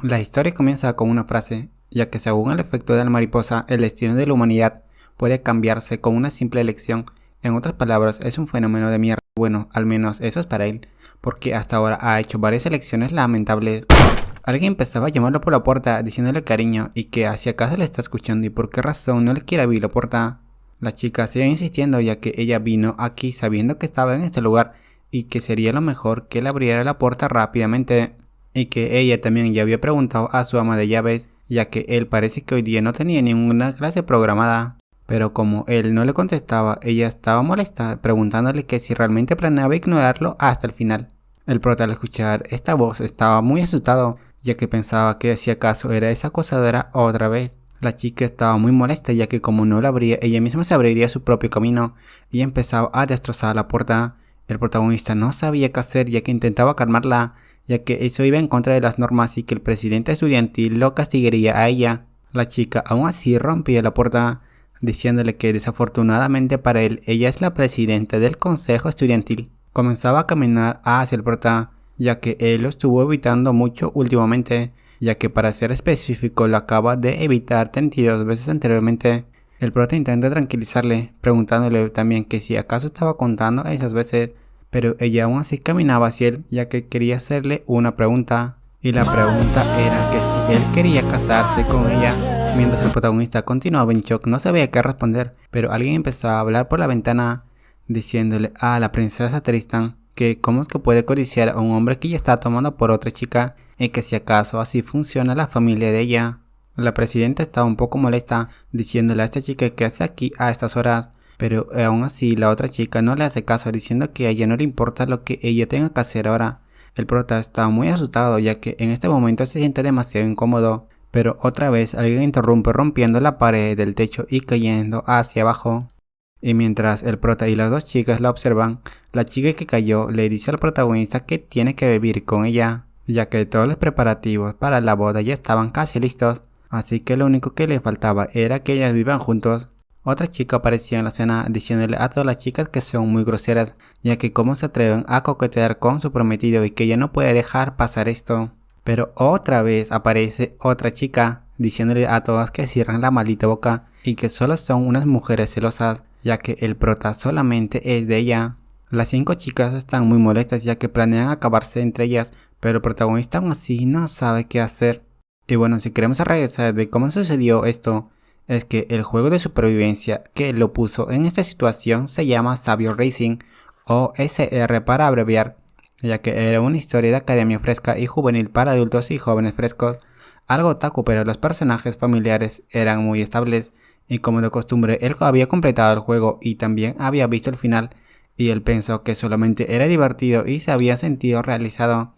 La historia comienza con una frase, ya que según el efecto de la mariposa, el destino de la humanidad puede cambiarse con una simple elección. En otras palabras, es un fenómeno de mierda. Bueno, al menos eso es para él, porque hasta ahora ha hecho varias elecciones lamentables. Alguien empezaba a llamarlo por la puerta, diciéndole cariño y que hacia casa le está escuchando y por qué razón no le quiere abrir la puerta. La chica sigue insistiendo ya que ella vino aquí sabiendo que estaba en este lugar y que sería lo mejor que le abriera la puerta rápidamente. Y que ella también ya había preguntado a su ama de llaves, ya que él parece que hoy día no tenía ninguna clase programada. Pero como él no le contestaba, ella estaba molesta, preguntándole que si realmente planeaba ignorarlo hasta el final. El prota al escuchar esta voz estaba muy asustado, ya que pensaba que si acaso era esa acosadora otra vez. La chica estaba muy molesta, ya que como no la abría, ella misma se abriría su propio camino y empezaba a destrozar la puerta. El protagonista no sabía qué hacer, ya que intentaba calmarla, ya que eso iba en contra de las normas y que el presidente estudiantil lo castigaría a ella. La chica aún así rompía la puerta, diciéndole que desafortunadamente para él, ella es la presidenta del consejo estudiantil. Comenzaba a caminar hacia el prota, ya que él lo estuvo evitando mucho últimamente, ya que para ser específico lo acaba de evitar 32 veces anteriormente. El prota intenta tranquilizarle, preguntándole también que si acaso estaba contando esas veces, pero ella aún así caminaba hacia él, ya que quería hacerle una pregunta, y la pregunta era que si él quería casarse con ella. Mientras el protagonista continuaba en shock, no sabía qué responder, pero alguien empezó a hablar por la ventana, diciéndole a la princesa Tristan que cómo es que puede codiciar a un hombre que ya está tomando por otra chica, y que si acaso así funciona la familia de ella. La presidenta estaba un poco molesta, diciéndole a esta chica que hace aquí a estas horas, pero aún así la otra chica no le hace caso, diciendo que a ella no le importa lo que ella tenga que hacer ahora. El prota está muy asustado, ya que en este momento se siente demasiado incómodo, pero otra vez alguien interrumpe rompiendo la pared del techo y cayendo hacia abajo. Y mientras el prota y las dos chicas la observan, la chica que cayó le dice al protagonista que tiene que vivir con ella, ya que todos los preparativos para la boda ya estaban casi listos, así que lo único que le faltaba era que ellas vivan juntos. Otra chica aparecía en la escena diciéndole a todas las chicas que son muy groseras, ya que cómo se atreven a coquetear con su prometido y que ella no puede dejar pasar esto. Pero otra vez aparece otra chica diciéndole a todas que cierran la maldita boca y que solo son unas mujeres celosas, ya que el prota solamente es de ella. Las 5 chicas están muy molestas ya que planean acabarse entre ellas, pero el protagonista aún así no sabe qué hacer. Y bueno, si queremos regresar de cómo sucedió esto, es que el juego de supervivencia que lo puso en esta situación se llama Sabio Racing, o SR para abreviar, ya que era una historia de academia fresca y juvenil para adultos y jóvenes frescos, algo otaku, pero los personajes familiares eran muy estables, y como de costumbre él había completado el juego y también había visto el final, y él pensó que solamente era divertido y se había sentido realizado,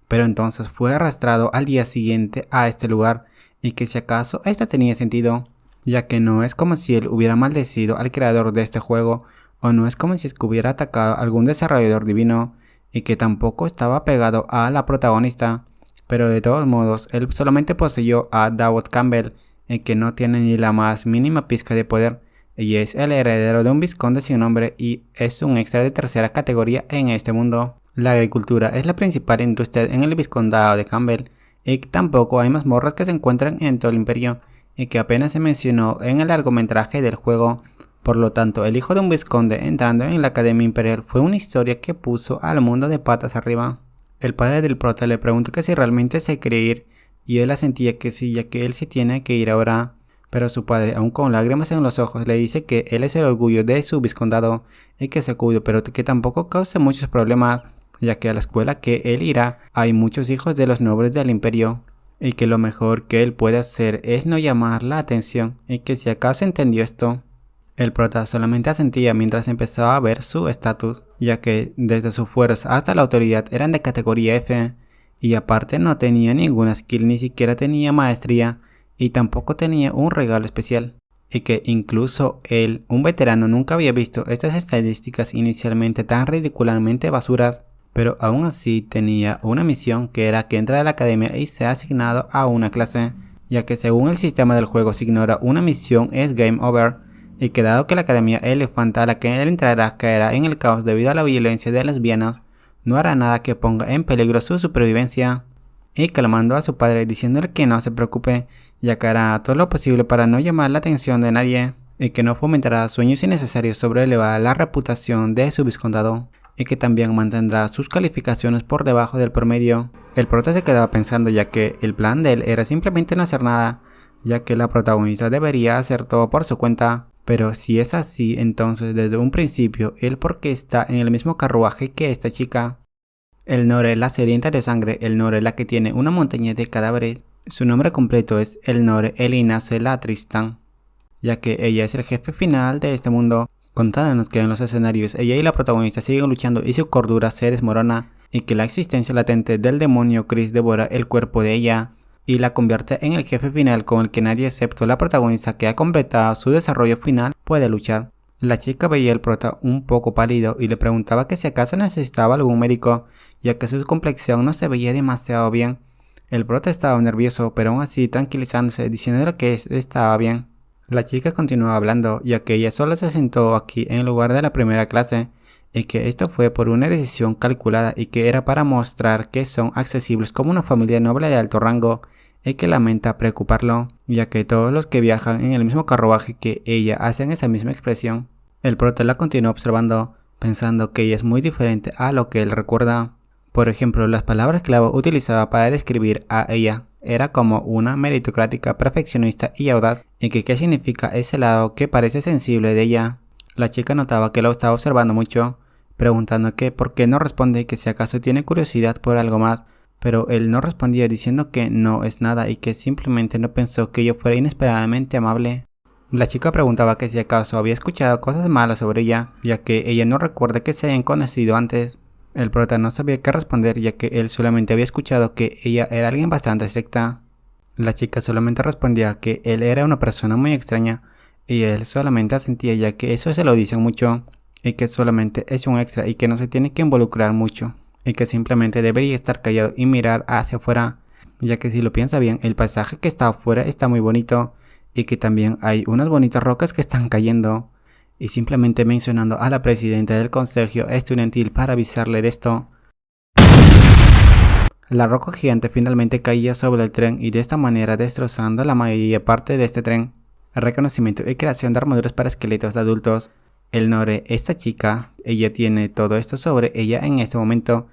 pero entonces fue arrastrado al día siguiente a este lugar, y que si acaso esto tenía sentido, ya que no es como si él hubiera maldecido al creador de este juego, o no es como si es que hubiera atacado a algún desarrollador divino, y que tampoco estaba pegado a la protagonista, pero de todos modos él solamente poseyó a Dawood Campbell, el que no tiene ni la más mínima pizca de poder, y es el heredero de un vizconde sin nombre y es un extra de tercera categoría en este mundo. La agricultura es la principal industria en el vizcondado de Campbell, y tampoco hay mazmorras que se encuentran en todo el imperio, y que apenas se mencionó en el largometraje del juego. Por lo tanto, el hijo de un vizconde entrando en la Academia Imperial fue una historia que puso al mundo de patas arriba. El padre del prota le pregunta que si realmente se quiere ir, y él asentía que sí, ya que él sí tiene que ir ahora. Pero su padre, aún con lágrimas en los ojos, le dice que él es el orgullo de su vizcondado y que se cuide, pero que tampoco cause muchos problemas, ya que a la escuela que él irá hay muchos hijos de los nobles del imperio, y que lo mejor que él puede hacer es no llamar la atención, y que si acaso entendió esto. El prota solamente asentía mientras empezaba a ver su estatus, ya que desde su fuerza hasta la autoridad eran de categoría F, y aparte no tenía ninguna skill, ni siquiera tenía maestría, y tampoco tenía un regalo especial, y que incluso él, un veterano, nunca había visto estas estadísticas inicialmente tan ridículamente basuras, pero aún así tenía una misión que era que entre a la academia y sea asignado a una clase, ya que según el sistema del juego si ignora una misión es game over, y que dado que la academia elefanta a la que él entrará caerá en el caos debido a la violencia de lesbianas, no hará nada que ponga en peligro su supervivencia. y calmando a su padre diciéndole que no se preocupe, ya que hará todo lo posible para no llamar la atención de nadie y que no fomentará sueños innecesarios sobre elevar la reputación de su vizcondado y que también mantendrá sus calificaciones por debajo del promedio. El prota se quedaba pensando, ya que el plan de él era simplemente no hacer nada, ya que la protagonista debería hacer todo por su cuenta. Pero si es así, entonces desde un principio, él por qué está en el mismo carruaje que esta chica. Elnore, la sedienta de sangre, Elnore, la que tiene una montaña de cadáveres. Su nombre completo es Elnore Elina Sela Tristan, ya que ella es el jefe final de este mundo. Contándonos que en los escenarios ella y la protagonista siguen luchando y su cordura se desmorona, y que la existencia latente del demonio Chris devora el cuerpo de ella y la convierte en el jefe final con el que nadie excepto la protagonista, que ha completado su desarrollo final, puede luchar. La chica veía al prota un poco pálido y le preguntaba que si acaso necesitaba algún médico, ya que su complexión no se veía demasiado bien. El prota estaba nervioso, pero aún así tranquilizándose, diciéndole que estaba bien. La chica continuó hablando, ya que ella solo se sentó aquí en lugar de la primera clase, y que esto fue por una decisión calculada y que era para mostrar que son accesibles como una familia noble de alto rango, y que lamenta preocuparlo, ya que todos los que viajan en el mismo carruaje que ella hacen esa misma expresión. El prota la continuó observando, pensando que ella es muy diferente a lo que él recuerda. Por ejemplo, las palabras clave utilizaba para describir a ella era como una meritocrática, perfeccionista y audaz, y que qué significa ese lado que parece sensible de ella. La chica notaba que lo estaba observando mucho, preguntando que por qué no responde y que si acaso tiene curiosidad por algo más, pero él no respondía, diciendo que no es nada y que simplemente no pensó que ella fuera inesperadamente amable. La chica preguntaba que si acaso había escuchado cosas malas sobre ella, ya que ella no recuerda que se hayan conocido antes. El prota no sabía qué responder, ya que él solamente había escuchado que ella era alguien bastante estricta. La chica solamente respondía que él era una persona muy extraña, y él solamente asentía, ya que eso se lo dicen mucho, y que solamente es un extra y que no se tiene que involucrar mucho, y que simplemente debería estar callado y mirar hacia afuera, ya que si lo piensa bien, el paisaje que está afuera está muy bonito, y que también hay unas bonitas rocas que están cayendo. Y simplemente mencionando a la presidenta del consejo estudiantil para avisarle de esto. La roca gigante finalmente caía sobre el tren y de esta manera destrozando la mayor parte de este tren. Reconocimiento y creación de armaduras para esqueletos de adultos. Elnore, esta chica, ella tiene todo esto sobre ella en este momento,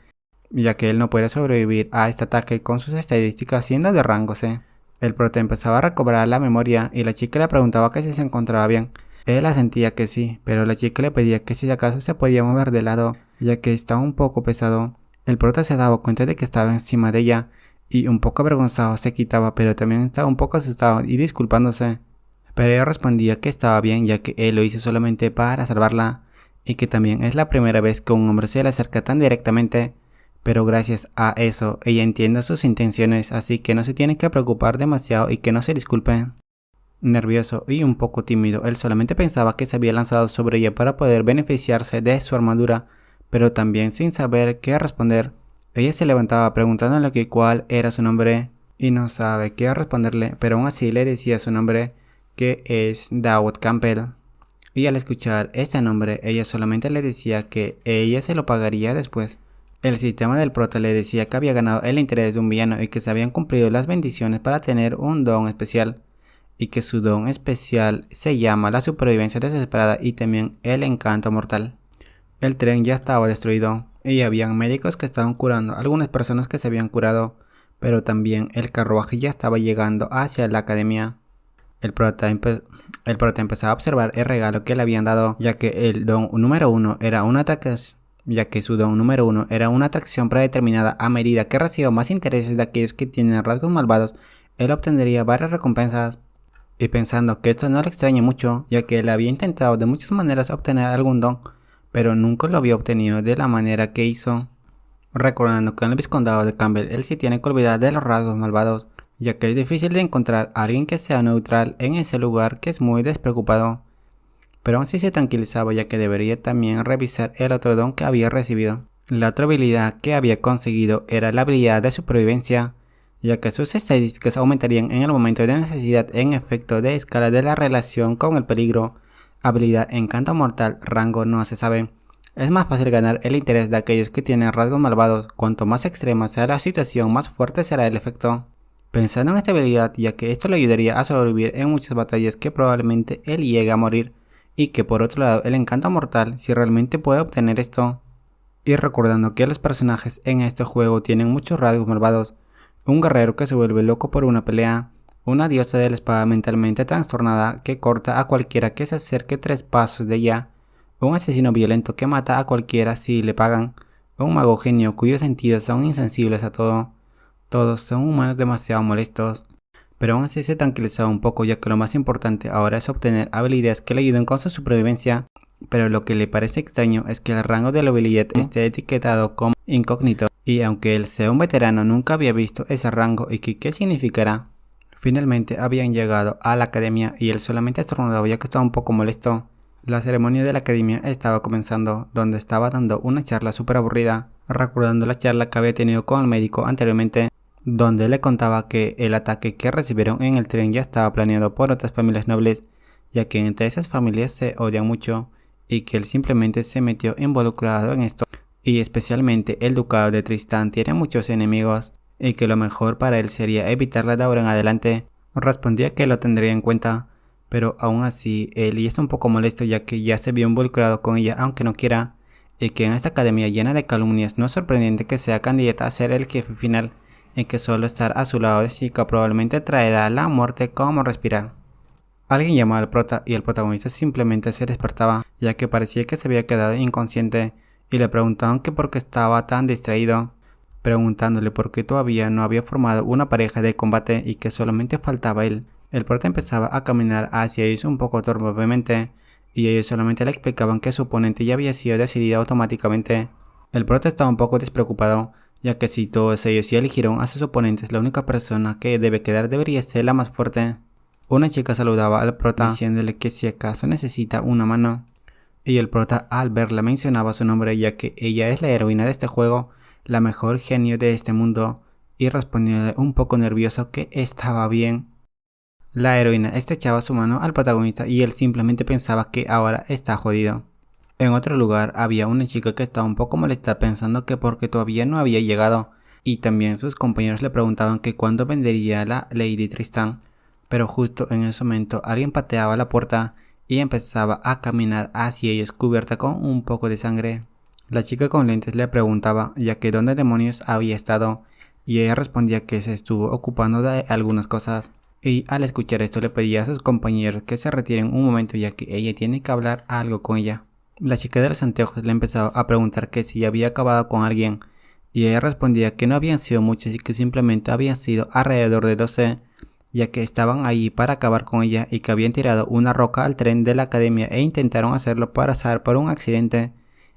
ya que él no puede sobrevivir a este ataque con sus estadísticas siendo de rango C. El prota empezaba a recobrar la memoria y la chica le preguntaba que si se encontraba bien. Él asentía que sí, pero la chica le pedía que si acaso se podía mover de lado, ya que estaba un poco pesado. El prota se daba cuenta de que estaba encima de ella, y un poco avergonzado se quitaba, pero también estaba un poco asustado y disculpándose. Pero ella respondía que estaba bien, ya que él lo hizo solamente para salvarla, y que también es la primera vez que un hombre se le acerca tan directamente. Pero gracias a eso, ella entiende sus intenciones, así que no se tiene que preocupar demasiado y que no se disculpe. Nervioso y un poco tímido, él solamente pensaba que se había lanzado sobre ella para poder beneficiarse de su armadura, pero también sin saber qué responder. Ella se levantaba preguntándole que cuál era su nombre y no sabe qué responderle, pero aún así le decía su nombre, que es Dawood Campbell. Y al escuchar este nombre, ella solamente le decía que ella se lo pagaría después. El sistema del prota le decía que había ganado el interés de un villano y que se habían cumplido las bendiciones para tener un don especial, y que su don especial se llama la supervivencia desesperada y también el encanto mortal. El tren ya estaba destruido y habían médicos que estaban curando a algunas personas que se habían curado, pero también el carruaje ya estaba llegando hacia la academia. El prota empezaba a observar el regalo que le habían dado, ya que el don número uno era una atracción. Ya que su don número uno era una atracción predeterminada. A medida que recibió más intereses de aquellos que tienen rasgos malvados, él obtendría varias recompensas. Y pensando que esto no le extraña mucho, ya que él había intentado de muchas maneras obtener algún don, pero nunca lo había obtenido de la manera que hizo. Recordando que en el vizcondado de Campbell él sí tiene que olvidar de los rasgos malvados, ya que es difícil de encontrar a alguien que sea neutral en ese lugar, que es muy despreocupado. Pero aún así se tranquilizaba, ya que debería también revisar el otro don que había recibido. La otra habilidad que había conseguido era la habilidad de supervivencia, ya que sus estadísticas aumentarían en el momento de necesidad en efecto de escala de la relación con el peligro. Habilidad encanto mortal, rango no se sabe. Es más fácil ganar el interés de aquellos que tienen rasgos malvados. Cuanto más extrema sea la situación, más fuerte será el efecto. Pensando en esta habilidad, ya que esto le ayudaría a sobrevivir en muchas batallas que probablemente él llegue a morir, y que por otro lado el encanto mortal, si realmente puede obtener esto. Y recordando que los personajes en este juego tienen muchos rasgos malvados, un guerrero que se vuelve loco por una pelea, una diosa de la espada mentalmente trastornada que corta a cualquiera que se acerque 3 pasos de ella, un asesino violento que mata a cualquiera si le pagan, un mago genio cuyos sentidos son insensibles a todo. Todos son humanos demasiado molestos, pero aún así se tranquilizó un poco, ya que lo más importante ahora es obtener habilidades que le ayuden con su supervivencia. Pero lo que le parece extraño es que el rango de la habilidad esté etiquetado como incógnito, y aunque él sea un veterano nunca había visto ese rango y que qué significará. Finalmente habían llegado a la academia y él solamente estornudaba ya que estaba un poco molesto. La ceremonia de la academia estaba comenzando, donde estaba dando una charla súper aburrida, recordando la charla que había tenido con el médico anteriormente, donde le contaba que el ataque que recibieron en el tren ya estaba planeado por otras familias nobles, ya que entre esas familias se odian mucho, y que él simplemente se metió involucrado en esto, y especialmente el ducado de Tristán tiene muchos enemigos, y que lo mejor para él sería evitarla de ahora en adelante. Respondía que lo tendría en cuenta, pero aún así él está un poco molesto ya que ya se vio involucrado con ella aunque no quiera, y que en esta academia llena de calumnias no es sorprendente que sea candidata a ser el jefe final, y que solo estar a su lado de Chica probablemente traerá la muerte como respirar. Alguien llamó al prota y el protagonista simplemente se despertaba, ya que parecía que se había quedado inconsciente, y le preguntaban que por qué estaba tan distraído, preguntándole por qué todavía no había formado una pareja de combate y que solamente faltaba él. El prota empezaba a caminar hacia ellos un poco torpemente, y ellos solamente le explicaban que su oponente ya había sido decidido automáticamente. El prota estaba un poco despreocupado, ya que si todos ellos ya eligieron a sus oponentes, la única persona que debe quedar debería ser la más fuerte. Una chica saludaba al prota diciéndole que si acaso necesita una mano, y el prota al verla mencionaba su nombre ya que ella es la heroína de este juego, la mejor genio de este mundo, y respondió un poco nervioso que estaba bien. La heroína estrechaba su mano al protagonista y él simplemente pensaba que ahora está jodido. En otro lugar había una chica que estaba un poco molesta pensando que porque todavía no había llegado, y también sus compañeros le preguntaban que cuándo vendería la Lady Tristán, pero justo en ese momento alguien pateaba la puerta y empezaba a caminar hacia ellos cubierta con un poco de sangre. La chica con lentes le preguntaba ya que dónde demonios había estado, y ella respondía que se estuvo ocupando de algunas cosas, y al escuchar esto le pedía a sus compañeros que se retiren un momento ya que ella tiene que hablar algo con ella. La chica de los anteojos le empezó a preguntar que si había acabado con alguien, y ella respondía que no habían sido muchos y que simplemente habían sido alrededor de 12, ya que estaban ahí para acabar con ella y que habían tirado una roca al tren de la academia e intentaron hacerlo pasar por un accidente,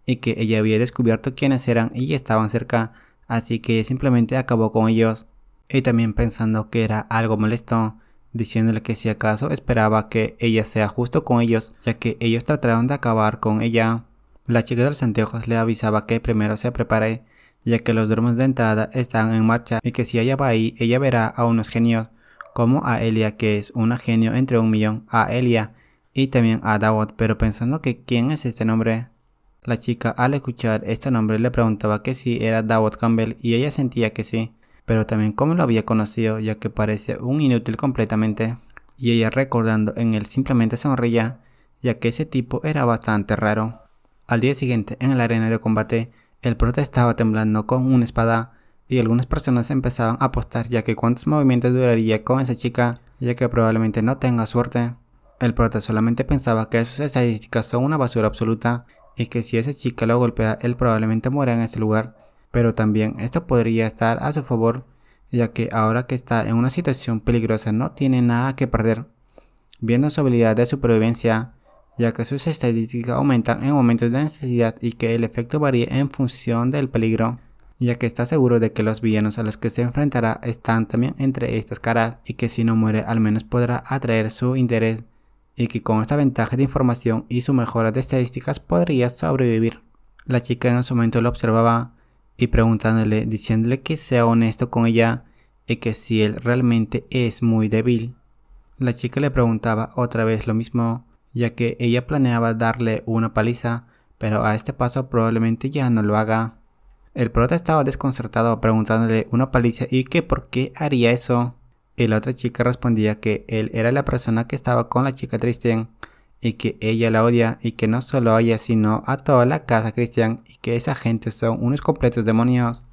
y que ella había descubierto quiénes eran y estaban cerca, así que ella simplemente acabó con ellos, y también pensando que era algo molesto, diciéndole que si acaso esperaba que ella sea justo con ellos, ya que ellos trataron de acabar con ella. La chica de los anteojos le avisaba que primero se prepare, ya que los dromos de entrada están en marcha y que si ella va ahí, ella verá a unos genios, como a Elia, que es una genio entre 1.000.000, a Elia y también a Dawot, pero pensando que quién es este nombre. La chica al escuchar este nombre le preguntaba que si era Dawot Campbell y ella sentía que sí, pero también cómo lo había conocido ya que parece un inútil completamente, y ella recordando en él simplemente sonreía ya que ese tipo era bastante raro. Al día siguiente en la arena de combate el prota estaba temblando con una espada y algunas personas empezaban a apostar ya que cuántos movimientos duraría con esa chica ya que probablemente no tenga suerte. El prota solamente pensaba que sus estadísticas son una basura absoluta y que si esa chica lo golpea él probablemente muera en ese lugar. Pero también esto podría estar a su favor, ya que ahora que está en una situación peligrosa no tiene nada que perder, viendo su habilidad de supervivencia, ya que sus estadísticas aumentan en momentos de necesidad y que el efecto varía en función del peligro, ya que está seguro de que los villanos a los que se enfrentará están también entre estas caras y que si no muere al menos podrá atraer su interés, y que con esta ventaja de información y su mejora de estadísticas podría sobrevivir. La chica en ese momento lo observaba y preguntándole, diciéndole que sea honesto con ella y que si él realmente es muy débil. La chica le preguntaba otra vez lo mismo, ya que ella planeaba darle una paliza, pero a este paso probablemente ya no lo haga. El prota estaba desconcertado preguntándole una paliza y que por qué haría eso. Y la otra chica respondía que él era la persona que estaba con la chica Tristan y que ella la odia y que no solo a ella sino a toda la casa Christian y que esa gente son unos completos demonios.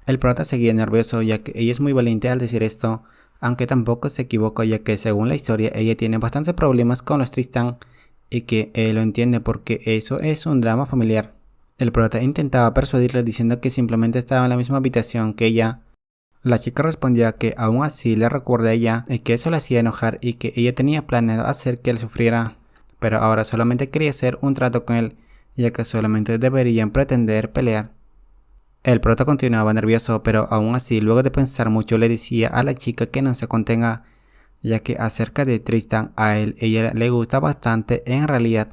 El prota seguía nervioso ya que ella es muy valiente al decir esto, aunque tampoco se equivocó ya que según la historia ella tiene bastantes problemas con los Tristan y que él lo entiende porque eso es un drama familiar. El prota intentaba persuadirle diciendo que simplemente estaba en la misma habitación que ella. La chica respondía que aún así le recuerda a ella y que eso la hacía enojar y que ella tenía planeado hacer que él sufriera, pero ahora solamente quería hacer un trato con él, ya que solamente deberían pretender pelear. El prota continuaba nervioso, pero aún así luego de pensar mucho le decía a la chica que no se contenga, ya que acerca de Tristan a él ella le gusta bastante en realidad.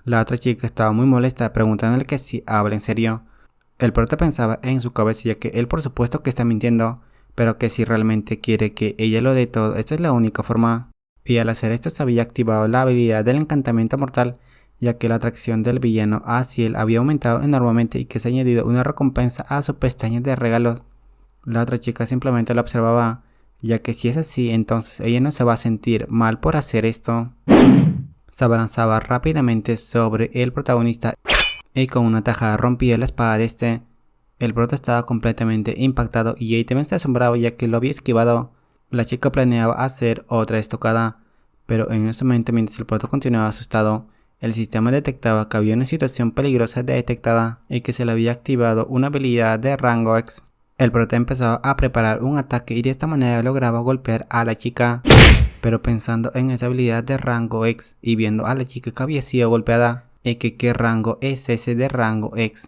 La otra chica estaba muy molesta preguntándole que si habla en serio. El prota pensaba en su cabeza ya que él por supuesto que está mintiendo, pero que si realmente quiere que ella lo dé todo, esta es la única forma. Y al hacer esto se había activado la habilidad del encantamiento mortal, ya que la atracción del villano hacia él había aumentado enormemente y que se ha añadido una recompensa a su pestaña de regalos. La otra chica simplemente la observaba, ya que si es así, entonces ella no se va a sentir mal por hacer esto. Se abalanzaba rápidamente sobre el protagonista y con una tajada rompía la espada de este. El prota estaba completamente impactado y Jay también se asombraba ya que lo había esquivado. La chica planeaba hacer otra estocada, pero en ese momento mientras el prota continuaba asustado, el sistema detectaba que había una situación peligrosa detectada y que se le había activado una habilidad de rango X. El prota empezaba a preparar un ataque y de esta manera lograba golpear a la chica, pero pensando en esa habilidad de rango X y viendo a la chica que había sido golpeada, y que qué rango es ese de rango X.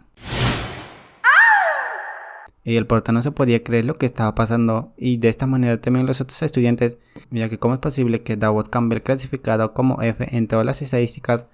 Y el prota no se podía creer lo que estaba pasando, y de esta manera también los otros estudiantes, ya que cómo es posible que Davos Campbell, clasificado como F en todas las estadísticas,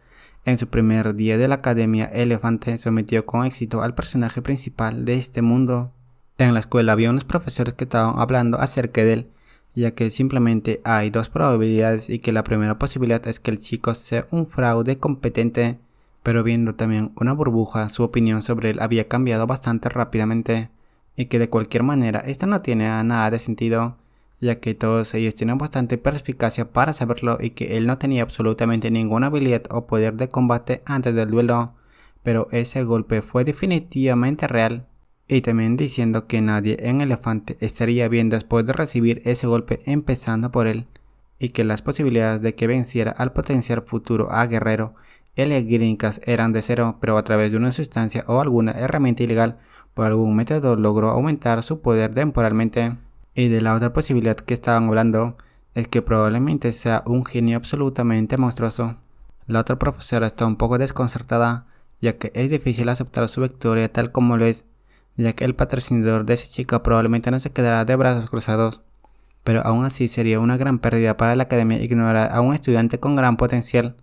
en su primer día de la Academia Elefante sometió con éxito al personaje principal de este mundo. En la escuela había unos profesores que estaban hablando acerca de él, ya que simplemente hay dos probabilidades y que la primera posibilidad es que el chico sea un fraude competente, pero viendo también una burbuja, su opinión sobre él había cambiado bastante rápidamente. Y que de cualquier manera esta no tiene nada de sentido, ya que todos ellos tienen bastante perspicacia para saberlo y que él no tenía absolutamente ninguna habilidad o poder de combate antes del duelo, pero ese golpe fue definitivamente real. Y también diciendo que nadie en Elefante estaría bien después de recibir ese golpe empezando por él, y que las posibilidades de que venciera al potencial futuro a guerrero L-Grinkas eran de cero, pero a través de una sustancia o alguna herramienta ilegal por algún método logró aumentar su poder temporalmente. Y de la otra posibilidad que estaban hablando es que probablemente sea un genio absolutamente monstruoso. La otra profesora está un poco desconcertada, ya que es difícil aceptar su victoria tal como lo es, ya que el patrocinador de esa chica probablemente no se quedará de brazos cruzados, pero aún así sería una gran pérdida para la academia ignorar a un estudiante con gran potencial,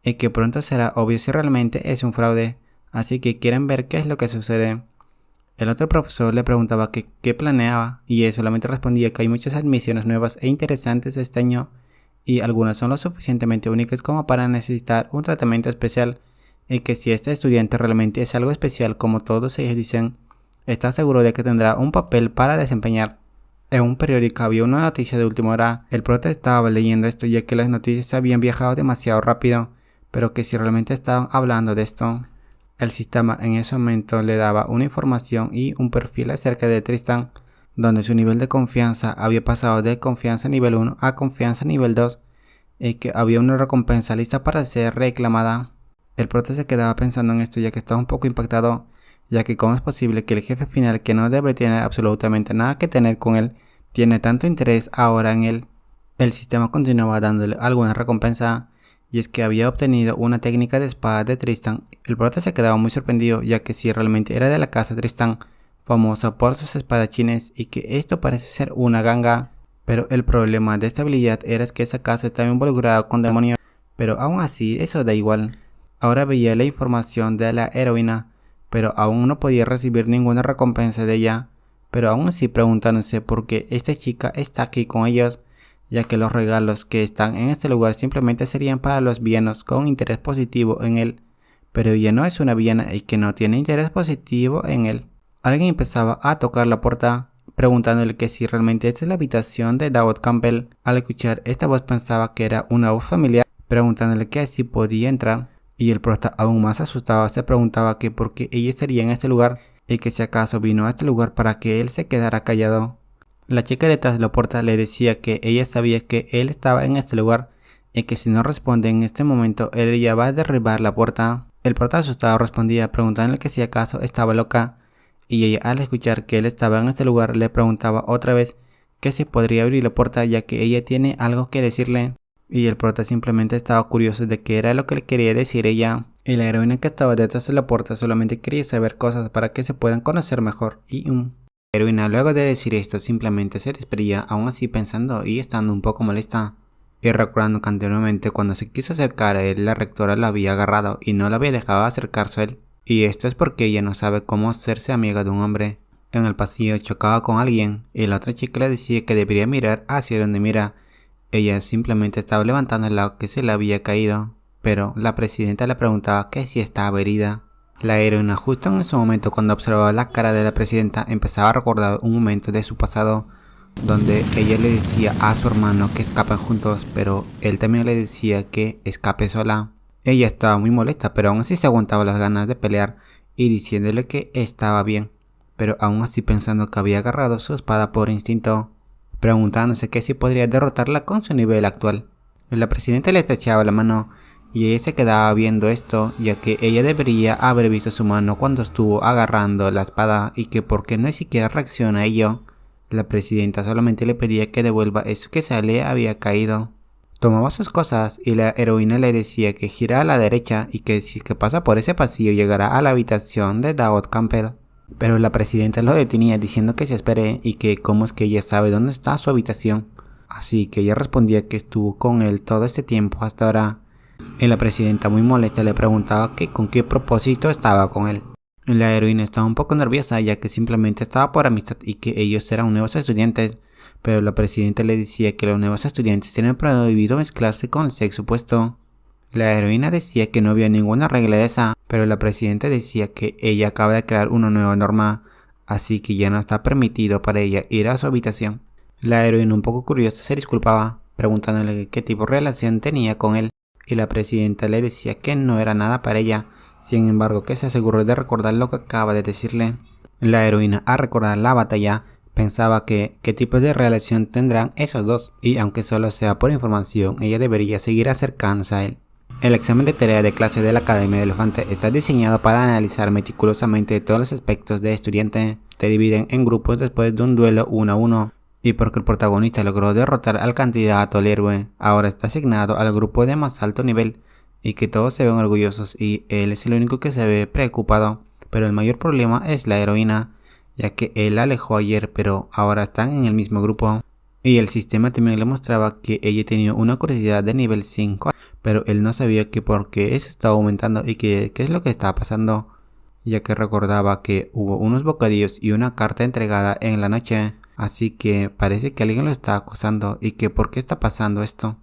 y que pronto será obvio si realmente es un fraude, así que quieren ver qué es lo que sucede. El otro profesor le preguntaba que qué planeaba y él solamente respondía que hay muchas admisiones nuevas e interesantes este año y algunas son lo suficientemente únicas como para necesitar un tratamiento especial y que si este estudiante realmente es algo especial como todos ellos dicen, está seguro de que tendrá un papel para desempeñar. En un periódico había una noticia de última hora. El prota estaba leyendo esto ya que las noticias habían viajado demasiado rápido, pero que si realmente estaban hablando de esto. El sistema en ese momento le daba una información y un perfil acerca de Tristan, donde su nivel de confianza había pasado de confianza nivel 1 a confianza nivel 2 y que había una recompensa lista para ser reclamada. El prota se quedaba pensando en esto ya que estaba un poco impactado, ya que cómo es posible que el jefe final, que no debe tener absolutamente nada que tener con él, tiene tanto interés ahora en él. El sistema continuaba dándole alguna recompensa, y es que había obtenido una técnica de espada de Tristan. El prota se quedaba muy sorprendido ya que si realmente era de la casa Tristan, famosa por sus espadachines, y que esto parece ser una ganga. Pero el problema de esta habilidad era que esa casa estaba involucrada con demonios, pero aún así eso da igual. Ahora veía la información de la heroína, pero aún no podía recibir ninguna recompensa de ella, pero aún así preguntándose por qué esta chica está aquí con ellos, ya que los regalos que están en este lugar simplemente serían para los villanos con interés positivo en él, pero ella no es una villana y que no tiene interés positivo en él. Alguien empezaba a tocar la puerta, preguntándole que si realmente esta es la habitación de David Campbell. Al escuchar esta voz pensaba que era una voz familiar, preguntándole que si podía entrar, y el prota, aún más asustado, se preguntaba que por qué ella estaría en este lugar y que si acaso vino a este lugar para que él se quedara callado. La chica detrás de la puerta le decía que ella sabía que él estaba en este lugar y que si no responde en este momento ella va a derribar la puerta. El prota asustado respondía preguntándole que si acaso estaba loca, y ella, al escuchar que él estaba en este lugar, le preguntaba otra vez que si podría abrir la puerta ya que ella tiene algo que decirle, y el prota simplemente estaba curioso de qué era lo que le quería decir ella. Y la heroína que estaba detrás de la puerta solamente quería saber cosas para que se puedan conocer mejor. La heroína, luego de decir esto, simplemente se despedía, aún así pensando y estando un poco molesta, y recordando que anteriormente cuando se quiso acercar a él, la rectora la había agarrado y no la había dejado acercarse a él. Y esto es porque ella no sabe cómo hacerse amiga de un hombre. En el pasillo chocaba con alguien y la otra chica le decía que debería mirar hacia donde mira. Ella simplemente estaba levantando el lado que se le había caído, pero la presidenta le preguntaba que si estaba herida. La heroína, justo en ese momento cuando observaba la cara de la presidenta, empezaba a recordar un momento de su pasado donde ella le decía a su hermano que escapen juntos, pero él también le decía que escape sola. Ella estaba muy molesta, pero aún así se aguantaba las ganas de pelear y diciéndole que estaba bien, pero aún así pensando que había agarrado su espada por instinto, preguntándose que si podría derrotarla con su nivel actual. La presidenta le estrechaba la mano y ella se quedaba viendo esto, ya que ella debería haber visto su mano cuando estuvo agarrando la espada y que por qué no siquiera reacciona a ello. La presidenta solamente le pedía que devuelva eso que se le había caído. Tomaba sus cosas y la heroína le decía que gira a la derecha y que si que pasa por ese pasillo llegará a la habitación de David Campbell. Pero la presidenta lo detenía diciendo que se espere y que cómo es que ella sabe dónde está su habitación. Así que ella respondía que estuvo con él todo este tiempo hasta ahora. Y la presidenta, muy molesta, le preguntaba que con qué propósito estaba con él. La heroína estaba un poco nerviosa ya que simplemente estaba por amistad y que ellos eran nuevos estudiantes, pero la presidenta le decía que los nuevos estudiantes tienen prohibido mezclarse con el sexo opuesto. La heroína decía que no había ninguna regla de esa, pero la presidenta decía que ella acaba de crear una nueva norma, así que ya no está permitido para ella ir a su habitación. La heroína, un poco curiosa, se disculpaba, preguntándole qué tipo de relación tenía con él, y la presidenta le decía que no era nada para ella. Sin embargo, que se aseguró de recordar lo que acaba de decirle. La heroína, al recordar la batalla, pensaba que qué tipo de relación tendrán esos dos, y aunque solo sea por información, ella debería seguir acercándose a él. El examen de tarea de clase de la Academia de Elefante está diseñado para analizar meticulosamente todos los aspectos de estudiante. Te dividen en grupos después de un duelo 1 a 1, y porque el protagonista logró derrotar al candidato al héroe, ahora está asignado al grupo de más alto nivel, y que todos se ven orgullosos y él es el único que se ve preocupado. Pero el mayor problema es la heroína, ya que él la alejó ayer, pero ahora están en el mismo grupo. Y el sistema también le mostraba que ella tenía una curiosidad de nivel 5, pero él no sabía que por qué eso estaba aumentando y que qué es lo que estaba pasando, ya que recordaba que hubo unos bocadillos y una carta entregada en la noche, así que parece que alguien lo está acosando y que por qué está pasando esto.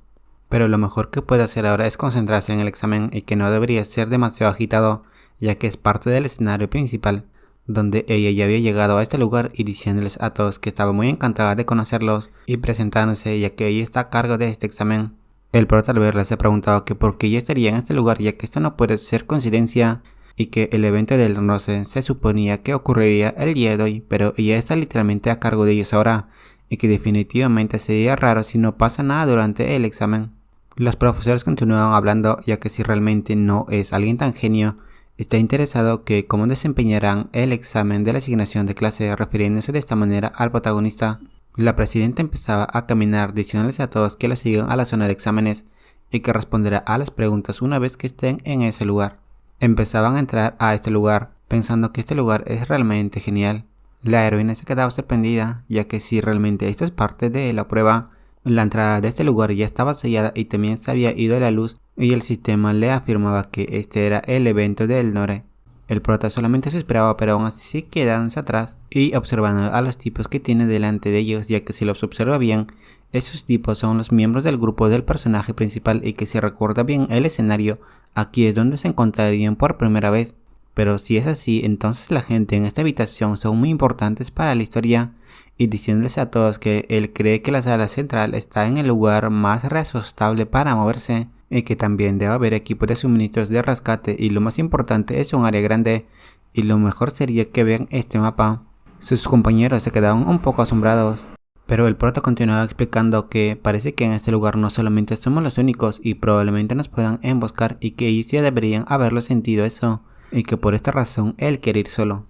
Pero lo mejor que puede hacer ahora es concentrarse en el examen y que no debería ser demasiado agitado, ya que es parte del escenario principal, donde ella ya había llegado a este lugar y diciéndoles a todos que estaba muy encantada de conocerlos y presentándose, ya que ella está a cargo de este examen. El prota, al verla, se preguntaba que por qué ella estaría en este lugar, ya que esto no puede ser coincidencia, y que el evento del roce se suponía que ocurriría el día de hoy, pero ella está literalmente a cargo de ellos ahora, y que definitivamente sería raro si no pasa nada durante el examen. Los profesores continuaban hablando, ya que si realmente no es alguien tan genio, está interesado que cómo desempeñarán el examen de la asignación de clase, refiriéndose de esta manera al protagonista. La presidenta empezaba a caminar diciéndoles a todos que la sigan a la zona de exámenes y que responderá a las preguntas una vez que estén en ese lugar. Empezaban a entrar a este lugar, pensando que este lugar es realmente genial. La heroína se quedaba sorprendida, ya que si realmente esto es parte de la prueba, la entrada de este lugar ya estaba sellada y también se había ido la luz, y el sistema le afirmaba que este era el evento del Nore. El prota solamente se esperaba, pero aún así quedándose atrás y observando a los tipos que tiene delante de ellos, ya que si los observa bien, Esos tipos son los miembros del grupo del personaje principal y que si recuerda bien el escenario, aquí es donde se encontrarían por primera vez. Pero si es así, entonces la gente en esta habitación son muy importantes para la historia, y diciéndoles a todos que él cree que la sala central está en el lugar más razonable para moverse, y que también debe haber equipos de suministros de rescate, y lo más importante es un área grande, y lo mejor sería que vean este mapa. Sus compañeros se quedaron un poco asombrados, pero el prota continuaba explicando que parece que en este lugar no solamente somos los únicos y probablemente nos puedan emboscar, y que ellos ya deberían haberlo sentido eso, y que por esta razón él quiere ir solo.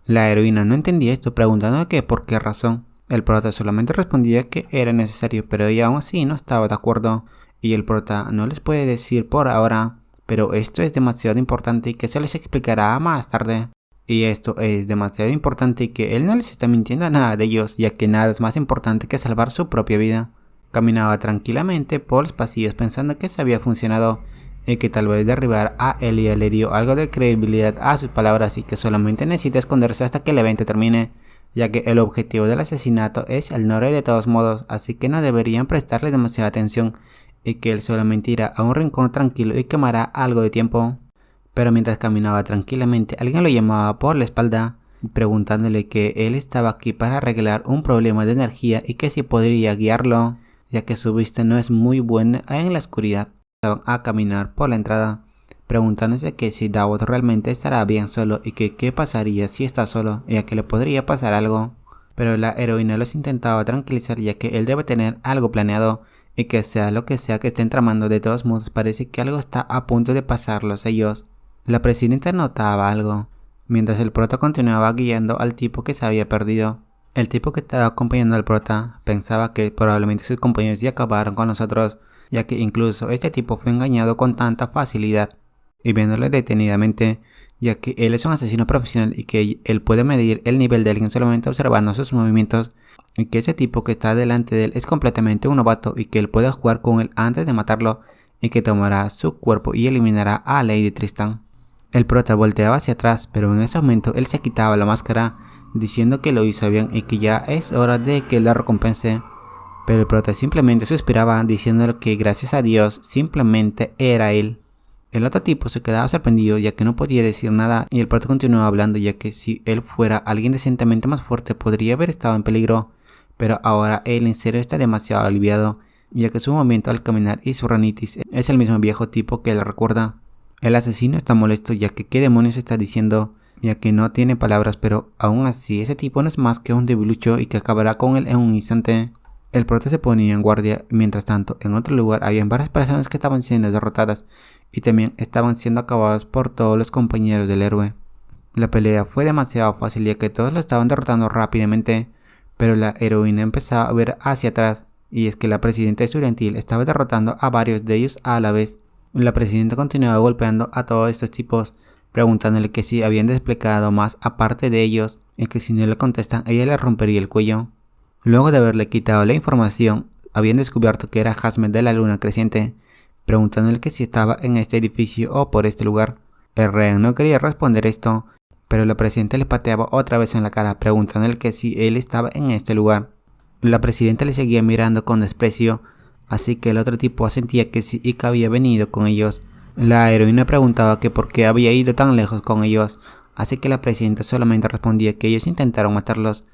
La heroína no entendía esto, preguntando que por qué razón. El prota solamente respondía que era necesario, pero ella aún así no estaba de acuerdo, y el prota no les puede decir por ahora, pero esto es demasiado importante y que se les explicará más tarde. Y esto es demasiado importante y que él no les está mintiendo a nada de ellos, ya que nada es más importante que salvar su propia vida. Caminaba tranquilamente por los pasillos pensando que eso había funcionado, y que tal vez derribar a Elia le dio algo de credibilidad a sus palabras y que solamente necesita esconderse hasta que el evento termine, ya que el objetivo del asesinato es el Norte de todos modos, así que no deberían prestarle demasiada atención, y que él solamente irá a un rincón tranquilo y quemará algo de tiempo. Pero mientras caminaba tranquilamente, alguien lo llamaba por la espalda, preguntándole que él estaba aquí para arreglar un problema de energía y que si podría guiarlo, ya que su vista no es muy buena en la oscuridad. A caminar por la entrada, preguntándose que si Davos realmente estará bien solo y que qué pasaría si está solo y a que le podría pasar algo. Pero la heroína los intentaba tranquilizar, ya que él debe tener algo planeado y que sea lo que sea que estén tramando, de todos modos parece que algo está a punto de pasarlos ellos. La presidenta notaba algo, mientras el prota continuaba guiando al tipo que se había perdido. El tipo que estaba acompañando al prota pensaba que probablemente sus compañeros ya acabaron con nosotros, ya que incluso este tipo fue engañado con tanta facilidad, y viéndole detenidamente, ya que él es un asesino profesional y que él puede medir el nivel de alguien solamente observando sus movimientos, y que ese tipo que está delante de él es completamente un novato y que él puede jugar con él antes de matarlo, y que tomará su cuerpo y eliminará a Lady Tristan. El prota volteaba hacia atrás, pero en ese momento él se quitaba la máscara, diciendo que lo hizo bien y que ya es hora de que la recompense. Pero el prota simplemente suspiraba, diciéndole que gracias a Dios simplemente era él. El otro tipo se quedaba sorprendido, ya que no podía decir nada, y el prota continuaba hablando, ya que si él fuera alguien decentemente más fuerte podría haber estado en peligro, pero ahora él en serio está demasiado aliviado, ya que su movimiento al caminar y su ranitis es el mismo viejo tipo que él recuerda. El asesino está molesto, ya que qué demonios está diciendo, ya que no tiene palabras, pero aún así ese tipo no es más que un debilucho y que acabará con él en un instante. El prota se ponía en guardia, mientras tanto en otro lugar habían varias personas que estaban siendo derrotadas y también estaban siendo acabadas por todos los compañeros del héroe. La pelea fue demasiado fácil, ya que todos lo estaban derrotando rápidamente, pero la heroína empezaba a ver hacia atrás, y es que la presidenta estudiantil estaba derrotando a varios de ellos a la vez. La presidenta continuaba golpeando a todos estos tipos, preguntándole que si habían desplegado más aparte de ellos, y que si no le contestan ella le rompería el cuello. Luego de haberle quitado la información, habían descubierto que era Jasmine de la luna creciente, preguntándole que si estaba en este edificio o por este lugar. El rehén no quería responder esto, pero la presidenta le pateaba otra vez en la cara, preguntándole que si él estaba en este lugar. La presidenta le seguía mirando con desprecio, así que el otro tipo asentía que sí y que había venido con ellos. La heroína preguntaba que por qué había ido tan lejos con ellos, así que la presidenta solamente respondía que ellos intentaron matarlos,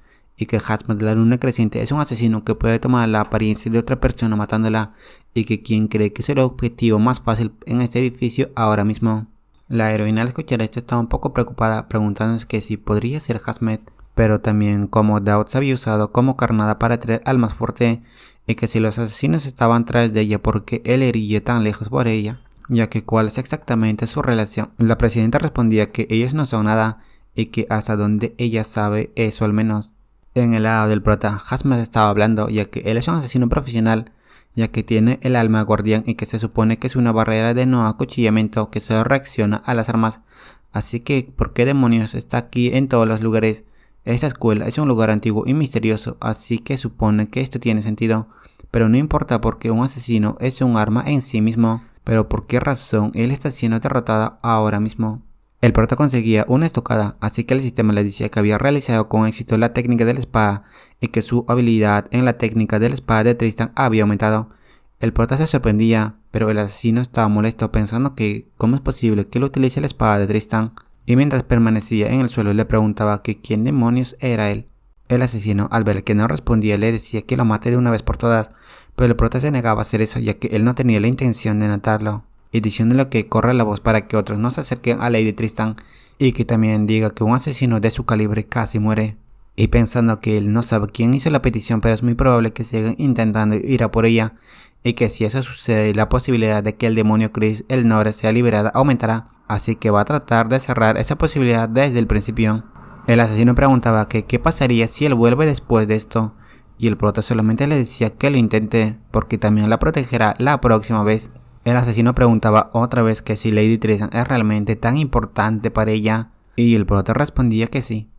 y que Jasmine de la luna creciente es un asesino que puede tomar la apariencia de otra persona matándola, y que quien cree que es el objetivo más fácil en este edificio ahora mismo. La heroína al escuchar esto estaba un poco preocupada, preguntándose que si podría ser Jasmine, pero también cómo Daud se había usado como carnada para atraer al más fuerte, y que si los asesinos estaban tras de ella porque él iría tan lejos por ella, ya que cuál es exactamente su relación. La presidenta respondía que ellos no son nada, y que hasta donde ella sabe eso al menos. En el lado del prota, Jasmine estaba hablando, ya que él es un asesino profesional, ya que tiene el alma guardián y que se supone que es una barrera de no acuchillamiento que solo reacciona a las armas. Así que, ¿por qué demonios está aquí en todos los lugares? Esta escuela es un lugar antiguo y misterioso, así que supone que esto tiene sentido. Pero no importa porque un asesino es un arma en sí mismo, pero ¿por qué razón él está siendo derrotado ahora mismo? El prota conseguía una estocada, así que el sistema le decía que había realizado con éxito la técnica de la espada y que su habilidad en la técnica de la espada de Tristan había aumentado. El prota se sorprendía, pero el asesino estaba molesto pensando que cómo es posible que él utilice la espada de Tristan, y mientras permanecía en el suelo le preguntaba que quién demonios era él. El asesino, al ver que no respondía, le decía que lo mate de una vez por todas, pero el prota se negaba a hacer eso ya que él no tenía la intención de matarlo, y diciéndole que corra la voz para que otros no se acerquen a Lady Tristan y que también diga que un asesino de su calibre casi muere. Y pensando que él no sabe quién hizo la petición, pero es muy probable que sigan intentando ir a por ella, y que si eso sucede la posibilidad de que el demonio Chris el Nobre sea liberada aumentará, así que va a tratar de cerrar esa posibilidad desde el principio. El asesino preguntaba que qué pasaría si él vuelve después de esto, y el prota solamente le decía que lo intente, porque también la protegerá la próxima vez. El asesino preguntaba otra vez que si Lady Tristan es realmente tan importante para ella, y el prota respondía que sí.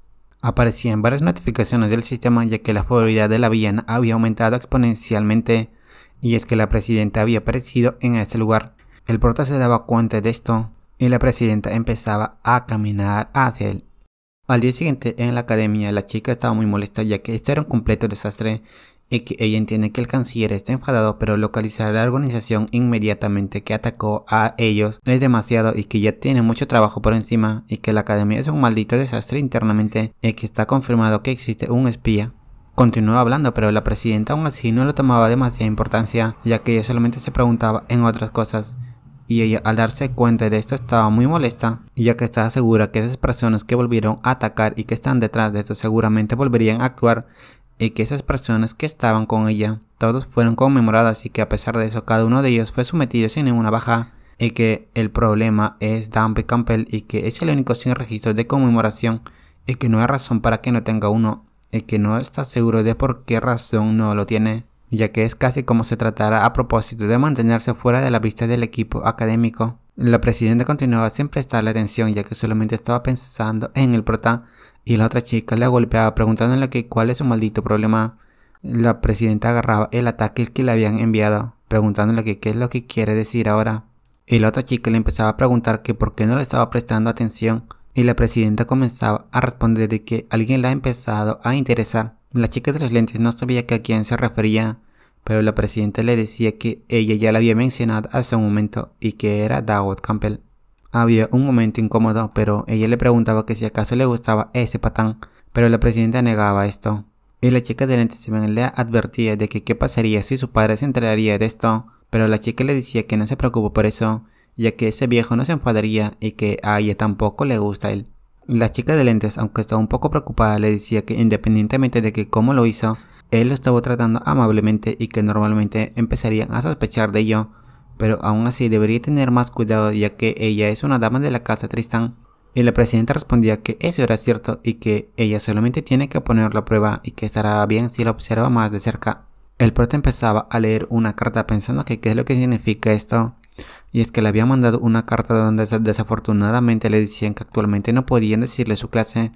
Aparecían varias notificaciones del sistema ya que la favorabilidad de la villana había aumentado exponencialmente, y es que la presidenta había aparecido en este lugar. El prota se daba cuenta de esto, y la presidenta empezaba a caminar hacia él. Al día siguiente en la academia la chica estaba muy molesta ya que esto era un completo desastre y que ella entiende que el canciller está enfadado, pero localizar a la organización inmediatamente que atacó a ellos es demasiado y que ya tiene mucho trabajo por encima y que la academia es un maldito desastre internamente y que está confirmado que existe un espía. Continuó hablando, pero la presidenta aún así no le tomaba demasiada importancia ya que ella solamente se preguntaba en otras cosas. Y ella al darse cuenta de esto estaba muy molesta, ya que estaba segura que esas personas que volvieron a atacar y que están detrás de esto seguramente volverían a actuar, y que esas personas que estaban con ella, todos fueron conmemoradas y que a pesar de eso cada uno de ellos fue sometido sin ninguna baja, y que el problema es Danby Campbell y que es el único sin registro de conmemoración y que no hay razón para que no tenga uno, y que no está seguro de por qué razón no lo tiene, ya que es casi como se tratara a propósito de mantenerse fuera de la vista del equipo académico. La presidenta continuaba sin prestarle atención ya que solamente estaba pensando en el prota, y la otra chica le golpeaba preguntándole que cuál es su maldito problema. La presidenta agarraba el ataque que le habían enviado, preguntándole que qué es lo que quiere decir ahora, y la otra chica le empezaba a preguntar que por qué no le estaba prestando atención, y la presidenta comenzaba a responder de que alguien la ha empezado a interesar. La chica de los lentes no sabía que a quién se refería, pero la presidenta le decía que ella ya la había mencionado hace un momento y que era Dawood Campbell. Había un momento incómodo, pero ella le preguntaba que si acaso le gustaba ese patán, pero la presidenta negaba esto. Y la chica de lentes le advertía de que qué pasaría si su padre se enteraría de esto, pero la chica le decía que no se preocupe por eso, ya que ese viejo no se enfadaría y que a ella tampoco le gusta él. La chica de lentes, aunque estaba un poco preocupada, le decía que independientemente de que cómo lo hizo, él lo estaba tratando amablemente y que normalmente empezarían a sospechar de ello, pero aún así debería tener más cuidado ya que ella es una dama de la casa Tristan. Y la presidenta respondía que eso era cierto y que ella solamente tiene que ponerlo a prueba y que estará bien si lo observa más de cerca. El prota empezaba a leer una carta pensando que qué es lo que significa esto. Y es que le había mandado una carta donde desafortunadamente le decían que actualmente no podían decirle su clase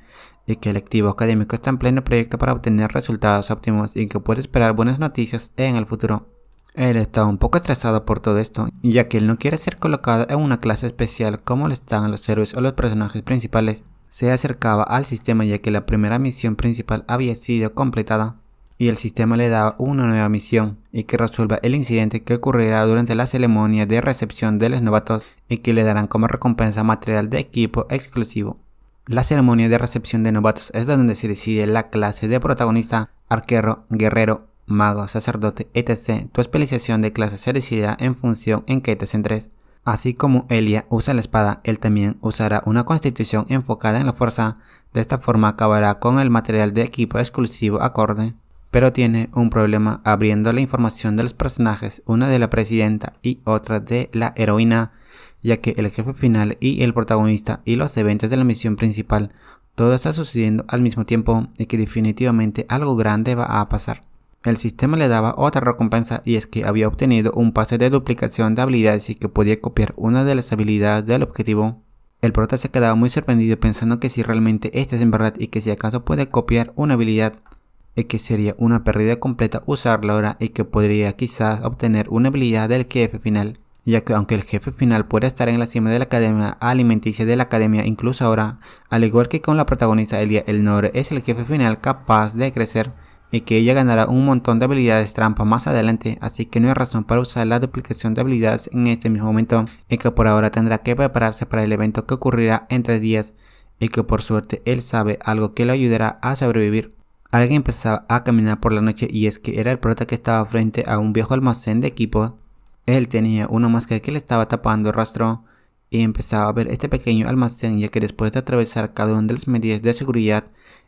y que el activo académico está en pleno proyecto para obtener resultados óptimos y que puede esperar buenas noticias en el futuro. Él está un poco estresado por todo esto, ya que él no quiere ser colocado en una clase especial como lo están los héroes o los personajes principales. Se acercaba al sistema ya que la primera misión principal había sido completada, y el sistema le daba una nueva misión y que resuelva el incidente que ocurrirá durante la ceremonia de recepción de los novatos y que le darán como recompensa material de equipo exclusivo. La ceremonia de recepción de novatos es donde se decide la clase de protagonista, arquero, guerrero, mago, sacerdote, etc. Tu especialización de clase se decidirá en función en qué te centres. Así como Elia usa la espada, él también usará una constitución enfocada en la fuerza. De esta forma acabará con el material de equipo exclusivo acorde. Pero tiene un problema abriendo la información de los personajes, una de la presidenta y otra de la heroína, ya que el jefe final y el protagonista y los eventos de la misión principal, todo está sucediendo al mismo tiempo y que definitivamente algo grande va a pasar. El sistema le daba otra recompensa y es que había obtenido un pase de duplicación de habilidades y que podía copiar una de las habilidades del objetivo. El prota se quedaba muy sorprendido pensando que si realmente esto es en verdad y que si acaso puede copiar una habilidad, y que sería una pérdida completa usarla ahora y que podría quizás obtener una habilidad del jefe final. ya que aunque el jefe final puede estar en la cima de la academia alimenticia de la academia, incluso ahora, al igual que con la protagonista Elia, el Nobre es el jefe final capaz de crecer y que ella ganará un montón de habilidades trampa más adelante, así que no hay razón para usar la duplicación de habilidades en este mismo momento, y que por ahora tendrá que prepararse para el evento que ocurrirá en 3 días, y que por suerte él sabe algo que le ayudará a sobrevivir. Alguien empezaba a caminar por la noche y es que era el prota que estaba frente a un viejo almacén de equipos. Él tenía una máscara que le estaba tapando el rostro y empezaba a ver este pequeño almacén, ya que después de atravesar cada una de las medidas de seguridad,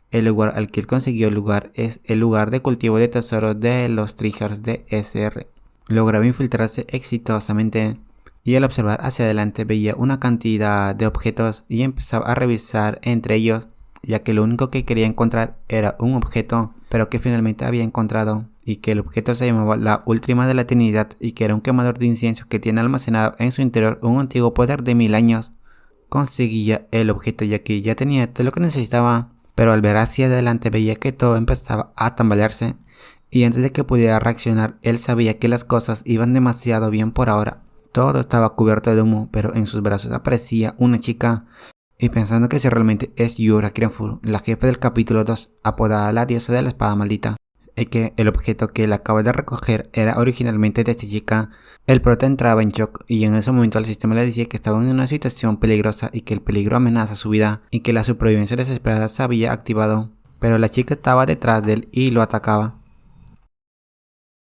el lugar al que él consiguió el lugar es el lugar de cultivo de tesoros de los Triggers de SR. Lograba infiltrarse exitosamente y al observar hacia adelante veía una cantidad de objetos y empezaba a revisar entre ellos, ya que lo único que quería encontrar era un objeto, pero que finalmente había encontrado, y que el objeto se llamaba la Última de la Eternidad y que era un quemador de incienso que tiene almacenado en su interior un antiguo poder de 1000 años. Conseguía el objeto ya que ya tenía todo lo que necesitaba, pero al ver hacia adelante veía que todo empezaba a tambalearse y antes de que pudiera reaccionar él sabía que las cosas iban demasiado bien por ahora. Todo estaba cubierto de humo, pero en sus brazos aparecía una chica. Y pensando que si realmente es Yura Kiranfur, la jefa del capítulo 2, apodada la diosa de la espada maldita, y que el objeto que él acaba de recoger era originalmente de esta chica, el prota entraba en shock y en ese momento el sistema le decía que estaba en una situación peligrosa y que el peligro amenaza su vida y que la supervivencia desesperada se había activado, pero la chica estaba detrás de él y lo atacaba.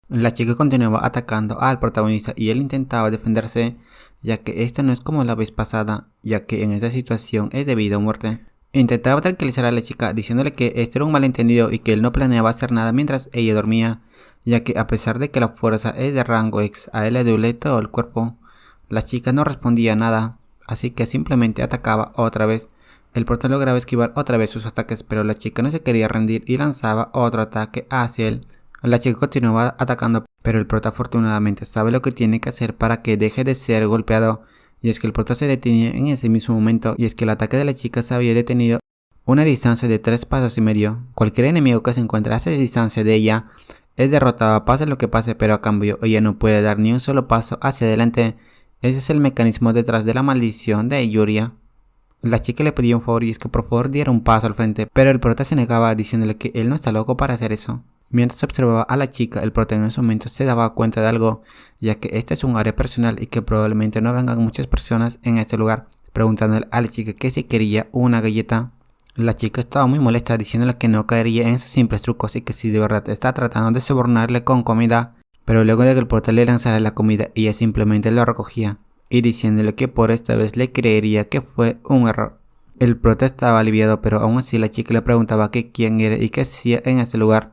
La chica continuaba atacando al protagonista y él intentaba defenderse, ya que esto no es como la vez pasada, ya que en esta situación es de vida o muerte. Intentaba tranquilizar a la chica diciéndole que esto era un malentendido y que él no planeaba hacer nada mientras ella dormía, ya que a pesar de que la fuerza es de rango X, a él le duele todo el cuerpo. La chica no respondía nada, así que simplemente atacaba otra vez. El prota lograba esquivar otra vez sus ataques, pero la chica no se quería rendir y lanzaba otro ataque hacia él. La chica continuaba atacando, pero el prota afortunadamente sabe lo que tiene que hacer para que deje de ser golpeado, y es que el prota se detenía en ese mismo momento, y es que el ataque de la chica se había detenido a una distancia de 3 pasos y medio. Cualquier enemigo que se encuentre a esa distancia de ella es derrotado pase lo que pase, pero a cambio ella no puede dar ni un solo paso hacia adelante. Ese es el mecanismo detrás de la maldición de Yuria. La chica le pedía un favor y es que por favor diera un paso al frente, pero el prota se negaba diciéndole que él no está loco para hacer eso. Mientras observaba a la chica, el prota en ese momento se daba cuenta de algo, ya que este es un área personal y que probablemente no vengan muchas personas en este lugar, preguntándole a la chica que si quería una galleta. La chica estaba muy molesta diciéndole que no caería en esos simples trucos y que si de verdad está tratando de sobornarle con comida, pero luego de que el prota le lanzara la comida ella simplemente lo recogía y diciéndole que por esta vez le creería que fue un error. El prota estaba aliviado, pero aún así la chica le preguntaba que quién era y qué hacía en ese lugar.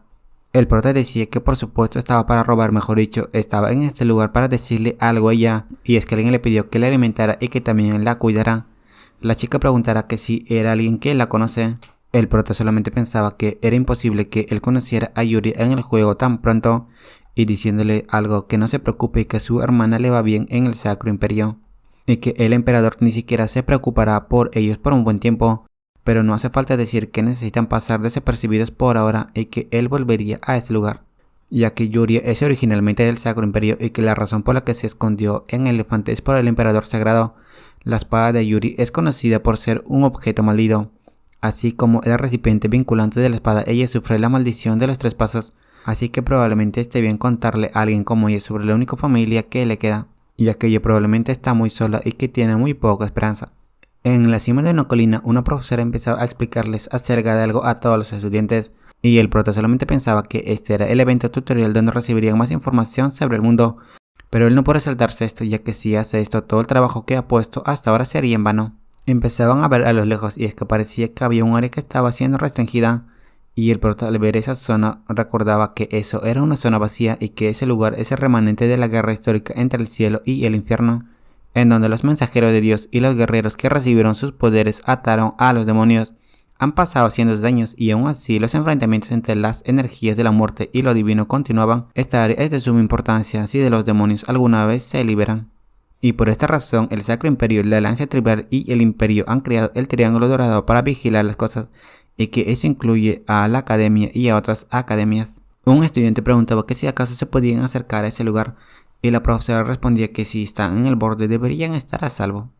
El prota decía que por supuesto estaba para robar, mejor dicho, estaba en este lugar para decirle algo a ella, y es que alguien le pidió que la alimentara y que también la cuidara. La chica preguntara que si era alguien que la conoce. El prota solamente pensaba que era imposible que él conociera a Yuri en el juego tan pronto, y diciéndole algo que no se preocupe y que su hermana le va bien en el Sacro Imperio, y que el emperador ni siquiera se preocupará por ellos por un buen tiempo. Pero no hace falta decir que necesitan pasar desapercibidos por ahora y que él volvería a este lugar, ya que Yuri es originalmente del Sacro Imperio y que la razón por la que se escondió en el elefante es por el emperador sagrado. La espada de Yuri es conocida por ser un objeto maldito, así como el recipiente vinculante de la espada. Ella sufre la maldición de los 3 pasos, así que probablemente esté bien contarle a alguien como ella sobre la única familia que le queda, ya que ella probablemente está muy sola y que tiene muy poca esperanza. En la cima de una colina, una profesora empezaba a explicarles acerca de algo a todos los estudiantes, y el prota solamente pensaba que este era el evento tutorial donde recibirían más información sobre el mundo, pero él no puede saltarse esto, ya que si hace esto todo el trabajo que ha puesto hasta ahora sería en vano. Empezaban a ver a lo lejos y es que parecía que había un área que estaba siendo restringida, y el prota al ver esa zona recordaba que eso era una zona vacía y que ese lugar es el remanente de la guerra histórica entre el cielo y el infierno, en donde los mensajeros de Dios y los guerreros que recibieron sus poderes ataron a los demonios. Han pasado cientos de años y aún así los enfrentamientos entre las energías de la muerte y lo divino continuaban. Esta área es de suma importancia si de los demonios alguna vez se liberan. Y por esta razón el Sacro Imperio, la Alianza Tribal y el Imperio han creado el Triángulo Dorado para vigilar las cosas, y que eso incluye a la academia y a otras academias. Un estudiante preguntaba que si acaso se podían acercar a ese lugar, y la profesora respondía que si están en el borde deberían estar a salvo.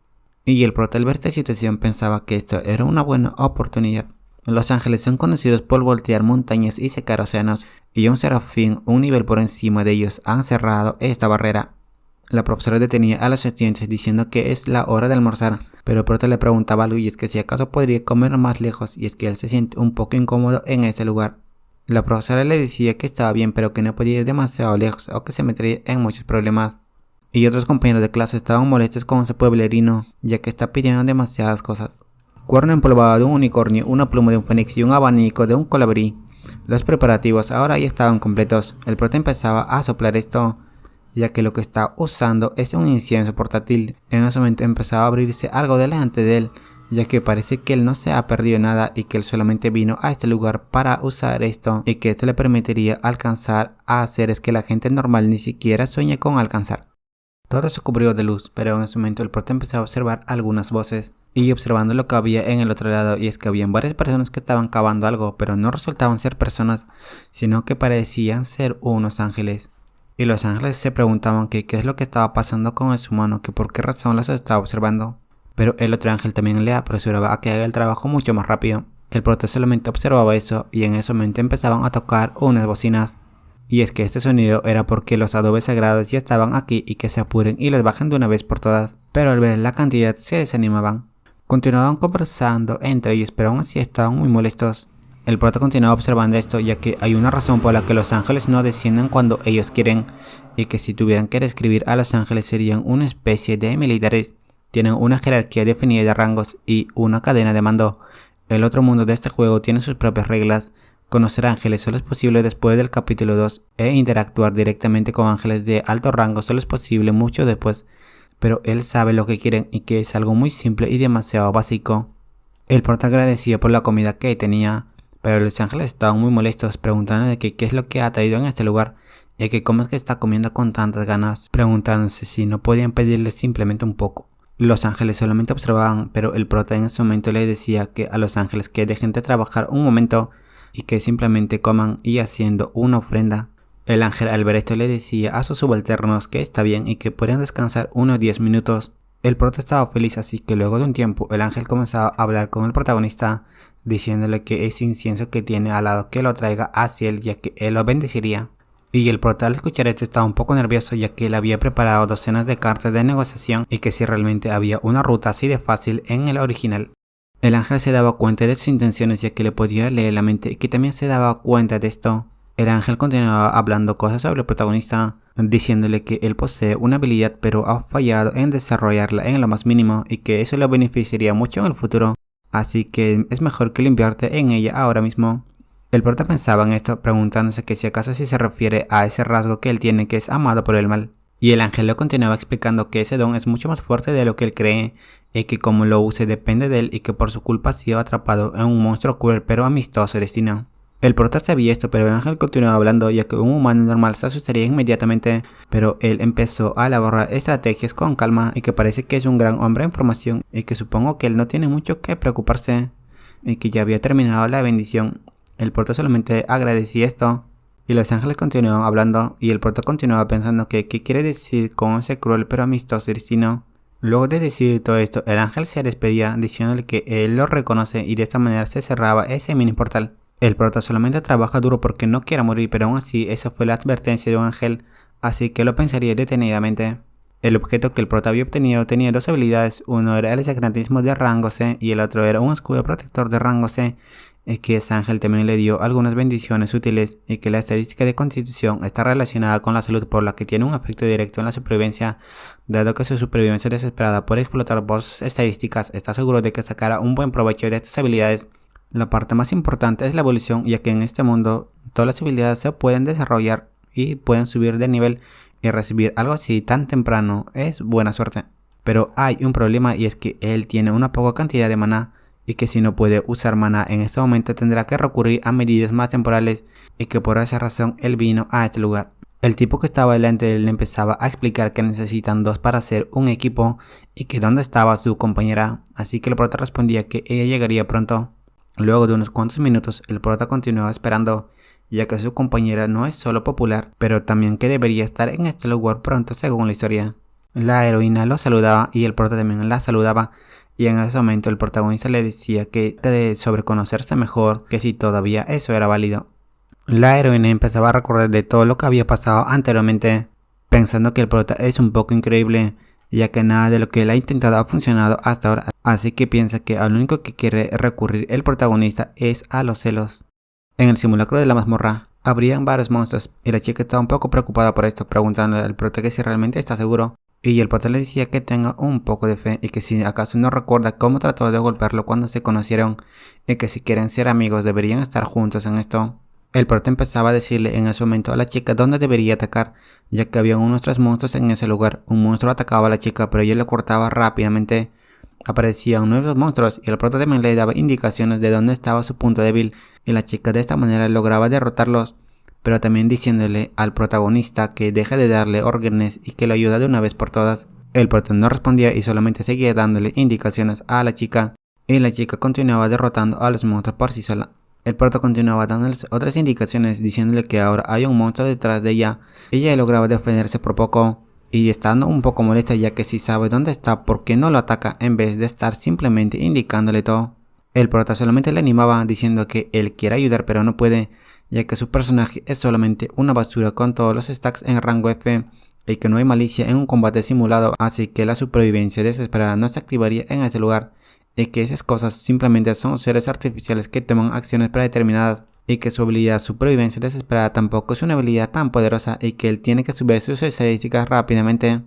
Y el prota al ver esta situación pensaba que esto era una buena oportunidad. Los ángeles son conocidos por voltear montañas y secar océanos, y un serafín un nivel por encima de ellos han cerrado esta barrera. La profesora detenía a los estudiantes diciendo que es la hora de almorzar, pero el prota le preguntaba algo y es que si acaso podría comer más lejos, y es que él se siente un poco incómodo en ese lugar. La profesora le decía que estaba bien pero que no podía ir demasiado lejos o que se metería en muchos problemas. Y otros compañeros de clase estaban molestos con ese pueblerino, ya que está pidiendo demasiadas cosas. Cuerno empolvado de un unicornio, una pluma de un fénix y un abanico de un colibrí. Los preparativos ahora ya estaban completos. El prota empezaba a soplar esto, ya que lo que está usando es un incienso portátil. En ese momento empezaba a abrirse algo delante de él, ya que parece que él no se ha perdido nada y que él solamente vino a este lugar para usar esto, y que esto le permitiría alcanzar a seres que la gente normal ni siquiera sueña con alcanzar. Todo se cubrió de luz, pero en ese momento el prota empezó a observar algunas voces, y observando lo que había en el otro lado, y es que habían varias personas que estaban cavando algo, pero no resultaban ser personas, sino que parecían ser unos ángeles. Y los ángeles se preguntaban que qué es lo que estaba pasando con el humano, que por qué razón los estaba observando. Pero el otro ángel también le apresuraba a que haga el trabajo mucho más rápido. El prota solamente observaba eso, y en ese momento empezaban a tocar unas bocinas. Y es que este sonido era porque los adobes sagrados ya estaban aquí y que se apuren y los bajen de una vez por todas. Pero al ver la cantidad se desanimaban. Continuaban conversando entre ellos, pero aún así estaban muy molestos. El prota continuaba observando esto, ya que hay una razón por la que los ángeles no descienden cuando ellos quieren, y que si tuvieran que describir a los ángeles serían una especie de militares. Tienen una jerarquía definida de rangos y una cadena de mando. El otro mundo de este juego tiene sus propias reglas. Conocer ángeles solo es posible después del capítulo 2 e interactuar directamente con ángeles de alto rango solo es posible mucho después, pero él sabe lo que quieren y que es algo muy simple y demasiado básico. El prota agradecía por la comida que tenía, pero los ángeles estaban muy molestos preguntando de qué es lo que ha traído en este lugar y que cómo es que está comiendo con tantas ganas, preguntándose si no podían pedirle simplemente un poco. Los ángeles solamente observaban, pero el prota en ese momento le decía que a los ángeles que dejen de trabajar un momento y que simplemente coman y haciendo una ofrenda. El ángel al ver esto le decía a sus subalternos que está bien y que podían descansar unos 10 minutos. El prota estaba feliz, así que luego de un tiempo el ángel comenzaba a hablar con el protagonista diciéndole que ese incienso que tiene al lado que lo traiga hacia él, ya que él lo bendeciría. Y el prota al escuchar esto estaba un poco nervioso, ya que él había preparado docenas de cartas de negociación y que si realmente había una ruta así de fácil en el original. El ángel se daba cuenta de sus intenciones, ya que le podía leer la mente y que también se daba cuenta de esto. El ángel continuaba hablando cosas sobre el protagonista, diciéndole que él posee una habilidad pero ha fallado en desarrollarla en lo más mínimo y que eso lo beneficiaría mucho en el futuro, así que es mejor que lo invierte en ella ahora mismo. El prota pensaba en esto, preguntándose que si acaso sí se refiere a ese rasgo que él tiene, que es amado por el mal. Y el ángel le continuaba explicando que ese don es mucho más fuerte de lo que él cree, y que como lo use depende de él y que por su culpa ha sido atrapado en un monstruo cruel pero amistoso destino. El prota sabía esto, pero el ángel continuaba hablando, ya que un humano normal se asustaría inmediatamente, pero él empezó a elaborar estrategias con calma y que parece que es un gran hombre en formación y que supongo que él no tiene mucho que preocuparse y que ya había terminado la bendición. El prota solamente agradecía esto y los ángeles continuaban hablando y el prota continuaba pensando que qué quiere decir con ese cruel pero amistoso destino. Luego de decir todo esto, el ángel se despedía diciéndole que él lo reconoce y de esta manera se cerraba ese mini portal. El prota solamente trabaja duro porque no quiere morir, pero aún así esa fue la advertencia de un ángel, así que lo pensaría detenidamente. El objeto que el prota había obtenido tenía dos habilidades, uno era el secretismo de rango C y el otro era un escudo protector de rango C, y que ese ángel también le dio algunas bendiciones útiles y que la estadística de constitución está relacionada con la salud, por la que tiene un efecto directo en la supervivencia, dado que su supervivencia desesperada por explotar por sus estadísticas está seguro de que sacará un buen provecho de estas habilidades. La parte más importante es la evolución, ya que en este mundo todas las habilidades se pueden desarrollar y pueden subir de nivel, y recibir algo así tan temprano es buena suerte. Pero hay un problema y es que él tiene una poca cantidad de maná y que si no puede usar maná en este momento tendrá que recurrir a medidas más temporales y que por esa razón él vino a este lugar. El tipo que estaba delante de él le empezaba a explicar que necesitan dos para hacer un equipo y que dónde estaba su compañera, así que el prota respondía que ella llegaría pronto. Luego de unos cuantos minutos el prota continuaba esperando ya que su compañera no es solo popular, pero también que debería estar en este lugar pronto según la historia. La heroína lo saludaba y el prota también la saludaba, y en ese momento el protagonista le decía que de sobreconocerse mejor, que si todavía eso era válido. La heroína empezaba a recordar de todo lo que había pasado anteriormente, pensando que el prota es un poco increíble, ya que nada de lo que él ha intentado ha funcionado hasta ahora, así que piensa que al único que quiere recurrir el protagonista es a los celos. En el simulacro de la mazmorra, habrían varios monstruos, y la chica estaba un poco preocupada por esto, preguntándole al prota que si realmente está seguro, y el prota le decía que tenga un poco de fe, y que si acaso no recuerda cómo trató de golpearlo cuando se conocieron, y que si quieren ser amigos deberían estar juntos en esto. El prota empezaba a decirle en ese momento a la chica dónde debería atacar, ya que había unos 3 monstruos en ese lugar. Un monstruo atacaba a la chica, pero ella lo cortaba rápidamente. Aparecían nuevos monstruos y el prota también le daba indicaciones de dónde estaba su punto débil, y la chica de esta manera lograba derrotarlos, pero también diciéndole al protagonista que deje de darle órdenes y que lo ayude de una vez por todas. El prota no respondía y solamente seguía dándole indicaciones a la chica, y la chica continuaba derrotando a los monstruos por sí sola. El prota continuaba dándoles otras indicaciones, diciéndole que ahora hay un monstruo detrás de ella. Ella lograba defenderse por poco, y estando un poco molesta ya que si sabe dónde está, ¿por qué no lo ataca en vez de estar simplemente indicándole todo? El prota solamente le animaba diciendo que él quiere ayudar pero no puede, ya que su personaje es solamente una basura con todos los stacks en rango F, y que no hay malicia en un combate simulado, así que la supervivencia desesperada no se activaría en este lugar, y que esas cosas simplemente son seres artificiales que toman acciones predeterminadas, y que su habilidad supervivencia desesperada tampoco es una habilidad tan poderosa, y que él tiene que subir sus estadísticas rápidamente.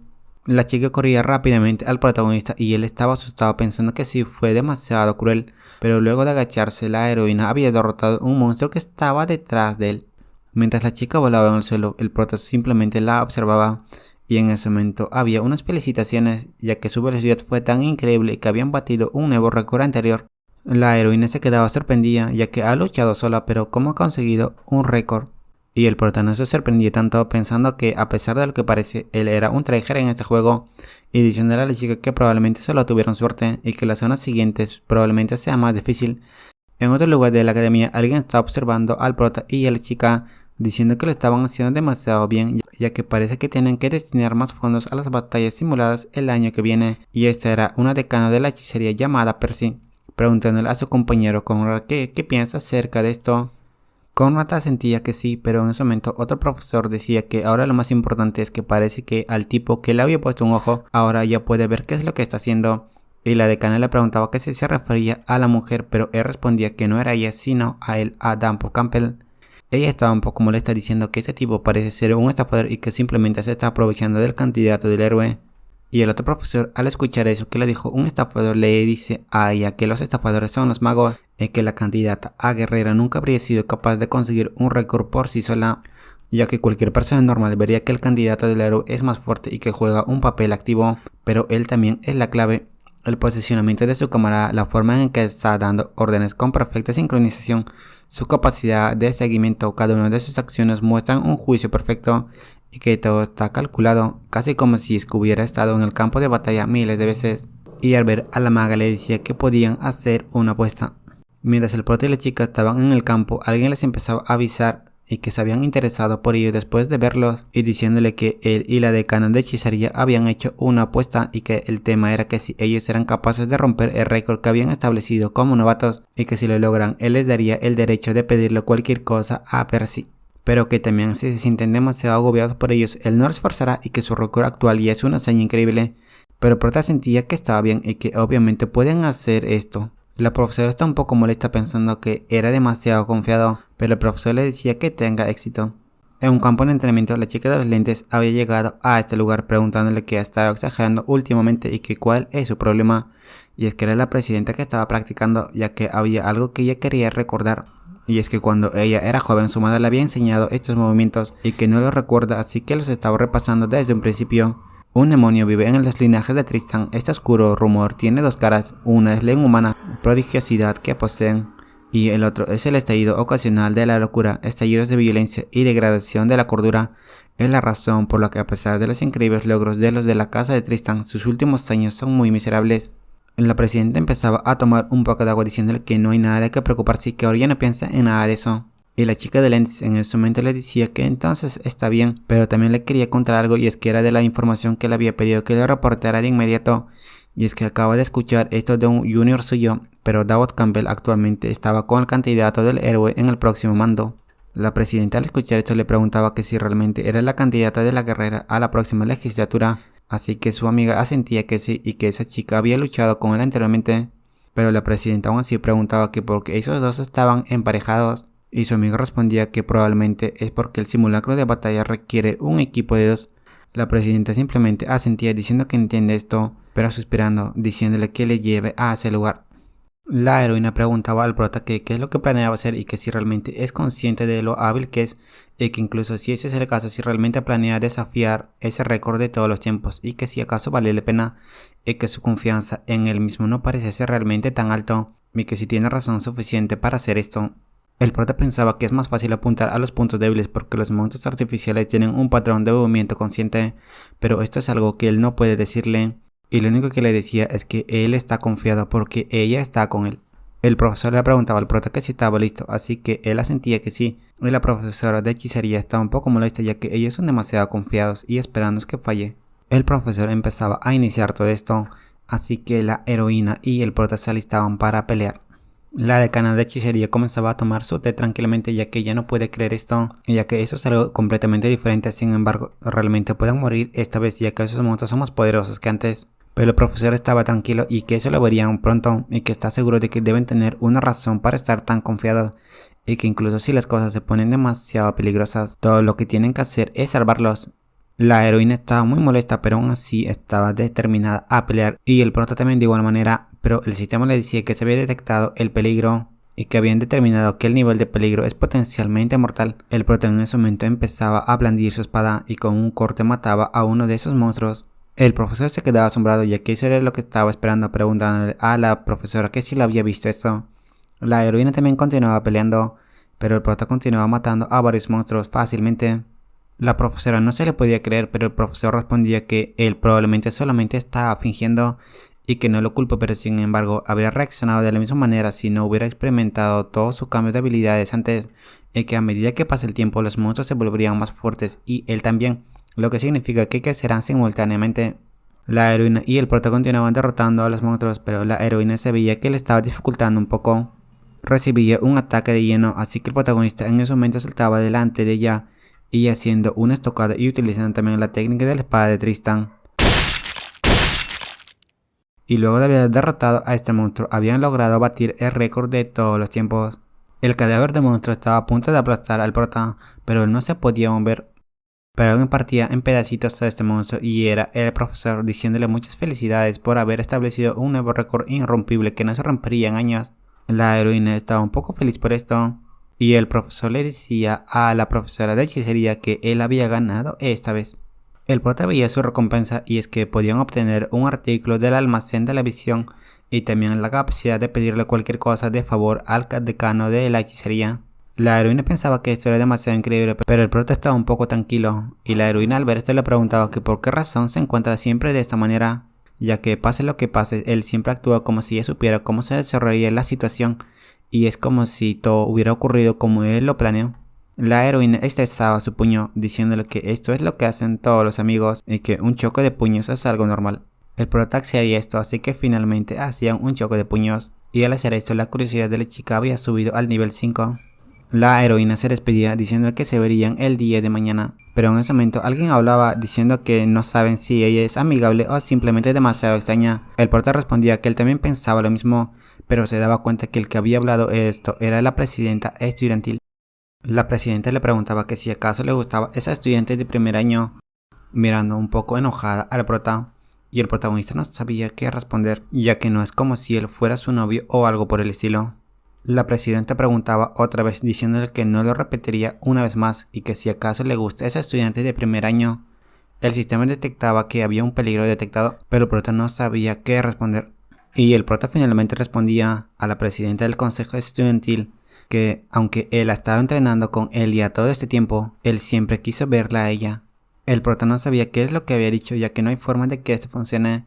La chica corría rápidamente al protagonista y él estaba asustado pensando que sí fue demasiado cruel, pero luego de agacharse la heroína había derrotado un monstruo que estaba detrás de él. Mientras la chica volaba en el suelo, el prota simplemente la observaba, y en ese momento había unas felicitaciones, ya que su velocidad fue tan increíble que habían batido un nuevo récord anterior. La heroína se quedaba sorprendida, ya que ha luchado sola, pero ¿cómo ha conseguido un récord? Y el prota no se sorprendió tanto, pensando que a pesar de lo que parece, él era un tryhard en este juego, y diciéndole a la chica que probablemente solo tuvieron suerte y que las zonas siguientes probablemente sea más difícil. En otro lugar de la academia, alguien está observando al prota y a la chica, diciendo que lo estaban haciendo demasiado bien, ya que parece que tienen que destinar más fondos a las batallas simuladas el año que viene, y esta era una decana de la hechicería llamada Percy, preguntándole a su compañero Conrad qué piensa acerca de esto. Conrad sentía que sí, pero en ese momento otro profesor decía que ahora lo más importante es que parece que al tipo que le había puesto un ojo, ahora ya puede ver qué es lo que está haciendo, y la decana le preguntaba que si se refería a la mujer, pero él respondía que no era ella sino a él, a Dan Campbell. Ella estaba un poco molesta diciendo que ese tipo parece ser un estafador y que simplemente se está aprovechando del candidato del héroe. Y el otro profesor, al escuchar eso que le dijo un estafador, le dice a ella que los estafadores son los magos, y que la candidata a guerrera nunca habría sido capaz de conseguir un récord por sí sola, ya que cualquier persona normal vería que el candidato del héroe es más fuerte y que juega un papel activo, pero él también es la clave. El posicionamiento de su cámara, la forma en que está dando órdenes con perfecta sincronización, su capacidad de seguimiento, cada una de sus acciones muestran un juicio perfecto, y que todo está calculado, casi como si hubiera estado en el campo de batalla miles de veces. Y al ver a la maga le decía que podían hacer una apuesta. Mientras el prota y la chica estaban en el campo, alguien les empezaba a avisar y que se habían interesado por ellos después de verlos, y diciéndole que él y la decana de hechicería habían hecho una apuesta, y que el tema era que si ellos eran capaces de romper el récord que habían establecido como novatos, y que si lo logran él les daría el derecho de pedirle cualquier cosa a Percy, pero que también si se sienten demasiado agobiados por ellos él no les forzará, y que su récord actual ya es una hazaña increíble. Pero Prota sentía que estaba bien y que obviamente pueden hacer esto. La profesora está un poco molesta pensando que era demasiado confiado, pero el profesor le decía que tenga éxito. En un campo de entrenamiento, la chica de los lentes había llegado a este lugar preguntándole que estaba exagerando últimamente y que cuál es su problema. Y es que era la presidenta que estaba practicando, ya que había algo que ella quería recordar. Y es que cuando ella era joven su madre le había enseñado estos movimientos y que no los recuerda, así que los estaba repasando desde un principio. Un demonio vive en los linajes de Tristan. Este oscuro rumor tiene dos caras. Una es la inhumana prodigiosidad que poseen, y el otro es el estallido ocasional de la locura. Estallidos de violencia y degradación de la cordura. Es la razón por la que, a pesar de los increíbles logros de los de la casa de Tristan, sus últimos años son muy miserables. La presidenta empezaba a tomar un poco de agua diciéndole que no hay nada de que preocuparse y que ahora ya no piensa en nada de eso. Y la chica de lentes en ese momento le decía que entonces está bien, pero también le quería contar algo, y es que era de la información que le había pedido que le reportara de inmediato. Y es que acaba de escuchar esto de un junior suyo, pero David Campbell actualmente estaba con el candidato del héroe en el próximo mando. La presidenta al escuchar esto le preguntaba que si realmente era la candidata de la guerrera a la próxima legislatura, así que su amiga asentía que sí y que esa chica había luchado con él anteriormente, pero la presidenta aún así preguntaba que por qué esos dos estaban emparejados, y su amigo respondía que probablemente es porque el simulacro de batalla requiere un equipo de dos. La presidenta simplemente asentía diciendo que entiende esto, pero suspirando, diciéndole que le lleve a ese lugar. La heroína preguntaba al prota que qué es lo que planeaba hacer y que si realmente es consciente de lo hábil que es, y que incluso si ese es el caso, si realmente planea desafiar ese récord de todos los tiempos, y que si acaso vale la pena, y que su confianza en él mismo no parece ser realmente tan alto, y que si tiene razón suficiente para hacer esto. El prota pensaba que es más fácil apuntar a los puntos débiles porque los monstruos artificiales tienen un patrón de movimiento consciente, pero esto es algo que él no puede decirle, y lo único que le decía es que él está confiado porque ella está con él. El profesor le preguntaba al prota que si estaba listo, así que él asentía que sí, y la profesora de hechicería estaba un poco molesta ya que ellos son demasiado confiados y esperando que falle. El profesor empezaba a iniciar todo esto, así que la heroína y el prota se alistaban para pelear. La decana de hechicería comenzaba a tomar su té tranquilamente ya que ella no puede creer esto, ya que eso es algo completamente diferente, sin embargo realmente pueden morir esta vez ya que esos monstruos son más poderosos que antes. Pero el profesor estaba tranquilo y que eso lo verían pronto, y que está seguro de que deben tener una razón para estar tan confiados, y que incluso si las cosas se ponen demasiado peligrosas, todo lo que tienen que hacer es salvarlos. La heroína estaba muy molesta, pero aún así estaba determinada a pelear, y el prota también de igual manera, pero el sistema le decía que se había detectado el peligro y que habían determinado que el nivel de peligro es potencialmente mortal. El prota en ese momento empezaba a blandir su espada y con un corte mataba a uno de esos monstruos. El profesor se quedaba asombrado ya que eso era lo que estaba esperando, preguntándole a la profesora que si lo había visto esto. La heroína también continuaba peleando, pero el prota continuaba matando a varios monstruos fácilmente. La profesora no se le podía creer, pero el profesor respondía que él probablemente solamente estaba fingiendo y que no lo culpa, pero sin embargo habría reaccionado de la misma manera si no hubiera experimentado todo su cambio de habilidades antes, y que a medida que pasa el tiempo los monstruos se volverían más fuertes y él también, lo que significa que crecerán simultáneamente. La heroína y el prota continuaban derrotando a los monstruos, pero la heroína se veía que le estaba dificultando un poco. Recibía un ataque de lleno, así que el protagonista en ese momento saltaba delante de ella y haciendo una estocada y utilizando también la técnica de la espada de Tristan. Y luego de haber derrotado a este monstruo, habían logrado batir el récord de todos los tiempos. El cadáver del monstruo estaba a punto de aplastar al prota, pero él no se podía mover. Pero aún partía en pedacitos a este monstruo, y era el profesor diciéndole muchas felicidades por haber establecido un nuevo récord irrompible que no se rompería en años. La heroína estaba un poco feliz por esto, y el profesor le decía a la profesora de hechicería que él había ganado esta vez. El prota veía su recompensa, y es que podían obtener un artículo del almacén de la visión y también la capacidad de pedirle cualquier cosa de favor al decano de la hechicería. La heroína pensaba que esto era demasiado increíble, pero el prota estaba un poco tranquilo, y la heroína al ver esto le preguntaba que por qué razón se encuentra siempre de esta manera, ya que pase lo que pase, él siempre actúa como si ella supiera cómo se desarrollaría la situación, y es como si todo hubiera ocurrido como él lo planeó. La heroína estresaba su puño, diciéndole que esto es lo que hacen todos los amigos y que un choque de puños es algo normal. El prota accedía a esto, así que finalmente hacían un choque de puños, y al hacer esto la curiosidad de la chica había subido al nivel 5. La heroína se despedía diciendo que se verían el día de mañana, pero en ese momento alguien hablaba diciendo que no saben si ella es amigable o simplemente demasiado extraña. El prota respondía que él también pensaba lo mismo, pero se daba cuenta que el que había hablado esto era la presidenta estudiantil. La presidenta le preguntaba que si acaso le gustaba esa estudiante de primer año, mirando un poco enojada al prota, y el protagonista no sabía qué responder, ya que no es como si él fuera su novio o algo por el estilo. La presidenta preguntaba otra vez diciéndole que no lo repetiría una vez más y que si acaso le gusta a ese estudiante de primer año. El sistema detectaba que había un peligro detectado, pero el prota no sabía qué responder. Y el prota finalmente respondía a la presidenta del consejo estudiantil que, aunque él ha estado entrenando con Elia todo este tiempo, él siempre quiso verla a ella. El prota no sabía qué es lo que había dicho, ya que no hay forma de que esto funcione.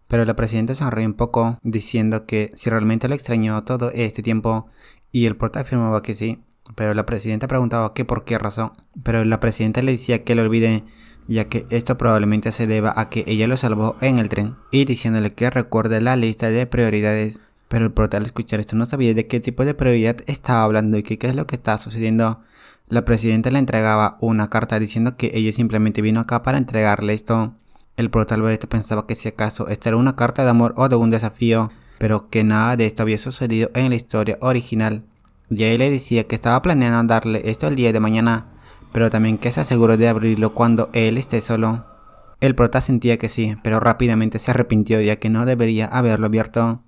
Pero la presidenta sonrió un poco, diciendo que si realmente lo extrañó todo este tiempo, y el prota afirmaba que sí. pero la presidenta preguntaba que por qué razón, pero la presidenta le decía que lo olvide, ya que esto probablemente se deba a que ella lo salvó en el tren, y diciéndole que recuerde la lista de prioridades. Pero el prota al escuchar esto no sabía de qué tipo de prioridad estaba hablando y qué es lo que estaba sucediendo. La presidenta le entregaba una carta diciendo que ella simplemente vino acá para entregarle esto. El prota al ver esto pensaba que si acaso esta era una carta de amor o de un desafío, pero que nada de esto había sucedido en la historia original. Y él le decía que estaba planeando darle esto el día de mañana, pero también que se aseguró de abrirlo cuando él esté solo. El prota sentía que sí, pero rápidamente se arrepintió ya que no debería haberlo abierto.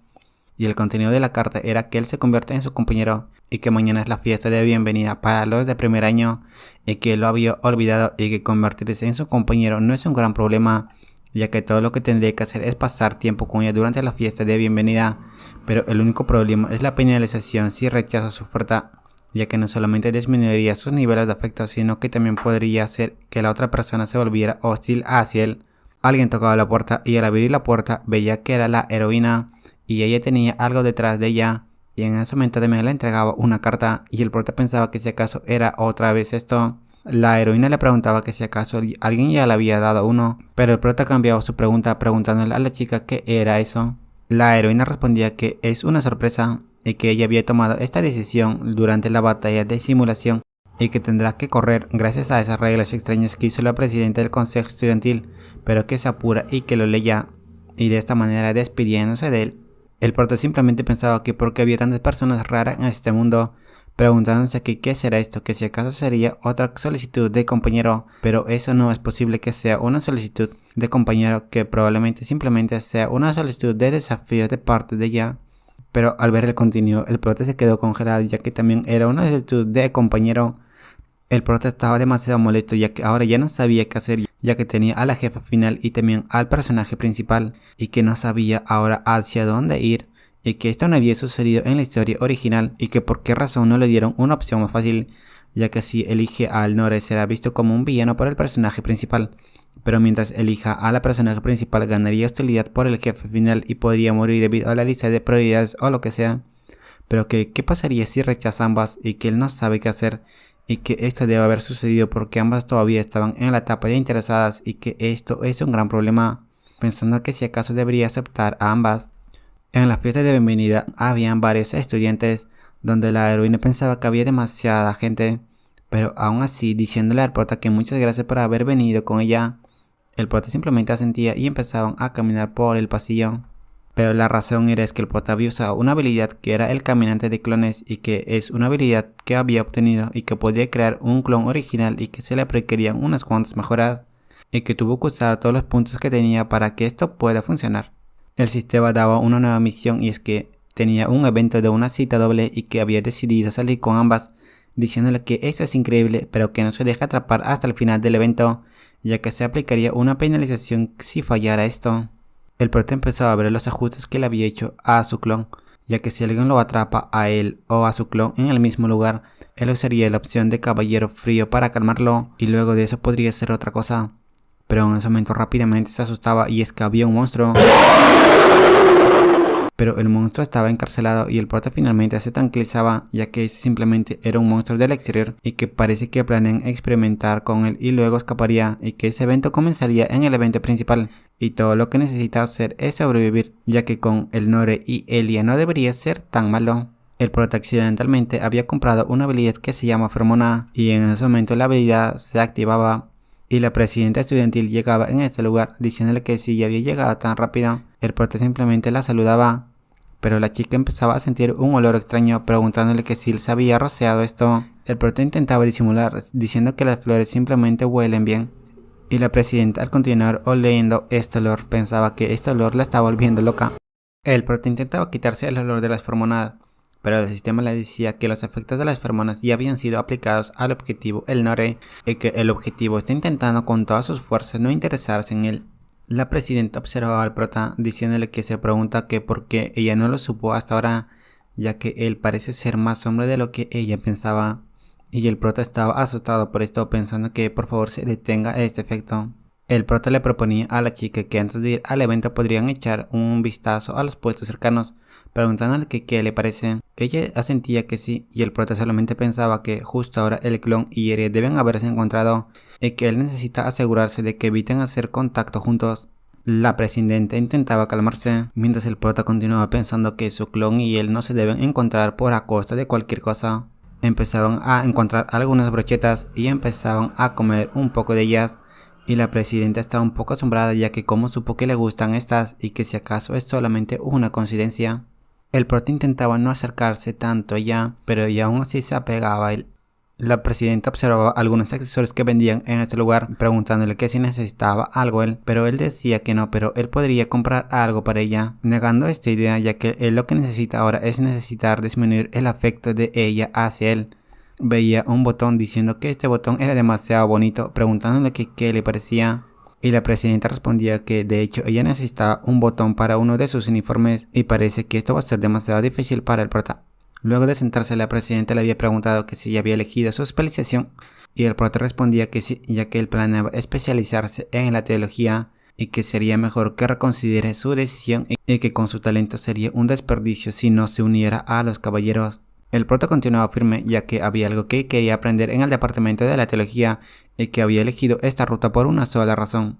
Y el contenido de la carta era que él se convierte en su compañero y que mañana es la fiesta de bienvenida para los de primer año y que él lo había olvidado y que convertirse en su compañero no es un gran problema, ya que todo lo que tendría que hacer es pasar tiempo con ella durante la fiesta de bienvenida, pero el único problema es la penalización si rechaza su oferta, ya que no solamente disminuiría sus niveles de afecto, sino que también podría hacer que la otra persona se volviera hostil hacia él. Alguien tocaba la puerta y al abrir la puerta veía que era la heroína y ella tenía algo detrás de ella, y en ese momento también le entregaba una carta y el prota pensaba que si acaso era otra vez esto. La heroína le preguntaba que si acaso alguien ya le había dado uno, pero el prota cambiaba su pregunta preguntándole a la chica qué era eso. La heroína respondía que es una sorpresa y que ella había tomado esta decisión durante la batalla de simulación y que tendrá que correr gracias a esas reglas extrañas que hizo la presidenta del consejo estudiantil, pero que se apura y que lo leya, y de esta manera despidiéndose de él. El prota simplemente pensaba que porque había tantas personas raras en este mundo, preguntándose que qué será esto, que si acaso sería otra solicitud de compañero, pero eso no es posible que sea una solicitud de compañero, que probablemente simplemente sea una solicitud de desafío de parte de ella. Pero al ver el contenido, el prota se quedó congelado ya que también era una solicitud de compañero. El prota estaba demasiado molesto ya que ahora ya no sabía qué hacer, ya que tenía a la jefa final y también al personaje principal, y que no sabía ahora hacia dónde ir, y que esto no había sucedido en la historia original, y que por qué razón no le dieron una opción más fácil, ya que si elige al Nore será visto como un villano por el personaje principal, pero mientras elija a la personaje principal ganaría hostilidad por el jefe final y podría morir debido a la lista de prioridades o lo que sea. Pero que qué pasaría si rechaza ambas y que él no sabe qué hacer, y que esto debe haber sucedido porque ambas todavía estaban en la etapa de interesadas y que esto es un gran problema, pensando que si acaso debería aceptar a ambas. En la fiesta de bienvenida habían varios estudiantes, donde la heroína pensaba que había demasiada gente, pero aún así diciéndole al prota que muchas gracias por haber venido con ella. El prota simplemente asentía y empezaban a caminar por el pasillo. Pero la razón era que el prota había usado una habilidad que era el caminante de clones, y que es una habilidad que había obtenido y que podía crear un clon original y que se le requerían unas cuantas mejoras, y que tuvo que usar todos los puntos que tenía para que esto pueda funcionar. El sistema daba una nueva misión, y es que tenía un evento de una cita doble y que había decidido salir con ambas, diciéndole que esto es increíble pero que no se deja atrapar hasta el final del evento, ya que se aplicaría una penalización si fallara esto. El prota empezó a ver los ajustes que le había hecho a su clon, ya que si alguien lo atrapa a él o a su clon en el mismo lugar, él usaría la opción de caballero frío para calmarlo, y luego de eso podría ser otra cosa. Pero en ese momento rápidamente se asustaba, y es que había un monstruo. Pero el monstruo estaba encarcelado y el prota finalmente se tranquilizaba, ya que ese simplemente era un monstruo del exterior y que parece que planean experimentar con él y luego escaparía, y que ese evento comenzaría en el evento principal y todo lo que necesita hacer es sobrevivir, ya que con el Nore y Elia no debería ser tan malo. El prota accidentalmente había comprado una habilidad que se llama Fermona, y en ese momento la habilidad se activaba y la presidenta estudiantil llegaba en este lugar diciéndole que si ya había llegado tan rápido. El prota simplemente la saludaba, pero la chica empezaba a sentir un olor extraño preguntándole que si él se había rociado esto. El prota intentaba disimular diciendo que las flores simplemente huelen bien, y la presidenta al continuar oliendo este olor pensaba que este olor la estaba volviendo loca. El prota intentaba quitarse el olor de las feromonas, pero el sistema le decía que los efectos de las feromonas ya habían sido aplicados al objetivo el Nore, y que el objetivo está intentando con todas sus fuerzas no interesarse en él. La presidenta observaba al prota diciéndole que se pregunta que por qué ella no lo supo hasta ahora, ya que él parece ser más hombre de lo que ella pensaba, y el prota estaba asustado por esto pensando que por favor se detenga este efecto. El prota le proponía a la chica que antes de ir al evento podrían echar un vistazo a los puestos cercanos, preguntándole que qué le parece. Ella asentía que sí, y el prota solamente pensaba que justo ahora el clon y Eri deben haberse encontrado y que él necesita asegurarse de que eviten hacer contacto juntos. La presidenta intentaba calmarse, mientras el prota continuaba pensando que su clon y él no se deben encontrar por a costa de cualquier cosa. Empezaban a encontrar algunas brochetas y empezaban a comer un poco de ellas. Y la presidenta estaba un poco asombrada, ya que como supo que le gustan estas y que si acaso es solamente una coincidencia. El prota intentaba no acercarse tanto a ella, pero ella aún así se apegaba a él. La presidenta observaba algunos accesorios que vendían en este lugar, preguntándole que si necesitaba algo él, pero él decía que no, pero él podría comprar algo para ella, negando esta idea, ya que él lo que necesita ahora es necesitar disminuir el afecto de ella hacia él. Veía un botón diciendo que este botón era demasiado bonito, preguntándole que qué le parecía. Y la presidenta respondía que de hecho ella necesitaba un botón para uno de sus uniformes y parece que esto va a ser demasiado difícil para el prota. Luego de sentarse, la presidenta le había preguntado que si había elegido su especialización y el prota respondía que sí, ya que él planeaba especializarse en la teología y que sería mejor que reconsidere su decisión y que con su talento sería un desperdicio si no se uniera a los caballeros. El prota continuaba firme, ya que había algo que quería aprender en el departamento de la teología y que había elegido esta ruta por una sola razón.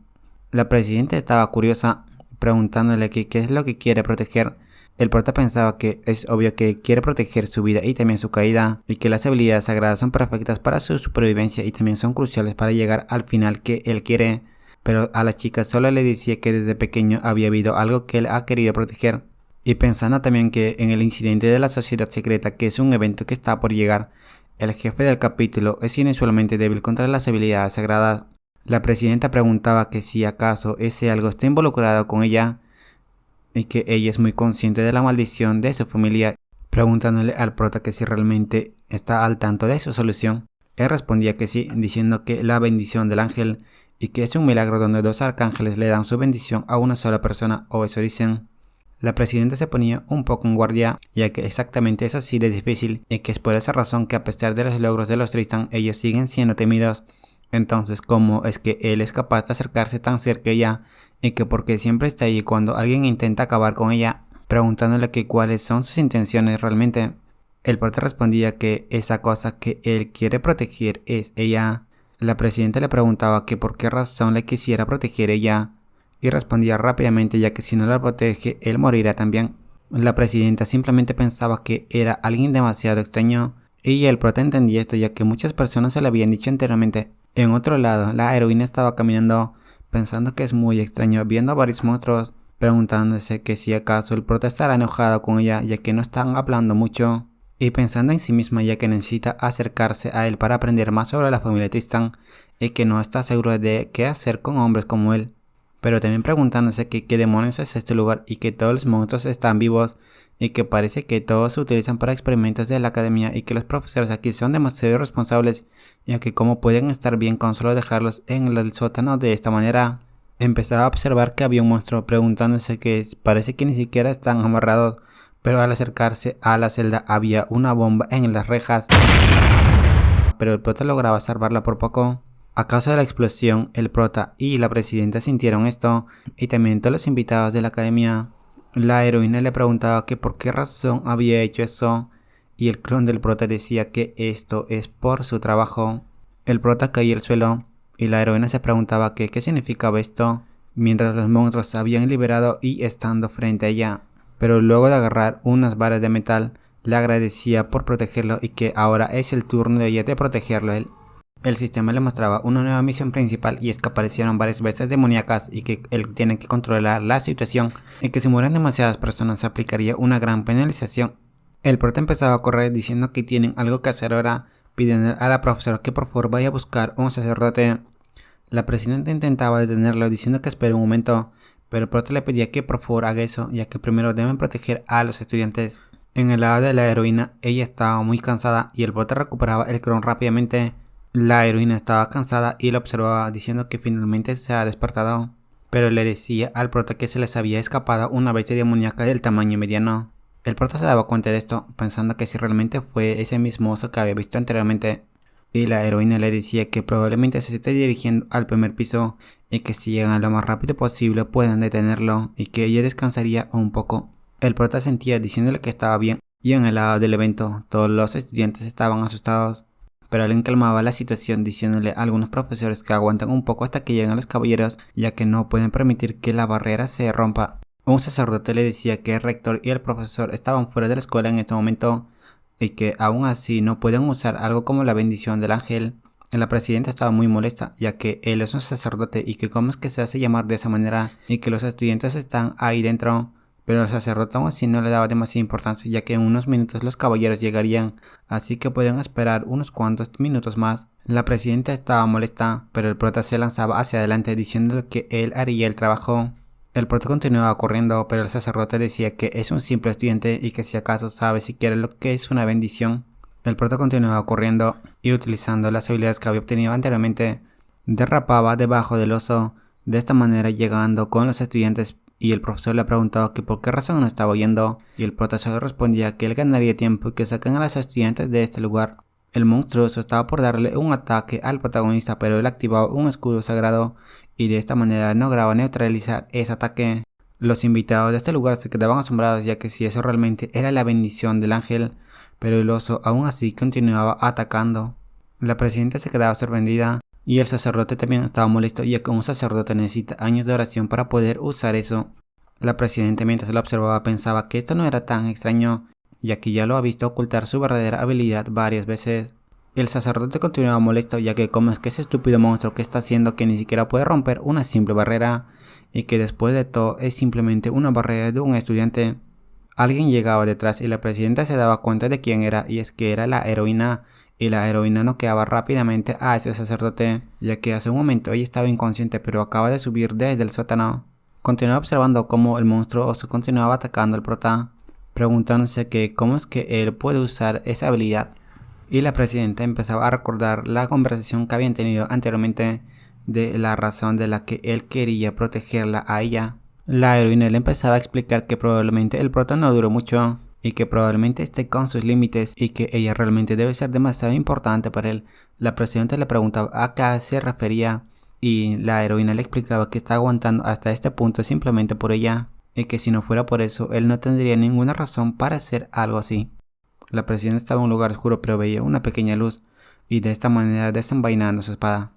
La presidenta estaba curiosa, preguntándole qué es lo que quiere proteger. El prota pensaba que es obvio que quiere proteger su vida y también su caída, y que las habilidades sagradas son perfectas para su supervivencia y también son cruciales para llegar al final que él quiere. Pero a la chica solo le decía que desde pequeño había habido algo que él ha querido proteger. Y pensando también que en el incidente de la sociedad secreta, que es un evento que está por llegar, el jefe del capítulo es inusualmente débil contra las habilidades sagradas. La presidenta preguntaba que si acaso ese algo está involucrado con ella y que ella es muy consciente de la maldición de su familia, preguntándole al prota que si realmente está al tanto de su solución. Él respondía que sí, diciendo que la bendición del ángel y que es un milagro donde dos arcángeles le dan su bendición a una sola persona, o eso dicen. La presidenta se ponía un poco en guardia, ya que exactamente es así de difícil y que es por esa razón que a pesar de los logros de los Tristan, ellos siguen siendo temidos. Entonces, ¿cómo es que él es capaz de acercarse tan cerca de ella y que porque siempre está allí cuando alguien intenta acabar con ella, preguntándole que cuáles son sus intenciones realmente? El prota respondía que esa cosa que él quiere proteger es ella. La presidenta le preguntaba que por qué razón le quisiera proteger ella, y respondía rápidamente, ya que si no la protege, él morirá también. La presidenta simplemente pensaba que era alguien demasiado extraño, y el prota entendía esto, ya que muchas personas se lo habían dicho anteriormente. En otro lado, la heroína estaba caminando, pensando que es muy extraño, viendo a varios monstruos, preguntándose que si acaso el prota estará enojado con ella, ya que no están hablando mucho, y pensando en sí misma, ya que necesita acercarse a él para aprender más sobre la familia Tristan, y que no está seguro de qué hacer con hombres como él. Pero también preguntándose que qué demonios es este lugar y que todos los monstruos están vivos y que parece que todos se utilizan para experimentos de la academia y que los profesores aquí son demasiado irresponsables, ya que cómo pueden estar bien con solo dejarlos en el sótano de esta manera. Empezaba a observar que había un monstruo, preguntándose que parece que ni siquiera están amarrados, pero al acercarse a la celda había una bomba en las rejas, pero el prota lograba salvarla por poco. A causa de la explosión, el prota y la presidenta sintieron esto, y también todos los invitados de la academia. La heroína le preguntaba que por qué razón había hecho eso, y el clon del prota decía que esto es por su trabajo. El prota caía al suelo, y la heroína se preguntaba que qué significaba esto, mientras los monstruos se habían liberado y estando frente a ella. Pero luego de agarrar unas varas de metal, le agradecía por protegerlo y que ahora es el turno de ella de protegerlo a él. El sistema le mostraba una nueva misión principal, y es que aparecieron varias bestias demoníacas y que él tiene que controlar la situación y que si mueren demasiadas personas se aplicaría una gran penalización. El prota empezaba a correr diciendo que tienen algo que hacer ahora, pidiendo a la profesora que por favor vaya a buscar un sacerdote. La presidenta intentaba detenerlo diciendo que espere un momento, pero el prota le pedía que por favor haga eso, ya que primero deben proteger a los estudiantes. En el lado de la heroína, ella estaba muy cansada y el prota recuperaba el clon rápidamente. La heroína estaba cansada y lo observaba diciendo que finalmente se ha despertado, pero le decía al prota que se les había escapado una bestia demoníaca del tamaño mediano. El prota se daba cuenta de esto, pensando que si realmente fue ese mismo oso que había visto anteriormente, y la heroína le decía que probablemente se esté dirigiendo al primer piso y que si llegan lo más rápido posible puedan detenerlo y que ella descansaría un poco. El prota sentía diciéndole que estaba bien y en el lado del evento todos los estudiantes estaban asustados. Pero alguien calmaba la situación diciéndole a algunos profesores que aguanten un poco hasta que lleguen los caballeros, ya que no pueden permitir que la barrera se rompa. Un sacerdote le decía que el rector y el profesor estaban fuera de la escuela en este momento y que aún así no pueden usar algo como la bendición del ángel. La presidenta estaba muy molesta, ya que él es un sacerdote y que cómo es que se hace llamar de esa manera y que los estudiantes están ahí dentro. Pero el sacerdote aún así no le daba demasiada importancia, ya que en unos minutos los caballeros llegarían, así que podían esperar unos cuantos minutos más. La presidenta estaba molesta, pero el prota se lanzaba hacia adelante diciéndole que él haría el trabajo. El prota continuaba corriendo, pero el sacerdote decía que es un simple estudiante y que si acaso sabe siquiera lo que es una bendición. El prota continuaba corriendo y utilizando las habilidades que había obtenido anteriormente, derrapaba debajo del oso, de esta manera llegando con los estudiantes. Y el profesor le preguntaba que por qué razón no estaba yendo, y el profesor respondía que él ganaría tiempo y que sacan a los estudiantes de este lugar. El monstruoso estaba por darle un ataque al protagonista, pero él activaba un escudo sagrado y de esta manera lograba neutralizar ese ataque. Los invitados de este lugar se quedaban asombrados, ya que si eso realmente era la bendición del ángel, pero el oso aún así continuaba atacando. La presidenta se quedaba sorprendida. Y el sacerdote también estaba molesto, ya que un sacerdote necesita años de oración para poder usar eso. La presidenta, mientras lo observaba, pensaba que esto no era tan extraño, ya que ya lo ha visto ocultar su verdadera habilidad varias veces. El sacerdote continuaba molesto, ya que como es que ese estúpido monstruo que está haciendo que ni siquiera puede romper una simple barrera, y que después de todo es simplemente una barrera de un estudiante. Alguien llegaba detrás y la presidenta se daba cuenta de quién era, y es que era la heroína. Y la heroína noqueaba rápidamente a ese sacerdote, ya que hace un momento ella estaba inconsciente pero acaba de subir desde el sótano. Continuaba observando cómo el monstruo oso continuaba atacando al prota, preguntándose que cómo es que él puede usar esa habilidad. Y la presidenta empezaba a recordar la conversación que habían tenido anteriormente de la razón de la que él quería protegerla a ella. La heroína le empezaba a explicar que probablemente el prota no duró mucho y que probablemente esté con sus límites y que ella realmente debe ser demasiado importante para él. La presidenta le preguntaba a qué se refería y la heroína le explicaba que está aguantando hasta este punto simplemente por ella y que si no fuera por eso él no tendría ninguna razón para hacer algo así. La presidenta estaba en un lugar oscuro pero veía una pequeña luz y de esta manera desenvainando su espada.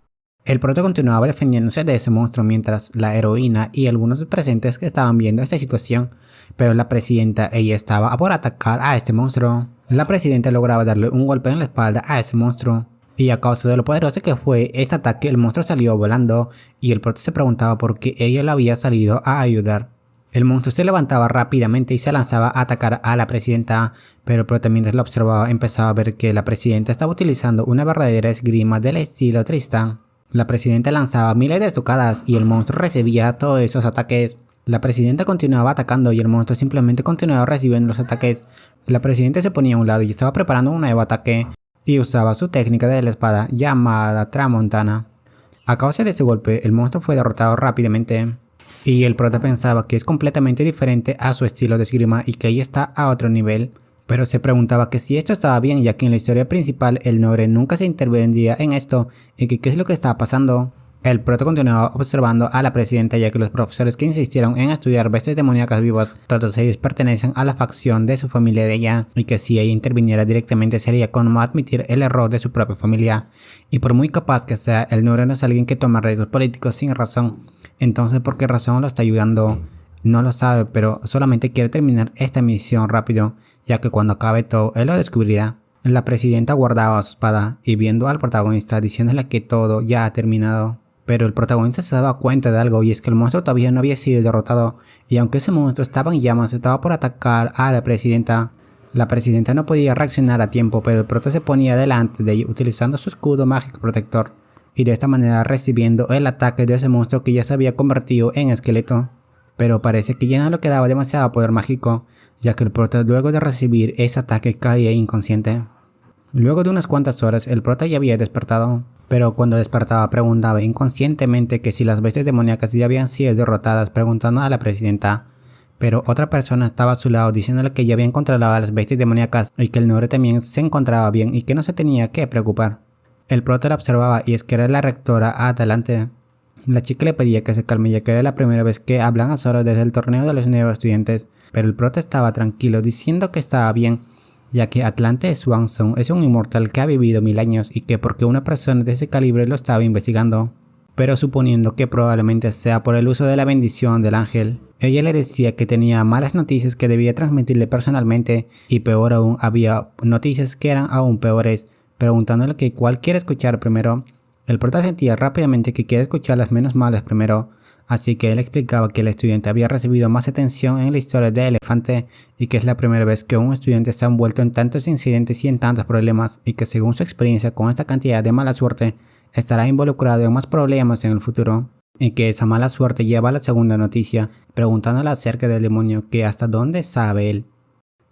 El prota continuaba defendiéndose de ese monstruo mientras la heroína y algunos presentes que estaban viendo esta situación, pero la presidenta, ella estaba por atacar a este monstruo. La presidenta lograba darle un golpe en la espalda a ese monstruo, y a causa de lo poderoso que fue este ataque, el monstruo salió volando, y el prota se preguntaba por qué ella lo había salido a ayudar. El monstruo se levantaba rápidamente y se lanzaba a atacar a la presidenta, pero el prota mientras lo observaba empezaba a ver que la presidenta estaba utilizando una verdadera esgrima del estilo Tristan. La presidenta lanzaba miles de estocadas y el monstruo recibía todos esos ataques. La presidenta continuaba atacando y el monstruo simplemente continuaba recibiendo los ataques. La presidenta se ponía a un lado y estaba preparando un nuevo ataque y usaba su técnica de la espada llamada Tramontana. A causa de este golpe, el monstruo fue derrotado rápidamente y el prota pensaba que es completamente diferente a su estilo de esgrima y que ella está a otro nivel. Pero se preguntaba que si esto estaba bien, ya que en la historia principal el Nobre nunca se intervenía en esto y que qué es lo que estaba pasando. El prota continuaba observando a la presidenta, ya que los profesores que insistieron en estudiar bestias demoníacas vivas, todos ellos pertenecen a la facción de su familia de ella, y que si ella interviniera directamente sería como admitir el error de su propia familia. Y por muy capaz que sea, el Nobre no es alguien que toma riesgos políticos sin razón. Entonces, ¿por qué razón lo está ayudando? No lo sabe, pero solamente quiere terminar esta misión rápido, ya que cuando acabe todo, él lo descubrirá. La presidenta guardaba su espada y viendo al protagonista diciéndole que todo ya ha terminado. Pero el protagonista se daba cuenta de algo, y es que el monstruo todavía no había sido derrotado, y aunque ese monstruo estaba en llamas, estaba por atacar a la presidenta. La presidenta no podía reaccionar a tiempo, pero el prota se ponía delante de ella utilizando su escudo mágico protector, y de esta manera recibiendo el ataque de ese monstruo que ya se había convertido en esqueleto. Pero parece que ya no le quedaba demasiado poder mágico, ya que el prota luego de recibir ese ataque caía inconsciente. Luego de unas cuantas horas el prota ya había despertado, pero cuando despertaba preguntaba inconscientemente que si las bestias demoníacas ya habían sido derrotadas, preguntando a la presidenta. Pero otra persona estaba a su lado diciéndole que ya habían controlado a las bestias demoníacas y que el Nobre también se encontraba bien y que no se tenía que preocupar. El prota la observaba y es que era la rectora Atalante. La chica le pedía que se calme ya que era la primera vez que hablan a solas desde el torneo de los nuevos estudiantes, pero el prota estaba tranquilo diciendo que estaba bien, ya que Atlante Swanson es un inmortal que ha vivido 1000 años y que porque una persona de ese calibre lo estaba investigando. Pero suponiendo que probablemente sea por el uso de la bendición del ángel. Ella le decía que tenía malas noticias que debía transmitirle personalmente y peor aún había noticias que eran aún peores, preguntándole que cuál quiere escuchar primero. El prota sentía rápidamente que quiere escuchar las menos malas primero, así que él explicaba que el estudiante había recibido más atención en la historia de Elefante y que es la primera vez que un estudiante está envuelto en tantos incidentes y en tantos problemas y que según su experiencia con esta cantidad de mala suerte, estará involucrado en más problemas en el futuro. Y que esa mala suerte lleva a la segunda noticia, preguntándole acerca del demonio que hasta dónde sabe él.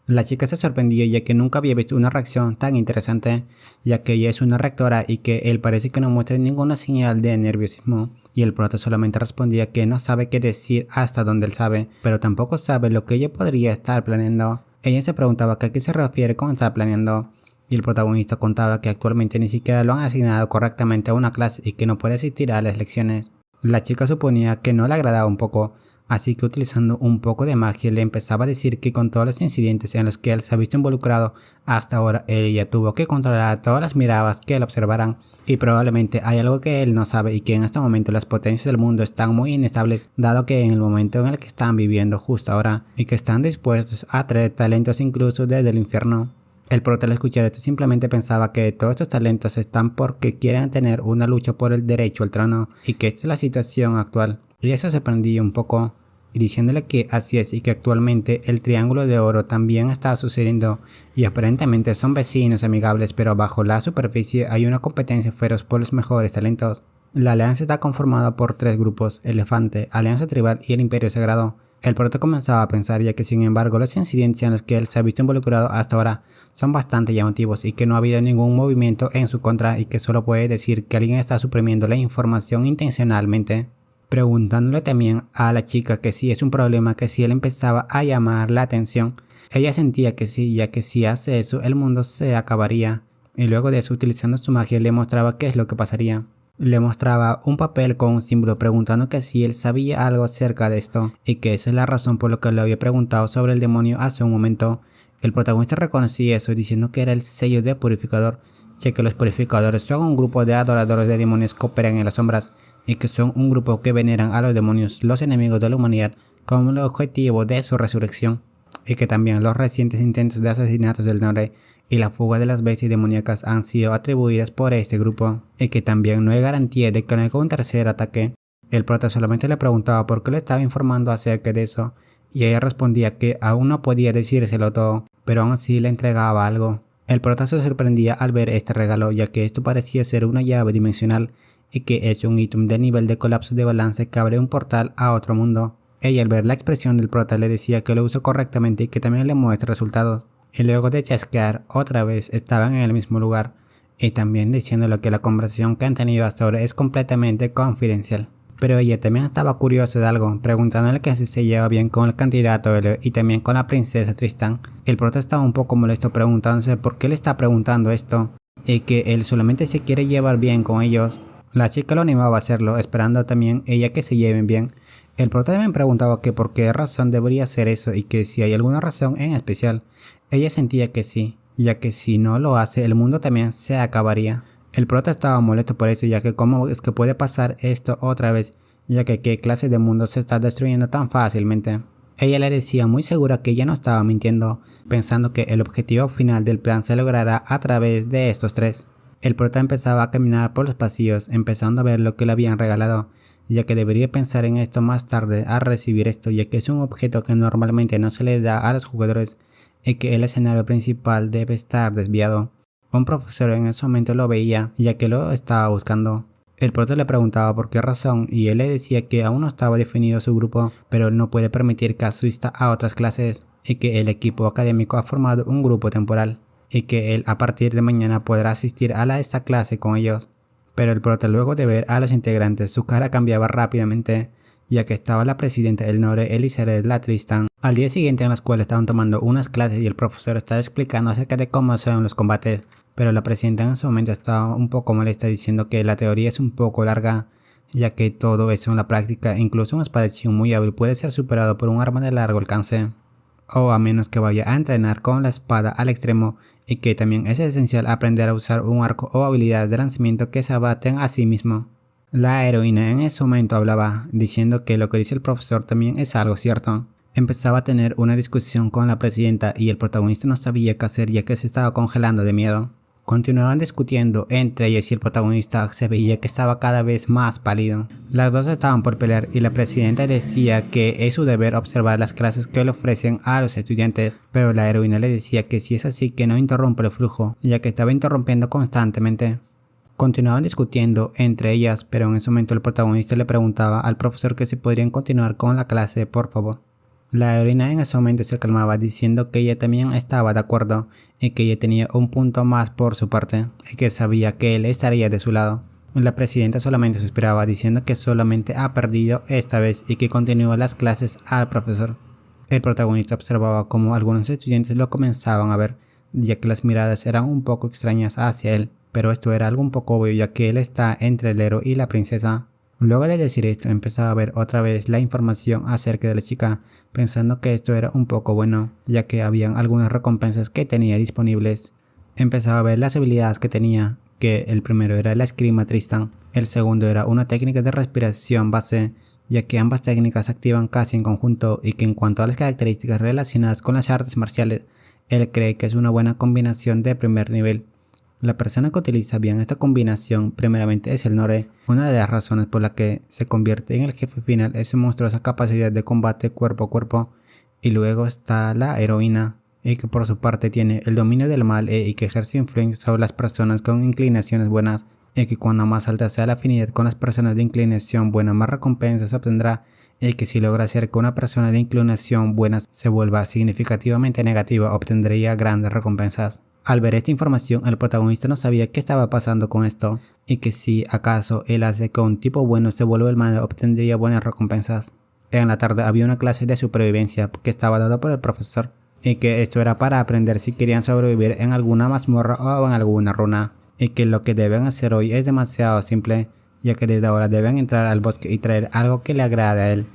La chica se sorprendió ya que nunca había visto una reacción tan interesante, ya que ella es una rectora y que él parece que no muestra ninguna señal de nerviosismo, y el prota solamente respondía que no sabe qué decir hasta donde él sabe, pero tampoco sabe lo que ella podría estar planeando. Ella se preguntaba que a qué se refiere con estar planeando, y el protagonista contaba que actualmente ni siquiera lo han asignado correctamente a una clase y que no puede asistir a las lecciones. La chica suponía que no le agradaba un poco, así que utilizando un poco de magia le empezaba a decir que con todos los incidentes en los que él se ha visto involucrado hasta ahora, ella tuvo que controlar todas las miradas que él observaran y probablemente hay algo que él no sabe y que en este momento las potencias del mundo están muy inestables dado que en el momento en el que están viviendo justo ahora y que están dispuestos a traer talentos incluso desde el infierno. El prota al escuchar esto simplemente pensaba que todos estos talentos están porque quieren tener una lucha por el derecho al trono y que esta es la situación actual. Y eso se prendía un poco, y diciéndole que así es y que actualmente el Triángulo de Oro también está sucediendo y aparentemente son vecinos amigables, pero bajo la superficie hay una competencia feroz por los mejores talentos. La alianza está conformada por 3 grupos: Elefante, Alianza Tribal y el Imperio Sagrado. El prota comenzaba a pensar ya que sin embargo los incidentes en los que él se ha visto involucrado hasta ahora son bastante llamativos y que no ha habido ningún movimiento en su contra y que solo puede decir que alguien está suprimiendo la información intencionalmente. Preguntándole también a la chica que si es un problema que si él empezaba a llamar la atención, ella sentía que sí, ya que si hace eso el mundo se acabaría, y luego de eso utilizando su magia le mostraba qué es lo que pasaría. Le mostraba un papel con un símbolo preguntando que si él sabía algo acerca de esto y que esa es la razón por la que le había preguntado sobre el demonio hace un momento. El protagonista reconocía eso diciendo que era el sello de purificador, ya que los purificadores son un grupo de adoradores de demonios que operan en las sombras y que son un grupo que veneran a los demonios, los enemigos de la humanidad, como el objetivo de su resurrección, y que también los recientes intentos de asesinatos del Norte y la fuga de las bestias demoníacas han sido atribuidas por este grupo, y que también no hay garantía de que no haya un tercer ataque. El prota solamente le preguntaba por qué le estaba informando acerca de eso, y ella respondía que aún no podía decírselo todo, pero aún así le entregaba algo. El prota se sorprendía al ver este regalo, ya que esto parecía ser una llave dimensional, y que es un ítem de nivel de colapso de balance que abre un portal a otro mundo. Ella al ver la expresión del prota le decía que lo usó correctamente y que también le muestra resultados. Y luego de chasquear otra vez estaban en el mismo lugar y también diciéndole que la conversación que han tenido hasta ahora es completamente confidencial. Pero ella también estaba curiosa de algo, preguntándole que si se lleva bien con el candidato y también con la princesa Tristán. El prota estaba un poco molesto preguntándose por qué le está preguntando esto y que él solamente se quiere llevar bien con ellos. La chica lo animaba a hacerlo, esperando también ella que se lleven bien. El prota también preguntaba que por qué razón debería hacer eso y que si hay alguna razón en especial. Ella sentía que sí, ya que si no lo hace el mundo también se acabaría. El prota estaba molesto por eso, ya que cómo es que puede pasar esto otra vez, ya que qué clase de mundo se está destruyendo tan fácilmente. Ella le decía muy segura que ella no estaba mintiendo, pensando que el objetivo final del plan se logrará a través de estos 3. El prota empezaba a caminar por los pasillos, empezando a ver lo que le habían regalado, ya que debería pensar en esto más tarde al recibir esto, ya que es un objeto que normalmente no se le da a los jugadores y que el escenario principal debe estar desviado. Un profesor en ese momento lo veía, ya que lo estaba buscando. El prota le preguntaba por qué razón y él le decía que aún no estaba definido su grupo, pero él no puede permitir que asista a otras clases y que el equipo académico ha formado un grupo temporal y que él a partir de mañana podrá asistir a esta clase con ellos. Pero el prota luego de ver a los integrantes su cara cambiaba rápidamente, ya que estaba la presidenta del Norte Elizabeth la Tristan. Al día siguiente en la escuela estaban tomando unas clases y el profesor estaba explicando acerca de cómo son los combates, pero la presidenta en ese momento estaba un poco molesta diciendo que la teoría es un poco larga, ya que todo eso en la práctica, incluso un espadachín muy hábil puede ser superado por un arma de largo alcance, o a menos que vaya a entrenar con la espada al extremo, y que también es esencial aprender a usar un arco o habilidades de lanzamiento que se abaten a sí mismo. La heroína en ese momento hablaba, diciendo que lo que dice el profesor también es algo cierto. Empezaba a tener una discusión con la presidenta y el protagonista no sabía qué hacer ya que se estaba congelando de miedo. Continuaban discutiendo entre ellas y el protagonista se veía que estaba cada vez más pálido. Las dos estaban por pelear y la presidenta decía que es su deber observar las clases que le ofrecen a los estudiantes, pero la heroína le decía que si es así que no interrumpa el flujo, ya que estaba interrumpiendo constantemente. Continuaban discutiendo entre ellas, pero en ese momento el protagonista le preguntaba al profesor que si podrían continuar con la clase, por favor. La heroína en ese momento se calmaba diciendo que ella también estaba de acuerdo y que ella tenía un punto más por su parte y que sabía que él estaría de su lado. La presidenta solamente suspiraba diciendo que solamente ha perdido esta vez y que continúa las clases al profesor. El protagonista observaba cómo algunos estudiantes lo comenzaban a ver, ya que las miradas eran un poco extrañas hacia él, pero esto era algo un poco obvio ya que él está entre el héroe y la princesa. Luego de decir esto, empezaba a ver otra vez la información acerca de la chica, pensando que esto era un poco bueno, ya que habían algunas recompensas que tenía disponibles. Empezaba a ver las habilidades que tenía, que el primero era la esgrima Tristan, el segundo era una técnica de respiración base, ya que ambas técnicas se activan casi en conjunto y que en cuanto a las características relacionadas con las artes marciales, él cree que es una buena combinación de primer nivel. La persona que utiliza bien esta combinación primeramente es el Nore. Una de las razones por la que se convierte en el jefe final es su monstruosa capacidad de combate cuerpo a cuerpo. Y luego está la heroína, y que por su parte tiene el dominio del mal y que ejerce influencia sobre las personas con inclinaciones buenas. Y que cuando más alta sea la afinidad con las personas de inclinación buena, más recompensas obtendrá. Y que si logra hacer que una persona de inclinación buena se vuelva significativamente negativa, obtendría grandes recompensas. Al ver esta información, el protagonista no sabía qué estaba pasando con esto, y que si acaso él hace que un tipo bueno se vuelva el malo, obtendría buenas recompensas. En la tarde había una clase de supervivencia que estaba dada por el profesor, y que esto era para aprender si querían sobrevivir en alguna mazmorra o en alguna runa, y que lo que deben hacer hoy es demasiado simple, ya que desde ahora deben entrar al bosque y traer algo que le agrade a él,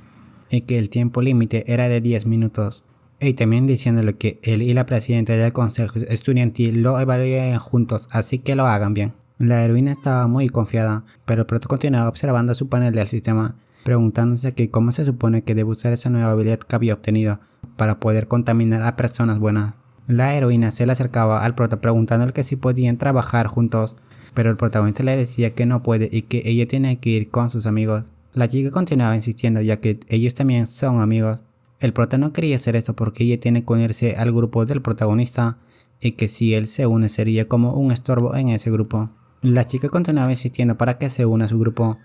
y que el tiempo límite era de 10 minutos. Y también diciéndole que él y la presidenta del consejo estudiantil lo evaluarían juntos, así que lo hagan bien. La heroína estaba muy confiada, pero pronto continuaba observando su panel del sistema, preguntándose que cómo se supone que debe usar esa nueva habilidad que había obtenido para poder contaminar a personas buenas. La heroína se le acercaba al prota preguntándole que si podían trabajar juntos, pero el protagonista le decía que no puede y que ella tiene que ir con sus amigos. La chica continuaba insistiendo ya que ellos también son amigos. El prota no quería hacer esto porque ella tiene que unirse al grupo del protagonista y que si él se une sería como un estorbo en ese grupo. La chica continuaba insistiendo para que se una a su grupo,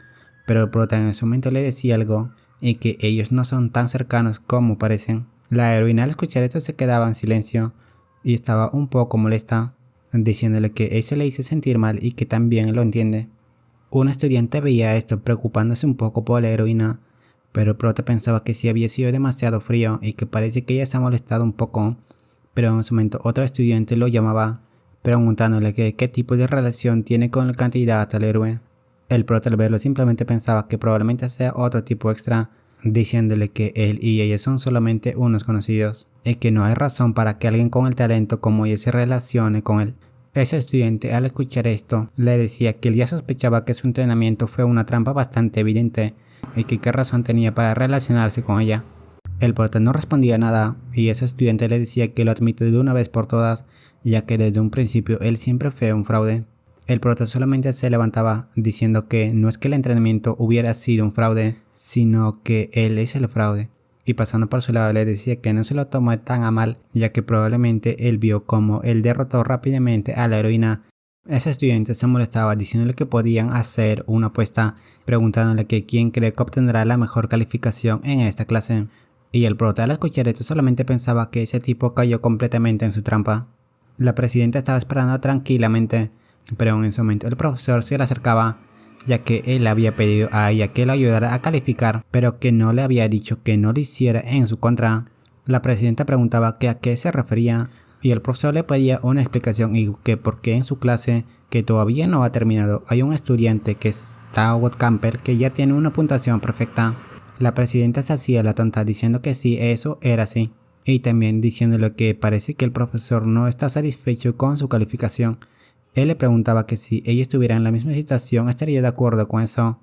pero el prota en ese momento le decía algo y que ellos no son tan cercanos como parecen. La heroína al escuchar esto se quedaba en silencio y estaba un poco molesta, diciéndole que eso le hizo sentir mal y que también lo entiende. Un estudiante veía esto preocupándose un poco por la heroína, pero el prota pensaba que sí había sido demasiado frío y que parece que ella se ha molestado un poco, pero en ese momento otro estudiante lo llamaba, preguntándole que qué tipo de relación tiene con el candidato al héroe. El prota al verlo simplemente pensaba que probablemente sea otro tipo extra, diciéndole que él y ella son solamente unos conocidos, y que no hay razón para que alguien con el talento como ella se relacione con él. Ese estudiante al escuchar esto le decía que él ya sospechaba que su entrenamiento fue una trampa bastante evidente, y que qué razón tenía para relacionarse con ella. El prota no respondía nada y ese estudiante le decía que lo admite de una vez por todas, ya que desde un principio él siempre fue un fraude. El prota solamente se levantaba diciendo que no es que el entrenamiento hubiera sido un fraude, sino que él es el fraude. Y pasando por su lado le decía que no se lo tomó tan a mal, ya que probablemente él vio como él derrotó rápidamente a la heroína. Ese estudiante se molestaba diciéndole que podían hacer una apuesta, preguntándole que quién cree que obtendrá la mejor calificación en esta clase. Y el prota al escuchar esto solamente pensaba que ese tipo cayó completamente en su trampa. La presidenta estaba esperando tranquilamente, pero en ese momento el profesor se le acercaba, ya que él había pedido a ella que lo ayudara a calificar, pero que no le había dicho que no lo hiciera en su contra. La presidenta preguntaba que a qué se refería, y el profesor le pedía una explicación y que por qué en su clase, que todavía no ha terminado, hay un estudiante que es Dawood Campbell que ya tiene una puntuación perfecta. La presidenta se hacía la tonta diciendo que sí, eso era así, y también diciéndole que parece que el profesor no está satisfecho con su calificación. Él le preguntaba que si ella estuviera en la misma situación estaría de acuerdo con eso,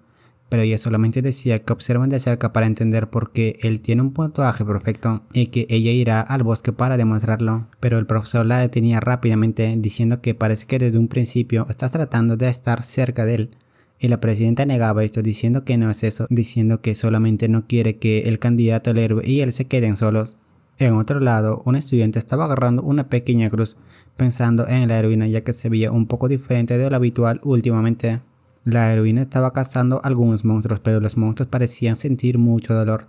pero ella solamente decía que observen de cerca para entender por qué él tiene un puntaje perfecto y que ella irá al bosque para demostrarlo. Pero el profesor la detenía rápidamente diciendo que parece que desde un principio estás tratando de estar cerca de él. Y la presidenta negaba esto diciendo que no es eso, diciendo que solamente no quiere que el candidato al héroe y él se queden solos. En otro lado, un estudiante estaba agarrando una pequeña cruz, pensando en la heroína ya que se veía un poco diferente de lo habitual últimamente. La heroína estaba cazando algunos monstruos, pero los monstruos parecían sentir mucho dolor.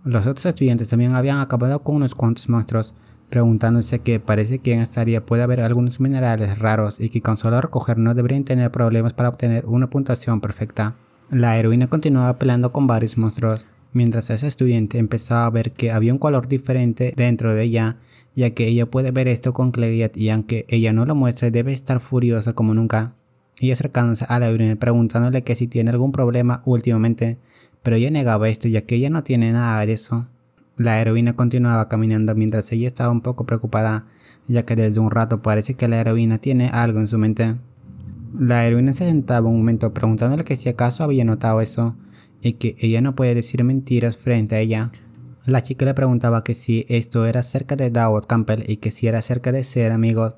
Los otros estudiantes también habían acabado con unos cuantos monstruos, preguntándose que parece que en esta área puede haber algunos minerales raros y que con solo recoger no deberían tener problemas para obtener una puntuación perfecta. La heroína continuaba peleando con varios monstruos, mientras ese estudiante empezaba a ver que había un color diferente dentro de ella, ya que ella puede ver esto con claridad y aunque ella no lo muestre debe estar furiosa como nunca. Y acercándose a la heroína preguntándole que si tiene algún problema últimamente, pero ella negaba esto ya que ella no tiene nada de eso. La heroína continuaba caminando mientras ella estaba un poco preocupada, ya que desde un rato parece que la heroína tiene algo en su mente. La heroína se sentaba un momento preguntándole que si acaso había notado eso, y que ella no puede decir mentiras frente a ella. La chica le preguntaba que si esto era acerca de Dawood Campbell y que si era acerca de ser amigos.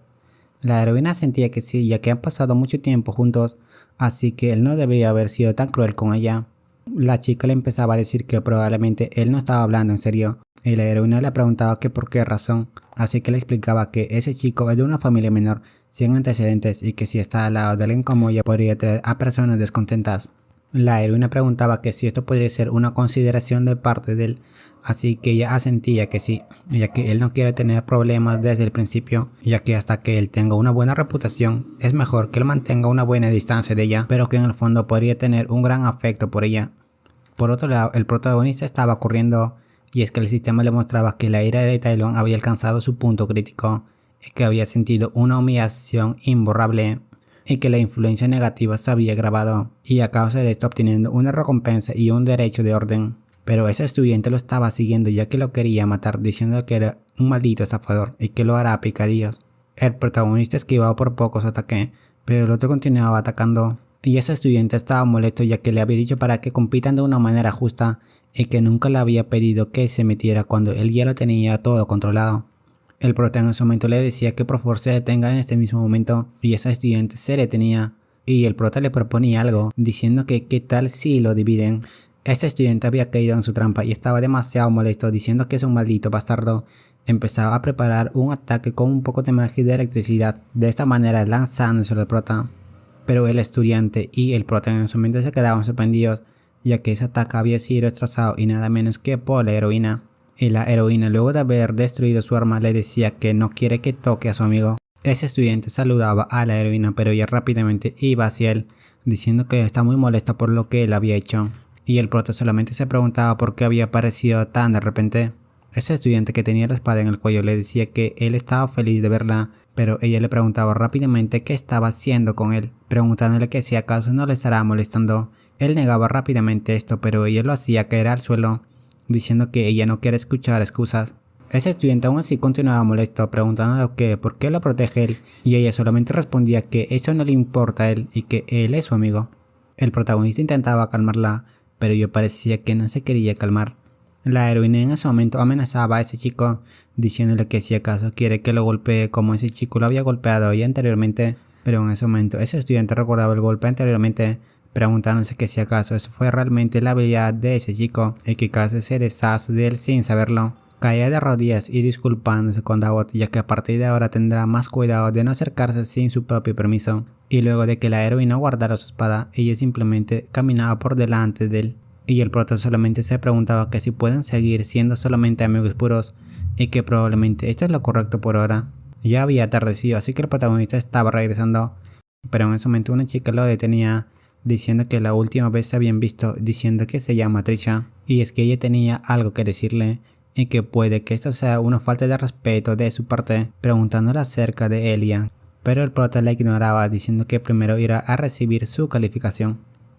La heroína sentía que sí, ya que han pasado mucho tiempo juntos, así que él no debería haber sido tan cruel con ella. La chica le empezaba a decir que probablemente él no estaba hablando en serio, y la heroína le preguntaba que por qué razón, así que le explicaba que ese chico es de una familia menor, sin antecedentes y que si está al lado de alguien como ella podría traer a personas descontentas. La heroína preguntaba que si esto podría ser una consideración de parte de él, así que ella asentía que sí, ya que él no quiere tener problemas desde el principio, ya que hasta que él tenga una buena reputación, es mejor que él mantenga una buena distancia de ella, pero que en el fondo podría tener un gran afecto por ella. Por otro lado, el protagonista estaba corriendo, y es que el sistema le mostraba que la ira de Tylon había alcanzado su punto crítico, y que había sentido una humillación imborrable, y que la influencia negativa se había grabado, y a causa de esto obteniendo una recompensa y un derecho de orden. Pero ese estudiante lo estaba siguiendo ya que lo quería matar, diciendo que era un maldito estafador y que lo hará a picadillas. El protagonista esquivaba por poco su ataque, pero el otro continuaba atacando, y ese estudiante estaba molesto ya que le había dicho para que compitan de una manera justa y que nunca le había pedido que se metiera cuando él ya lo tenía todo controlado. El prota en ese momento le decía que por favor se detenga en este mismo momento y ese estudiante se detenía y el prota le proponía algo diciendo que qué tal si lo dividen. Este estudiante había caído en su trampa y estaba demasiado molesto diciendo que es un maldito bastardo. Empezaba a preparar un ataque con un poco de magia y de electricidad, de esta manera lanzándose al prota. Pero el estudiante y el prota en ese momento se quedaban sorprendidos ya que ese ataque había sido destrozado y nada menos que por la heroína. Y la heroína luego de haber destruido su arma le decía que no quiere que toque a su amigo. Ese estudiante saludaba a la heroína pero ella rápidamente iba hacia él, diciendo que está muy molesta por lo que él había hecho. Y el prota solamente se preguntaba por qué había aparecido tan de repente. Ese estudiante que tenía la espada en el cuello le decía que él estaba feliz de verla, pero ella le preguntaba rápidamente qué estaba haciendo con él, preguntándole que si acaso no le estará molestando. Él negaba rápidamente esto, pero ella lo hacía caer al suelo, diciendo que ella no quiere escuchar excusas. Ese estudiante aún así continuaba molesto, preguntándole que por qué lo protege él, y ella solamente respondía que eso no le importa a él y que él es su amigo. El protagonista intentaba calmarla, pero ella parecía que no se quería calmar. La heroína en ese momento amenazaba a ese chico, diciéndole que si acaso quiere que lo golpee como ese chico lo había golpeado ya anteriormente, pero en ese momento ese estudiante recordaba el golpe anteriormente, preguntándose que si acaso eso fue realmente la habilidad de ese chico y que casi se deshace de él sin saberlo. Caía de rodillas y disculpándose con Dawood ya que a partir de ahora tendrá más cuidado de no acercarse sin su propio permiso. Y luego de que la heroína guardara su espada, ella simplemente caminaba por delante de él. Y el prota solamente se preguntaba que si pueden seguir siendo solamente amigos puros y que probablemente esto es lo correcto por ahora. Ya había atardecido así que el protagonista estaba regresando, pero en ese momento una chica lo detenía, diciendo que la última vez se habían visto, diciendo que se llama Trisha, y es que ella tenía algo que decirle, y que puede que esto sea una falta de respeto de su parte, preguntándole acerca de Elia, pero el prota la ignoraba diciendo que primero irá a recibir su calificación.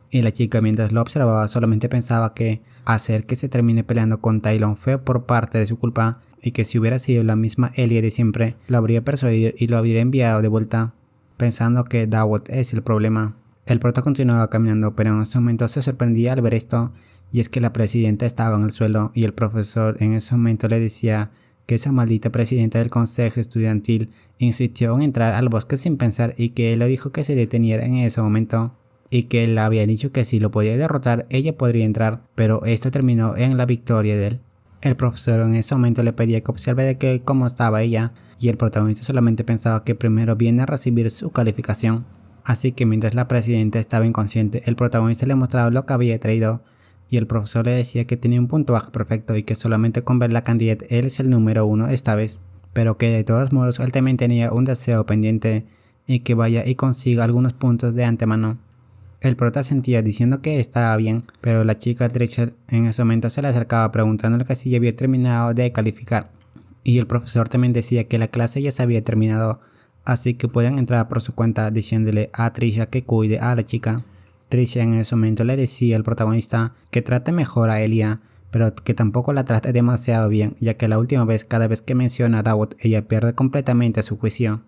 Y la chica, mientras lo observaba, solamente pensaba que hacer que se termine peleando con Tylon fue por parte de su culpa y que si hubiera sido la misma Elia de siempre, lo habría persuadido y lo habría enviado de vuelta, pensando que Dawot es el problema. El prota continuaba caminando, pero en ese momento se sorprendía al ver esto, y es que la presidenta estaba en el suelo y el profesor en ese momento le decía que esa maldita presidenta del consejo estudiantil insistió en entrar al bosque sin pensar y que él le dijo que se deteniera en ese momento y que él había dicho que si lo podía derrotar ella podría entrar, pero esto terminó en la victoria de él. El profesor en ese momento le pedía que observe de que cómo estaba ella y el protagonista solamente pensaba que primero viene a recibir su calificación. Así que mientras la presidenta estaba inconsciente, el protagonista le mostraba lo que había traído y el profesor le decía que tenía un puntaje perfecto y que solamente con ver la candidata él es el número 1 esta vez, pero que de todos modos él también tenía un deseo pendiente y que vaya y consiga algunos puntos de antemano. El prota sentía diciendo que estaba bien, pero la chica Rachel en ese momento se le acercaba preguntándole que si ya había terminado de calificar. Y el profesor también decía que la clase ya se había terminado, así que podían entrar por su cuenta diciéndole a Trisha que cuide a la chica. Trisha en ese momento le decía al protagonista que trate mejor a Elia, pero que tampoco la trate demasiado bien, ya que la última vez cada vez que menciona a Dawot ella pierde completamente su juicio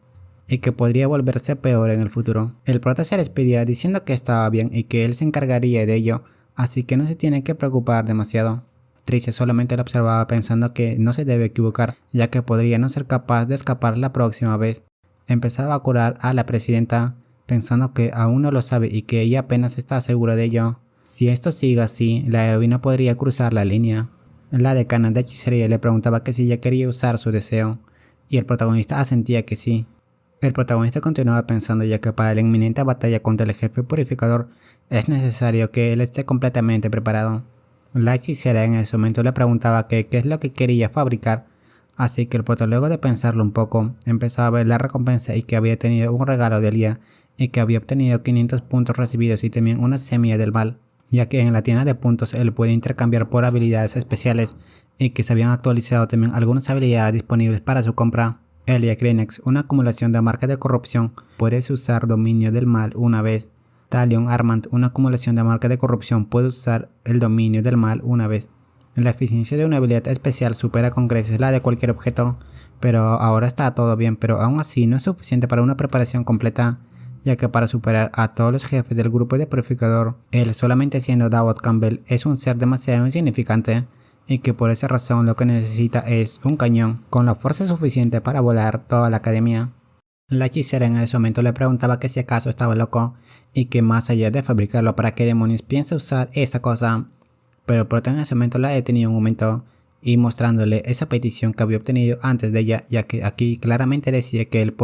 y que podría volverse peor en el futuro. El prota se despedía diciendo que estaba bien y que él se encargaría de ello, así que no se tiene que preocupar demasiado. Trisha solamente lo observaba pensando que no se debe equivocar, ya que podría no ser capaz de escapar la próxima vez. Empezaba a curar a la presidenta, pensando que aún no lo sabe y que ella apenas está segura de ello. Si esto sigue así, la heroína podría cruzar la línea. La decana de hechicería le preguntaba que si ella quería usar su deseo, y el protagonista asentía que sí. El protagonista continuaba pensando ya que para la inminente batalla contra el jefe purificador es necesario que él esté completamente preparado. La hechicera en ese momento le preguntaba qué es lo que quería fabricar, así que el prota luego de pensarlo un poco empezó a ver la recompensa y que había tenido un regalo de Elia y que había obtenido 500 puntos recibidos y también una semilla del mal, ya que en la tienda de puntos él puede intercambiar por habilidades especiales y que se habían actualizado también algunas habilidades disponibles para su compra. Elia Krinex, una acumulación de marcas de corrupción, puedes usar dominio del mal una vez. Talion Armand, una acumulación de marcas de corrupción, puede usar el dominio del mal una vez. La eficiencia de una habilidad especial supera con creces la de cualquier objeto, pero ahora está todo bien, pero aún así no es suficiente para una preparación completa, ya que para superar a todos los jefes del grupo de purificador, él solamente siendo Dawot Campbell es un ser demasiado insignificante, y que por esa razón lo que necesita es un cañón con la fuerza suficiente para volar toda la academia. La hechicera en ese momento le preguntaba que si acaso estaba loco y que más allá de fabricarlo para qué demonios piensa usar esa cosa, pero el prota en ese momento la detenía un momento y mostrándole esa petición que había obtenido antes de ella, ya que aquí claramente decía que él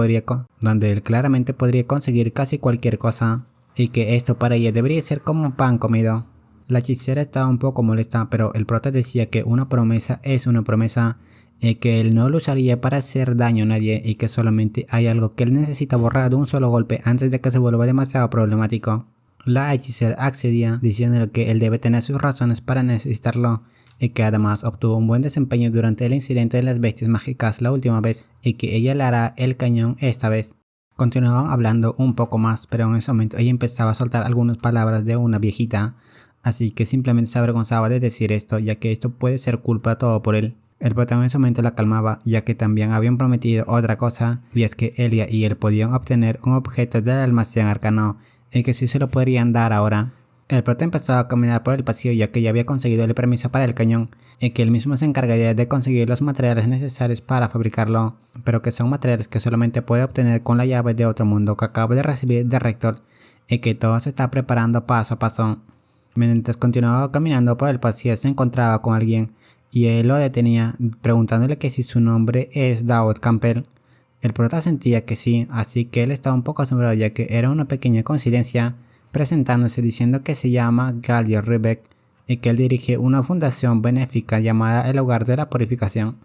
claramente podría conseguir casi cualquier cosa y que esto para ella debería ser como un pan comido. La hechicera estaba un poco molesta, pero el prota decía que una promesa es una promesa y que él no lo usaría para hacer daño a nadie y que solamente hay algo que él necesita borrar de un solo golpe antes de que se vuelva demasiado problemático. La hechicera accedía diciéndole que él debe tener sus razones para necesitarlo y que además obtuvo un buen desempeño durante el incidente de las bestias mágicas la última vez y que ella le hará el cañón esta vez. Continuaban hablando un poco más, pero en ese momento ella empezaba a soltar algunas palabras de una viejita, así que simplemente se avergonzaba de decir esto, ya que esto puede ser culpa todo por él. El protagonista en ese momento la calmaba, ya que también habían prometido otra cosa, y es que Elia y él podían obtener un objeto del almacén arcano, y que sí se lo podrían dar ahora. El prota empezaba a caminar por el pasillo ya que ya había conseguido el permiso para el cañón, y que él mismo se encargaría de conseguir los materiales necesarios para fabricarlo, pero que son materiales que solamente puede obtener con la llave de otro mundo que acaba de recibir del rector, y que todo se está preparando paso a paso. Mientras continuaba caminando por el pasillo se encontraba con alguien y él lo detenía preguntándole que si su nombre es Dawot Campbell. El prota sentía que sí, así que él estaba un poco asombrado ya que era una pequeña coincidencia, presentándose diciendo que se llama Gallier Rebeck y que él dirige una fundación benéfica llamada El Hogar de la Purificación.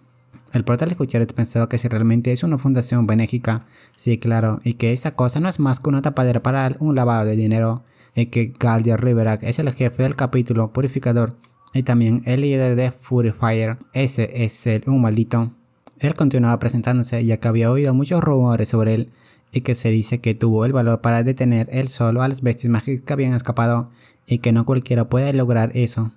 El prota al escuchar pensaba que si realmente es una fundación benéfica, sí claro, y que esa cosa no es más que una tapadera para un lavado de dinero, y que Gallier Rebeck es el jefe del capítulo purificador y también el líder de Fury Fire, ese es un maldito. Él continuaba presentándose ya que había oído muchos rumores sobre él y que se dice que tuvo el valor para detener él solo a las bestias mágicas que habían escapado y que no cualquiera puede lograr eso.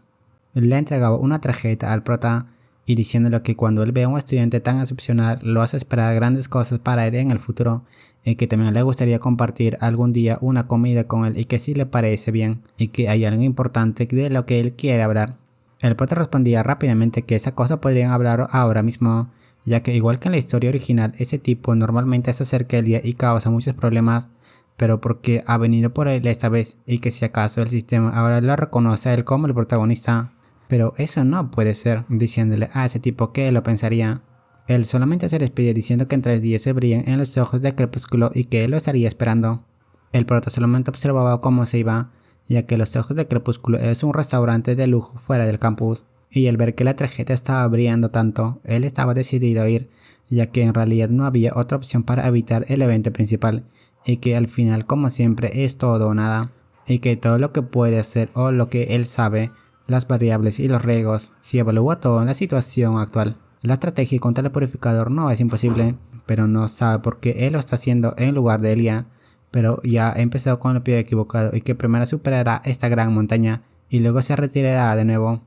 Le entregaba una tarjeta al prota y diciéndole que cuando él ve a un estudiante tan excepcional lo hace esperar grandes cosas para él en el futuro y que también le gustaría compartir algún día una comida con él y que si le parece bien y que hay algo importante de lo que él quiere hablar. El prota respondía rápidamente que esa cosa podrían hablar ahora mismo, ya que igual que en la historia original ese tipo normalmente se acerca el día y causa muchos problemas, pero porque ha venido por él esta vez y que si acaso el sistema ahora lo reconoce a él como el protagonista. Pero eso no puede ser, diciéndole a ese tipo que lo pensaría. Él solamente se despide diciendo que en 3 días se brillan en los ojos de Crepúsculo y que él lo estaría esperando. El prota solamente observaba cómo se iba, ya que los ojos de Crepúsculo es un restaurante de lujo fuera del campus, y al ver que la tarjeta estaba brillando tanto, él estaba decidido a ir, ya que en realidad no había otra opción para evitar el evento principal, y que al final como siempre es todo o nada, y que todo lo que puede hacer o lo que él sabe, las variables y los riesgos, si evalúa todo en la situación actual. La estrategia contra el purificador no es imposible, pero no sabe por qué él lo está haciendo en lugar de Elia, pero ya empezó con el pie equivocado y que primero superará esta gran montaña y luego se retirará de nuevo.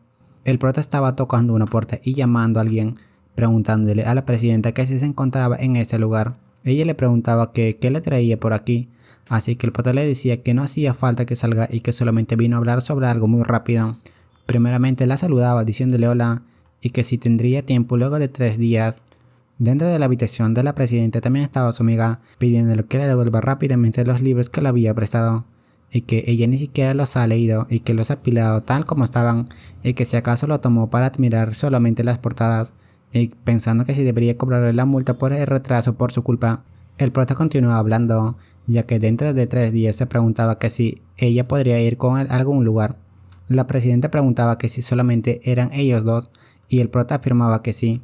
El prota estaba tocando una puerta y llamando a alguien, preguntándole a la presidenta que si se encontraba en ese lugar. Ella le preguntaba que qué le traía por aquí, así que el prota le decía que no hacía falta que salga y que solamente vino a hablar sobre algo muy rápido. Primeramente la saludaba diciéndole hola y que si tendría tiempo luego de 3 días. Dentro de la habitación de la presidenta también estaba su amiga, pidiéndole que le devuelva rápidamente los libros que le había prestado, y que ella ni siquiera los ha leído y que los ha apilado tal como estaban, y que si acaso lo tomó para admirar solamente las portadas, y pensando que si debería cobrarle la multa por el retraso por su culpa. El prota continuó hablando, ya que dentro de 3 días se preguntaba que si ella podría ir con él a algún lugar. La presidenta preguntaba que si solamente eran ellos dos, y el prota afirmaba que sí.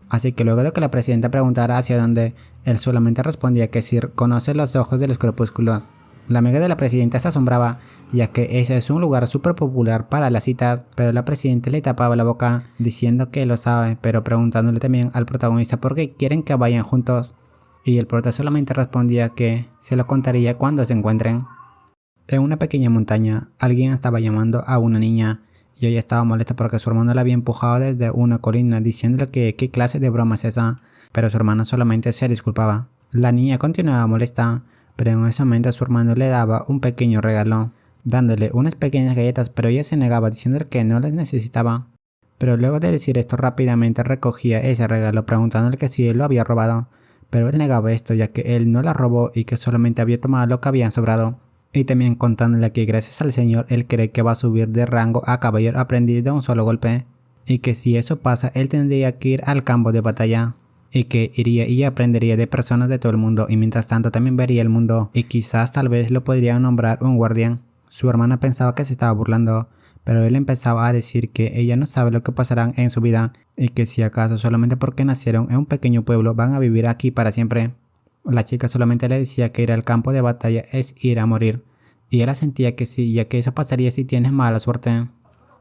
Así que luego de que la presidenta preguntara hacia dónde, él solamente respondía que sí conoce los ojos de los crepúsculos. La amiga de la presidenta se asombraba, ya que ese es un lugar súper popular para las citas, pero la presidenta le tapaba la boca, diciendo que lo sabe, pero preguntándole también al protagonista por qué quieren que vayan juntos. Y el prota solamente respondía que se lo contaría cuando se encuentren. En una pequeña montaña, alguien estaba llamando a una niña, y ella estaba molesta porque su hermano la había empujado desde una colina diciéndole que qué clase de broma es esa, pero su hermano solamente se disculpaba. La niña continuaba molesta, pero en ese momento su hermano le daba un pequeño regalo, dándole unas pequeñas galletas, pero ella se negaba diciéndole que no las necesitaba. Pero luego de decir esto rápidamente recogía ese regalo preguntándole que si él lo había robado, pero él negaba esto ya que él no la robó y que solamente había tomado lo que habían sobrado. Y también contándole que gracias al señor él cree que va a subir de rango a caballero aprendiz de un solo golpe, y que si eso pasa él tendría que ir al campo de batalla, y que iría y aprendería de personas de todo el mundo y mientras tanto también vería el mundo y quizás tal vez lo podrían nombrar un guardián. Su hermana pensaba que se estaba burlando, pero él empezaba a decir que ella no sabe lo que pasarán en su vida y que si acaso solamente porque nacieron en un pequeño pueblo van a vivir aquí para siempre. La chica solamente le decía que ir al campo de batalla es ir a morir, y ella sentía que sí, ya que eso pasaría si tienes mala suerte.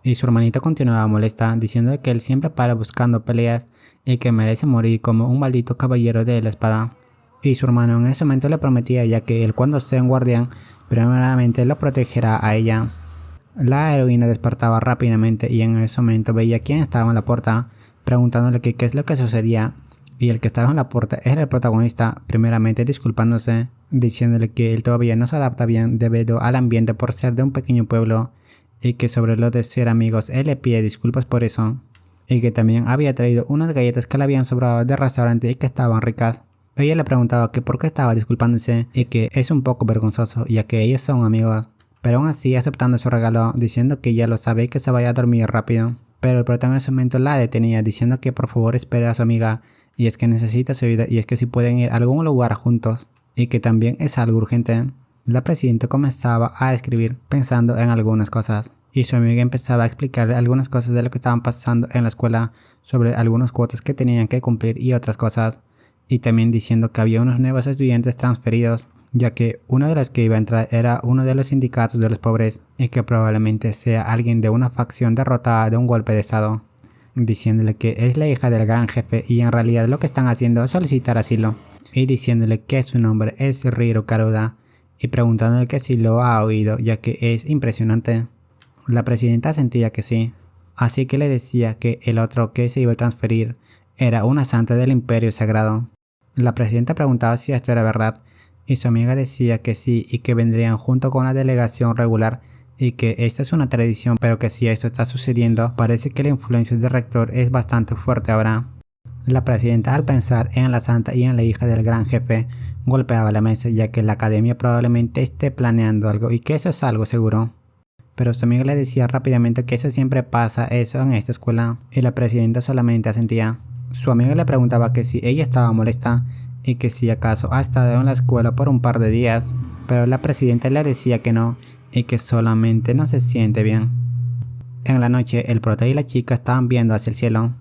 Y su hermanita continuaba molesta, diciendo que él siempre para buscando peleas y que merece morir como un maldito caballero de la espada. Y su hermano en ese momento le prometía ya que él cuando sea un guardián, primeramente lo protegerá a ella. La heroína despertaba rápidamente y en ese momento veía quién estaba en la puerta, preguntándole que qué es lo que sucedía. Y el que estaba en la puerta era el protagonista, primeramente disculpándose, diciéndole que él todavía no se adapta bien debido al ambiente por ser de un pequeño pueblo, y que sobre lo de ser amigos él le pide disculpas por eso, y que también había traído unas galletas que le habían sobrado del restaurante y que estaban ricas. Ella le preguntaba que por qué estaba disculpándose y que es un poco vergonzoso ya que ellos son amigos, pero aún así aceptando su regalo, diciendo que ya lo sabe y que se vaya a dormir rápido. Pero el protagonista en ese momento la detenía diciendo que por favor espere a su amiga, y es que necesita su ayuda y es que si pueden ir a algún lugar juntos, y que también es algo urgente. La presidenta comenzaba a escribir pensando en algunas cosas, y su amiga empezaba a explicarle algunas cosas de lo que estaban pasando en la escuela, sobre algunas cuotas que tenían que cumplir y otras cosas, y también diciendo que había unos nuevos estudiantes transferidos, ya que uno de los que iba a entrar era uno de los sindicatos de los pobres y que probablemente sea alguien de una facción derrotada de un golpe de estado, diciéndole que es la hija del gran jefe y en realidad lo que están haciendo es solicitar asilo, y diciéndole que su nombre es Riro Karuda y preguntándole que si lo ha oído, ya que es impresionante. La presidenta sentía que sí, así que le decía que el otro que se iba a transferir era una santa del Imperio Sagrado. La presidenta preguntaba si esto era verdad y su amiga decía que sí y que vendrían junto con la delegación regular y que esta es una tradición, pero que si esto está sucediendo parece que la influencia del rector es bastante fuerte ahora. La presidenta, al pensar en la santa y en la hija del gran jefe, golpeaba la mesa, ya que la academia probablemente esté planeando algo y que eso es algo seguro. Pero su amiga le decía rápidamente que eso siempre pasa eso en esta escuela, y la presidenta solamente asentía. Su amiga le preguntaba que si ella estaba molesta y que si acaso ha estado en la escuela por un par de días, pero la presidenta le decía que no y que solamente no se siente bien. En la noche el prota y la chica estaban viendo hacia el cielo,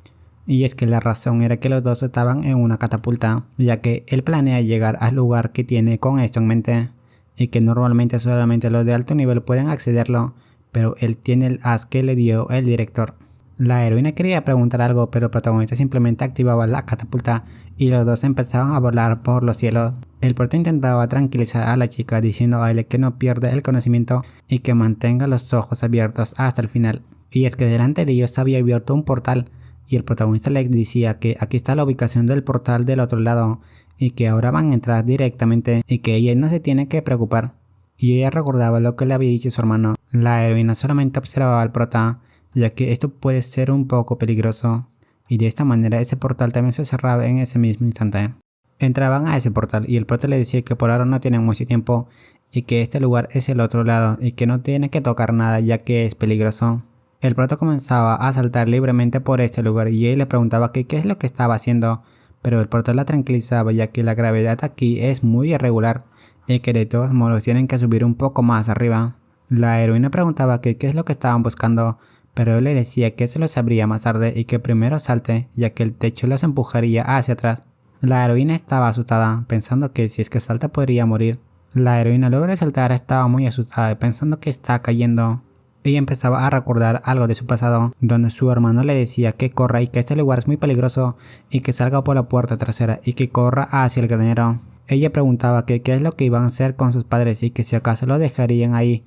y es que la razón era que los dos estaban en una catapulta, ya que él planea llegar al lugar que tiene con esto en mente, y que normalmente solamente los de alto nivel pueden accederlo, pero él tiene el as que le dio el director. La heroína quería preguntar algo, pero el protagonista simplemente activaba la catapulta y los dos empezaban a volar por los cielos. El prota intentaba tranquilizar a la chica diciendo a él que no pierda el conocimiento y que mantenga los ojos abiertos hasta el final. Y es que delante de ellos había abierto un portal y el protagonista le decía que aquí está la ubicación del portal del otro lado y que ahora van a entrar directamente y que ella no se tiene que preocupar. Y ella recordaba lo que le había dicho su hermano. La heroína solamente observaba al prota, ya que esto puede ser un poco peligroso, y de esta manera ese portal también se cerraba en ese mismo instante. Entraban a ese portal y el prota le decía que por ahora no tienen mucho tiempo y que este lugar es el otro lado y que no tiene que tocar nada ya que es peligroso. El prota comenzaba a saltar libremente por este lugar y él le preguntaba que qué es lo que estaba haciendo, pero el prota la tranquilizaba ya que la gravedad aquí es muy irregular y que de todos modos tienen que subir un poco más arriba. La heroína preguntaba que qué es lo que estaban buscando, pero él le decía que eso lo sabría más tarde y que primero salte, ya que el techo los empujaría hacia atrás. La heroína estaba asustada, pensando que si es que salta podría morir. La heroína luego de saltar estaba muy asustada, pensando que está cayendo. Ella empezaba a recordar algo de su pasado, donde su hermano le decía que corra y que este lugar es muy peligroso y que salga por la puerta trasera y que corra hacia el granero. Ella preguntaba que qué es lo que iban a hacer con sus padres y que si acaso lo dejarían ahí.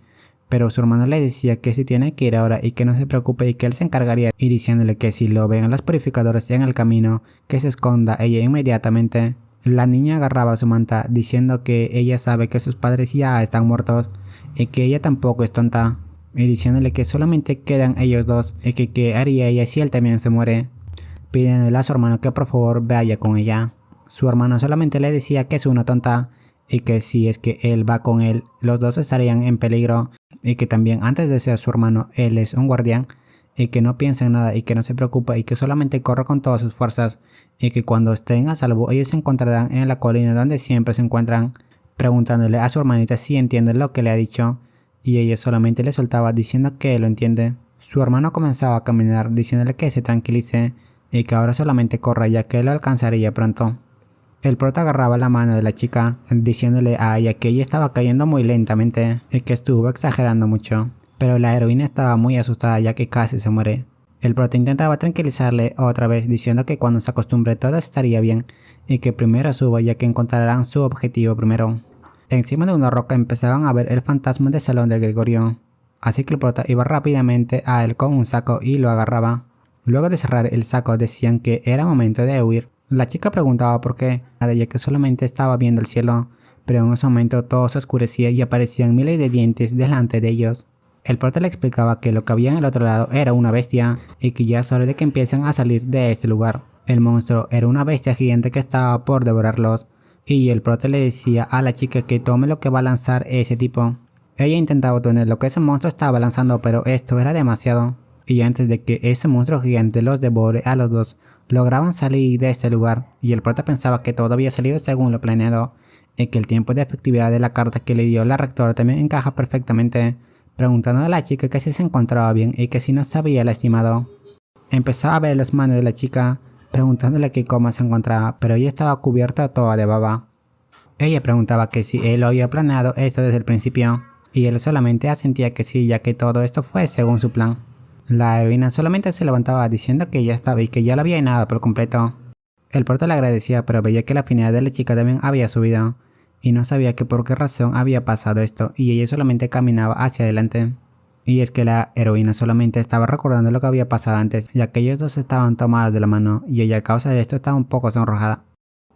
Pero su hermano le decía que si tiene que ir ahora y que no se preocupe y que él se encargaría, y diciéndole que si lo ven los purificadores en el camino, que se esconda ella inmediatamente. La niña agarraba su manta diciendo que ella sabe que sus padres ya están muertos y que ella tampoco es tonta, y diciéndole que solamente quedan ellos dos y que qué haría ella si él también se muere, pidiéndole a su hermano que por favor vaya con ella. Su hermano solamente le decía que es una tonta y que si es que él va con él, los dos estarían en peligro, y que también antes de ser su hermano, él es un guardián, y que no piensa en nada y que no se preocupa y que solamente corre con todas sus fuerzas, y que cuando estén a salvo ellos se encontrarán en la colina donde siempre se encuentran, preguntándole a su hermanita si entiende lo que le ha dicho, y ella solamente le soltaba diciendo que lo entiende. Su hermano comenzaba a caminar diciéndole que se tranquilice y que ahora solamente corra ya que lo alcanzaría pronto. El prota agarraba la mano de la chica, diciéndole a ella que ella estaba cayendo muy lentamente y que estuvo exagerando mucho, pero la heroína estaba muy asustada ya que casi se muere. El prota intentaba tranquilizarle otra vez diciendo que cuando se acostumbre todo estaría bien y que primero suba ya que encontrarán su objetivo primero. Encima de una roca empezaban a ver el fantasma del salón de Gregorio, así que el prota iba rápidamente a él con un saco y lo agarraba. Luego de cerrar el saco decían que era momento de huir. La chica preguntaba por qué, ya que solamente estaba viendo el cielo, pero en ese momento todo se oscurecía y aparecían miles de dientes delante de ellos. El prota le explicaba que lo que había en el otro lado era una bestia y que ya es hora de que empiecen a salir de este lugar. El monstruo era una bestia gigante que estaba por devorarlos, y el prota le decía a la chica que tome lo que va a lanzar ese tipo. Ella intentaba obtener lo que ese monstruo estaba lanzando, pero esto era demasiado. Y antes de que ese monstruo gigante los devore a los dos, lograban salir de este lugar, y el prota pensaba que todo había salido según lo planeado, y que el tiempo de efectividad de la carta que le dio la rectora también encaja perfectamente, preguntando a la chica que si se encontraba bien y que si no se había lastimado. Empezó a ver las manos de la chica, preguntándole que cómo se encontraba, pero ella estaba cubierta toda de baba. Ella preguntaba que si él lo había planeado esto desde el principio, y él solamente asentía que sí, ya que todo esto fue según su plan. La heroína solamente se levantaba diciendo que ya estaba y que ya lo había llenado por completo. El prota le agradecía, pero veía que la afinidad de la chica también había subido, y no sabía que por qué razón había pasado esto, y ella solamente caminaba hacia adelante. Y es que la heroína solamente estaba recordando lo que había pasado antes, ya que ellos dos estaban tomados de la mano, y ella a causa de esto estaba un poco sonrojada.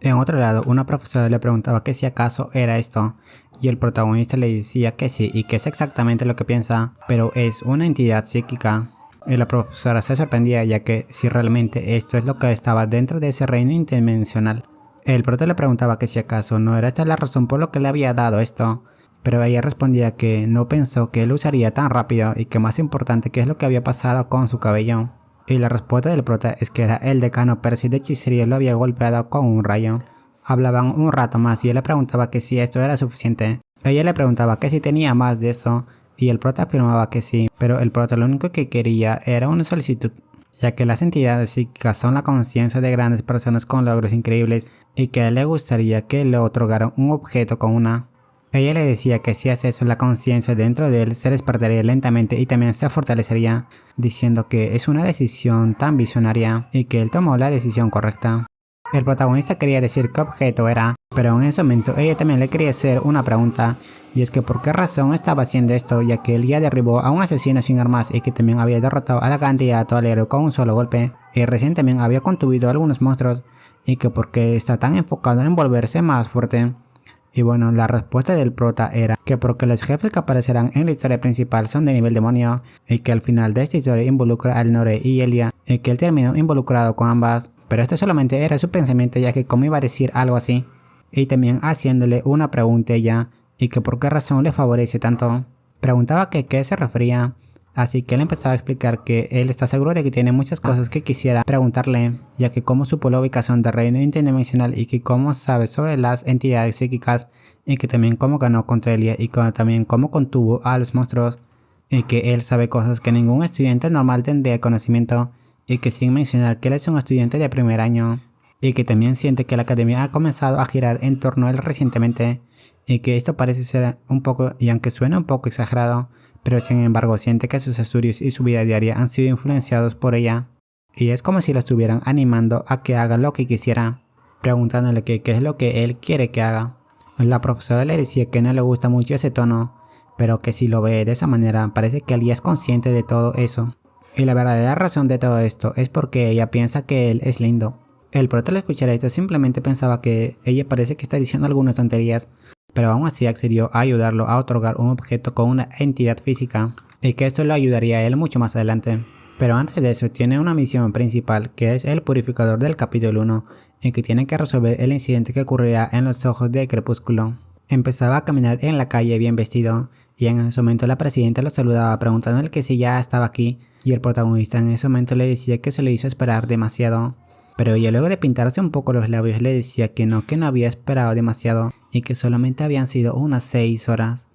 En otro lado, una profesora le preguntaba que si acaso era esto, y el protagonista le decía que sí y que es exactamente lo que piensa, pero es una entidad psíquica. Y la profesora se sorprendía ya que si realmente esto es lo que estaba dentro de ese reino interdimensional. El prota le preguntaba que si acaso no era esta la razón por lo que le había dado esto, pero ella respondía que no pensó que él usaría tan rápido y que más importante que es lo que había pasado con su cabello. Y la respuesta del prota es que era el decano Percy de hechicería lo había golpeado con un rayo. Hablaban un rato más y él le preguntaba que si esto era suficiente. Ella le preguntaba que si tenía más de eso y el prota afirmaba que sí, pero el prota lo único que quería era una solicitud, ya que las entidades psíquicas son la conciencia de grandes personas con logros increíbles y que a él le gustaría que le otorgaran un objeto con una. Ella le decía que si hace eso la conciencia dentro de él se despertaría lentamente y también se fortalecería, diciendo que es una decisión tan visionaria y que él tomó la decisión correcta. El protagonista quería decir qué objeto era, pero en ese momento ella también le quería hacer una pregunta, y es que por qué razón estaba haciendo esto, ya que él ya derribó a un asesino sin armas y que también había derrotado a la candidato al héroe con un solo golpe, y recién también había contuvido a algunos monstruos, y que por qué está tan enfocado en volverse más fuerte. Y bueno, la respuesta del prota era que porque los jefes que aparecerán en la historia principal son de nivel demonio, y que al final de esta historia involucra al Nore y Elia, y que él terminó involucrado con ambas. Pero esto solamente era su pensamiento, ya que cómo iba a decir algo así, y también haciéndole una pregunta a ella, y que por qué razón le favorece tanto. Preguntaba que qué se refería, así que él empezaba a explicar que él está seguro de que tiene muchas cosas que quisiera preguntarle, ya que cómo supo la ubicación del reino interdimensional y que cómo sabe sobre las entidades psíquicas, y que también cómo ganó contra Elia y también cómo contuvo a los monstruos, y que él sabe cosas que ningún estudiante normal tendría conocimiento, y que sin mencionar que él es un estudiante de primer año, y que también siente que la academia ha comenzado a girar en torno a él recientemente, y que esto parece ser un poco, y aunque suena un poco exagerado, pero sin embargo siente que sus estudios y su vida diaria han sido influenciados por ella, y es como si lo estuvieran animando a que haga lo que quisiera, preguntándole qué es lo que él quiere que haga. La profesora le decía que no le gusta mucho ese tono, pero que si lo ve de esa manera parece que él ya es consciente de todo eso. Y la verdadera razón de todo esto es porque ella piensa que él es lindo. El prota al escuchar esto simplemente pensaba que ella parece que está diciendo algunas tonterías, pero aún así accedió a ayudarlo a otorgar un objeto con una entidad física, y que esto lo ayudaría a él mucho más adelante. Pero antes de eso tiene una misión principal, que es el purificador del capítulo 1, y que tiene que resolver el incidente que ocurrirá en los ojos de Crepúsculo. Empezaba a caminar en la calle bien vestido, y en ese momento la presidenta lo saludaba preguntándole que si ya estaba aquí, y el protagonista en ese momento le decía que se le hizo esperar demasiado. Pero ella luego de pintarse un poco los labios le decía que no había esperado demasiado, y que solamente habían sido unas 6 horas.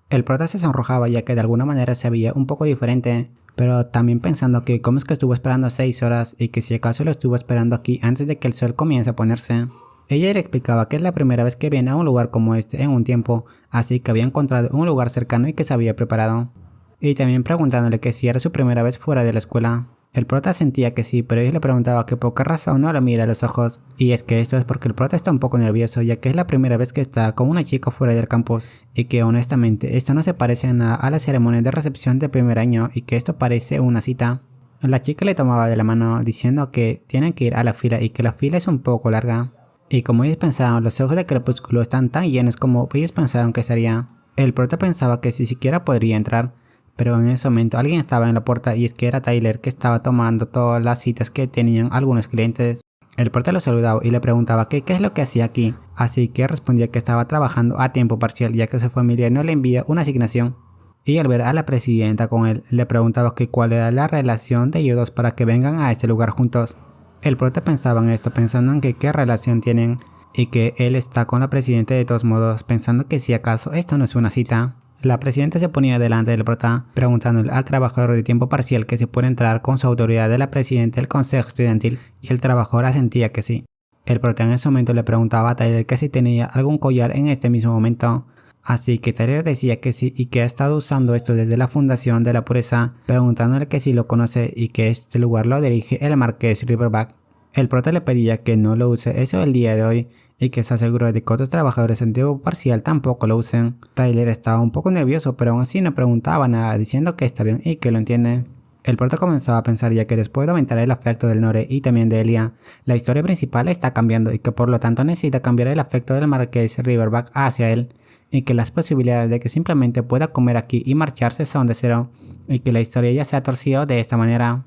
El prota se sonrojaba ya que de alguna manera se veía un poco diferente, pero también pensando que cómo es que estuvo esperando 6 horas y que si acaso lo estuvo esperando aquí antes de que el sol comience a ponerse. Ella le explicaba que es la primera vez que viene a un lugar como este en un tiempo, así que había encontrado un lugar cercano y que se había preparado. Y también preguntándole que si era su primera vez fuera de la escuela. El prota sentía que sí, pero ella le preguntaba que por qué razón no lo mira a los ojos. Y es que esto es porque el prota está un poco nervioso, ya que es la primera vez que está con una chica fuera del campus, y que honestamente esto no se parece en nada a la ceremonia de recepción de primer año, y que esto parece una cita. La chica le tomaba de la mano diciendo que tienen que ir a la fila y que la fila es un poco larga. Y como ellos pensaban, los ojos de Crepúsculo están tan llenos como ellos pensaron que estaría. El prota pensaba que si siquiera podría entrar, pero en ese momento alguien estaba en la puerta, y es que era Tyler, que estaba tomando todas las citas que tenían algunos clientes. El prota lo saludaba y le preguntaba qué es lo que hacía aquí, así que respondía que estaba trabajando a tiempo parcial ya que su familia no le envía una asignación. Y al ver a la presidenta con él, le preguntaba que cuál era la relación de ellos dos para que vengan a este lugar juntos. El prota pensaba en esto, pensando en que qué relación tienen, y que él está con la presidenta de todos modos, pensando que si acaso esto no es una cita. La presidenta se ponía delante del prota, preguntándole al trabajador de tiempo parcial que si puede entrar con su autoridad de la presidenta del consejo estudiantil, y el trabajador asentía que sí. El prota en ese momento le preguntaba a Tyler que si tenía algún collar en este mismo momento. Así que Tyler decía que sí y que ha estado usando esto desde la fundación de la pureza, preguntándole que si lo conoce y que este lugar lo dirige el marqués Riverback. El prota le pedía que no lo use eso el día de hoy y que se aseguró de que otros trabajadores en tiempo parcial tampoco lo usen. Tyler estaba un poco nervioso, pero aún así no preguntaba nada, diciendo que está bien y que lo entiende. El prota comenzó a pensar ya que después de aumentar el afecto del Nore y también de Elia, la historia principal está cambiando y que por lo tanto necesita cambiar el afecto del marqués Riverback hacia él, y que las posibilidades de que simplemente pueda comer aquí y marcharse son de cero, y que la historia ya se ha torcido de esta manera.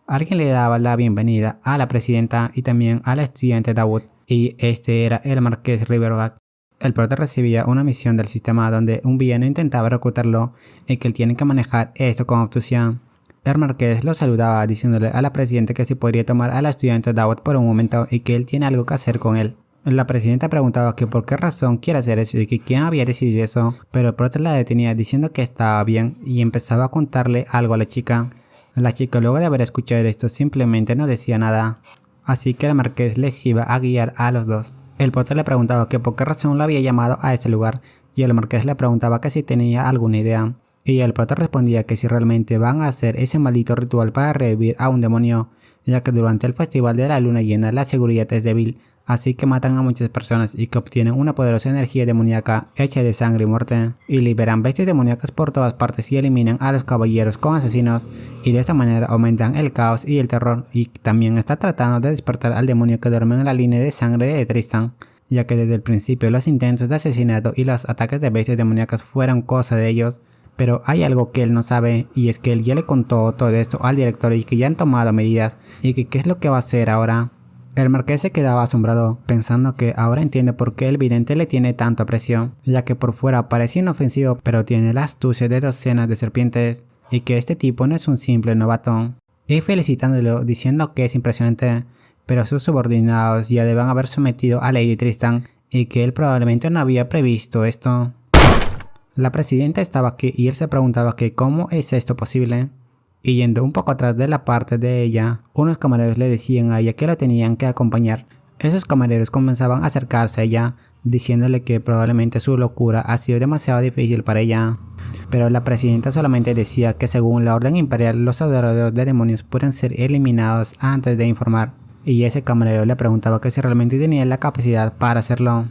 Alguien le daba la bienvenida a la presidenta y también al estudiante Dawood, y este era el marqués Riverback. El prota recibía una misión del sistema donde un villano intentaba reclutarlo y que él tiene que manejar esto con astucia. El marqués lo saludaba diciéndole a la presidenta que si podría tomar al estudiante Dawood por un momento y que él tiene algo que hacer con él. La presidenta preguntaba que por qué razón quiere hacer eso y que quién había decidido eso, pero el prota la detenía diciendo que estaba bien y empezaba a contarle algo a la chica. La chica, luego de haber escuchado esto, simplemente no decía nada, así que el marqués les iba a guiar a los dos. El prota le preguntaba que por qué razón lo había llamado a ese lugar y el marqués le preguntaba que si tenía alguna idea. Y el prota respondía que si realmente van a hacer ese maldito ritual para revivir a un demonio, ya que durante el festival de la luna llena la seguridad es débil, así que matan a muchas personas y que obtienen una poderosa energía demoníaca hecha de sangre y muerte, y liberan bestias demoníacas por todas partes y eliminan a los caballeros con asesinos, y de esta manera aumentan el caos y el terror, y también está tratando de despertar al demonio que duerme en la línea de sangre de Tristan, ya que desde el principio los intentos de asesinato y los ataques de bestias demoníacas fueron cosa de ellos. Pero hay algo que él no sabe, y es que él ya le contó todo esto al director y que ya han tomado medidas, y que qué es lo que va a hacer ahora. El marqués se quedaba asombrado, pensando que ahora entiende por qué el vidente le tiene tanto aprecio, ya que por fuera parece inofensivo, pero tiene la astucia de docenas de serpientes, y que este tipo no es un simple novato. Y felicitándolo, diciendo que es impresionante, pero sus subordinados ya deben haber sometido a Lady Tristan, y que él probablemente no había previsto esto. La presidenta estaba aquí y él se preguntaba que cómo es esto posible. Y yendo un poco atrás de la parte de ella, unos camareros le decían a ella que la tenían que acompañar. Esos camareros comenzaban a acercarse a ella, diciéndole que probablemente su locura ha sido demasiado difícil para ella. Pero la presidenta solamente decía que según la orden imperial los adoradores de demonios pueden ser eliminados antes de informar. Y ese camarero le preguntaba que si realmente tenía la capacidad para hacerlo.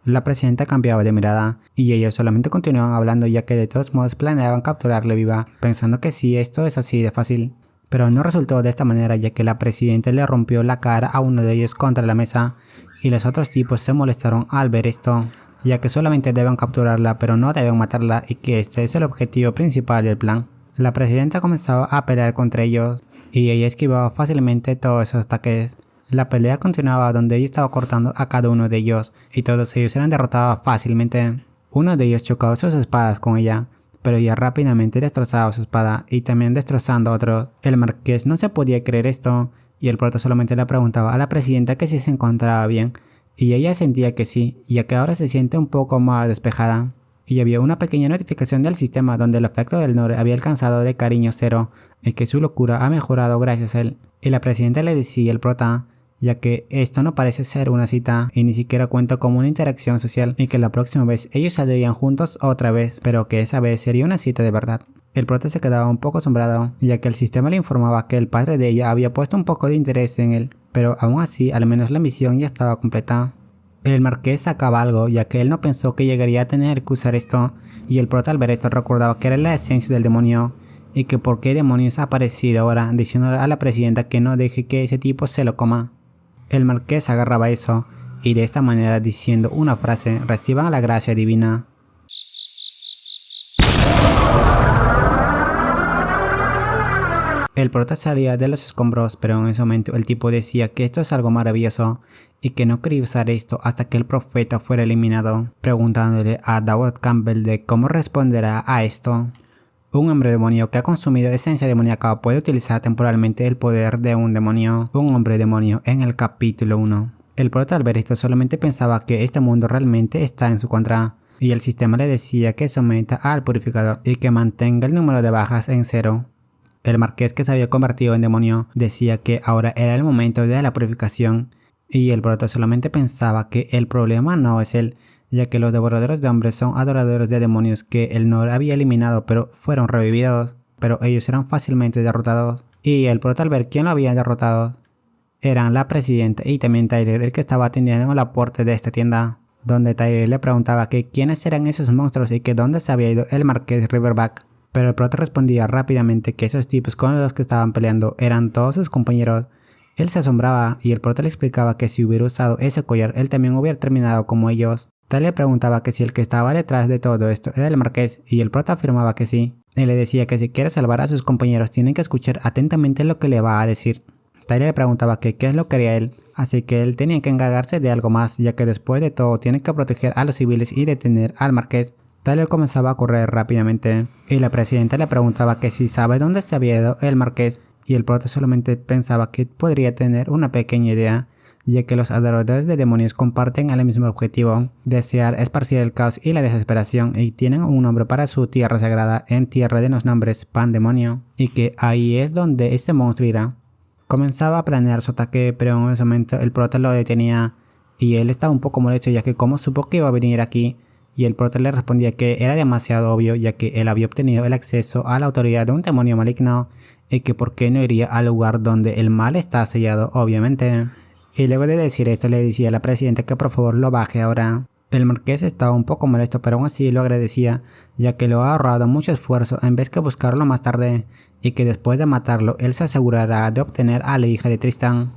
La presidenta cambiaba de mirada, y ellos solamente continuaban hablando ya que de todos modos planeaban capturarle viva, pensando que sí, esto es así de fácil. Pero no resultó de esta manera ya que la presidenta le rompió la cara a uno de ellos contra la mesa, y los otros tipos se molestaron al ver esto, ya que solamente deben capturarla pero no deben matarla y que este es el objetivo principal del plan. La presidenta comenzaba a pelear contra ellos, y ella esquivaba fácilmente todos esos ataques. La pelea continuaba donde ella estaba cortando a cada uno de ellos y todos ellos eran derrotados fácilmente. Uno de ellos chocaba sus espadas con ella, pero ella rápidamente destrozaba su espada y también destrozando a otro. El marqués no se podía creer esto y el prota solamente le preguntaba a la presidenta que si se encontraba bien y ella sentía que sí, ya que ahora se siente un poco más despejada. Y había una pequeña notificación del sistema donde el efecto del Nore había alcanzado de cariño cero y que su locura ha mejorado gracias a él. Y la presidenta le decía al prota, ya que esto no parece ser una cita y ni siquiera cuenta como una interacción social y que la próxima vez ellos saldrían juntos otra vez, pero que esa vez sería una cita de verdad. El prota se quedaba un poco asombrado, ya que el sistema le informaba que el padre de ella había puesto un poco de interés en él, pero aún así al menos la misión ya estaba completa. El marqués sacaba algo, ya que él no pensó que llegaría a tener que usar esto, y el prota al ver esto recordaba que era la esencia del demonio, y que por qué demonios ha aparecido ahora, diciéndole a la presidenta que no deje que ese tipo se lo coma. El marqués agarraba eso, y de esta manera diciendo una frase, reciban la gracia divina. El prota salía de los escombros, pero en ese momento el tipo decía que esto es algo maravilloso y que no quería usar esto hasta que el profeta fuera eliminado, preguntándole a Dawood Campbell de cómo responderá a esto. Un hombre demonio que ha consumido esencia demoníaca puede utilizar temporalmente el poder de un demonio. Un hombre demonio en el capítulo 1. El prota al ver esto solamente pensaba que este mundo realmente está en su contra, y el sistema le decía que someta al purificador y que mantenga el número de bajas en 0. El marqués, que se había convertido en demonio, decía que ahora era el momento de la purificación, y el prota solamente pensaba que el problema no es él, ya que los devoradores de hombres son adoradores de demonios que él no había eliminado pero fueron revividos, pero ellos eran fácilmente derrotados, y el prota, al ver quién lo había derrotado, eran la presidenta y también Tyler, el que estaba atendiendo la puerta de esta tienda, donde Tyler le preguntaba que quiénes eran esos monstruos y que dónde se había ido el marqués Riverback. Pero el prota respondía rápidamente que esos tipos con los que estaban peleando eran todos sus compañeros. Él se asombraba y el prota le explicaba que si hubiera usado ese collar, él también hubiera terminado como ellos. Tal le preguntaba que si el que estaba detrás de todo esto era el marqués, y el prota afirmaba que sí. Él le decía que si quiere salvar a sus compañeros tienen que escuchar atentamente lo que le va a decir. Tyler le preguntaba que qué es lo que quería él, así que él tenía que encargarse de algo más, ya que después de todo tiene que proteger a los civiles y detener al marqués. Tyler comenzaba a correr rápidamente, y la presidenta le preguntaba que si sabe dónde se había ido el marqués, y el prota solamente pensaba que podría tener una pequeña idea, ya que los adoradores de demonios comparten el mismo objetivo, desear esparcir el caos y la desesperación, y tienen un nombre para su tierra sagrada en tierra de los nombres Pandemonio, y que ahí es donde ese monstruo irá. Comenzaba a planear su ataque, pero en ese momento el prota lo detenía, y él estaba un poco molesto ya que cómo supo que iba a venir aquí, y el prota le respondía que era demasiado obvio ya que él había obtenido el acceso a la autoridad de un demonio maligno, y que por qué no iría al lugar donde el mal está sellado, obviamente. Y luego de decir esto le decía a la presidenta que por favor lo baje ahora. El marqués estaba un poco molesto, pero aún así lo agradecía, ya que lo ha ahorrado mucho esfuerzo en vez que buscarlo más tarde, y que después de matarlo él se asegurará de obtener a la hija de Tristan.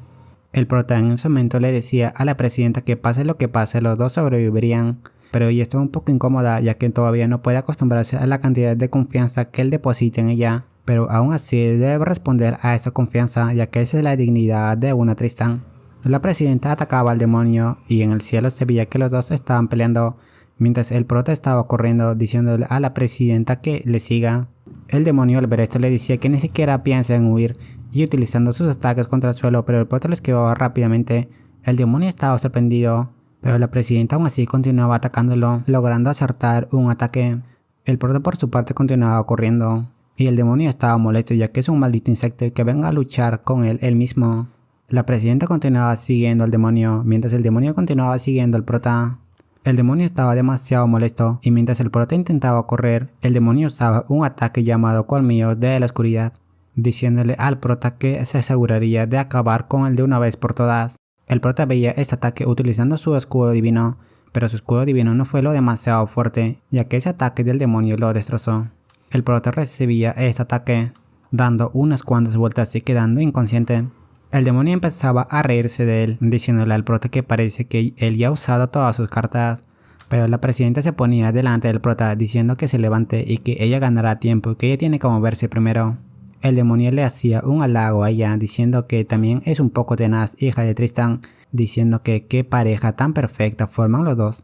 El prota en ese momento le decía a la presidenta que pase lo que pase los dos sobrevivirían, pero ella estaba un poco incómoda ya que todavía no puede acostumbrarse a la cantidad de confianza que él deposita en ella, pero aún así debe responder a esa confianza ya que esa es la dignidad de una Tristan. La presidenta atacaba al demonio y en el cielo se veía que los dos estaban peleando, mientras el prota estaba corriendo diciéndole a la presidenta que le siga. El demonio al ver esto le decía que ni siquiera piensa en huir y utilizando sus ataques contra el suelo, pero el prota lo esquivaba rápidamente. El demonio estaba sorprendido, pero la presidenta aún así continuaba atacándolo, logrando acertar un ataque. El prota por su parte continuaba corriendo, y el demonio estaba molesto ya que es un maldito insecto y que venga a luchar con él mismo. La presidenta continuaba siguiendo al demonio, mientras el demonio continuaba siguiendo al prota. El demonio estaba demasiado molesto, y mientras el prota intentaba correr, el demonio usaba un ataque llamado colmillo de la oscuridad, diciéndole al prota que se aseguraría de acabar con él de una vez por todas. El prota veía este ataque utilizando su escudo divino, pero su escudo divino no fue lo demasiado fuerte, ya que ese ataque del demonio lo destrozó. El prota recibía este ataque, dando unas cuantas vueltas y quedando inconsciente. El demonio empezaba a reírse de él, diciéndole al prota que parece que él ya ha usado todas sus cartas, pero la presidenta se ponía delante del prota diciendo que se levante y que ella ganará tiempo y que ella tiene que moverse primero. El demonio le hacía un halago a ella diciendo que también es un poco tenaz, hija de Tristan, diciendo que qué pareja tan perfecta forman los dos.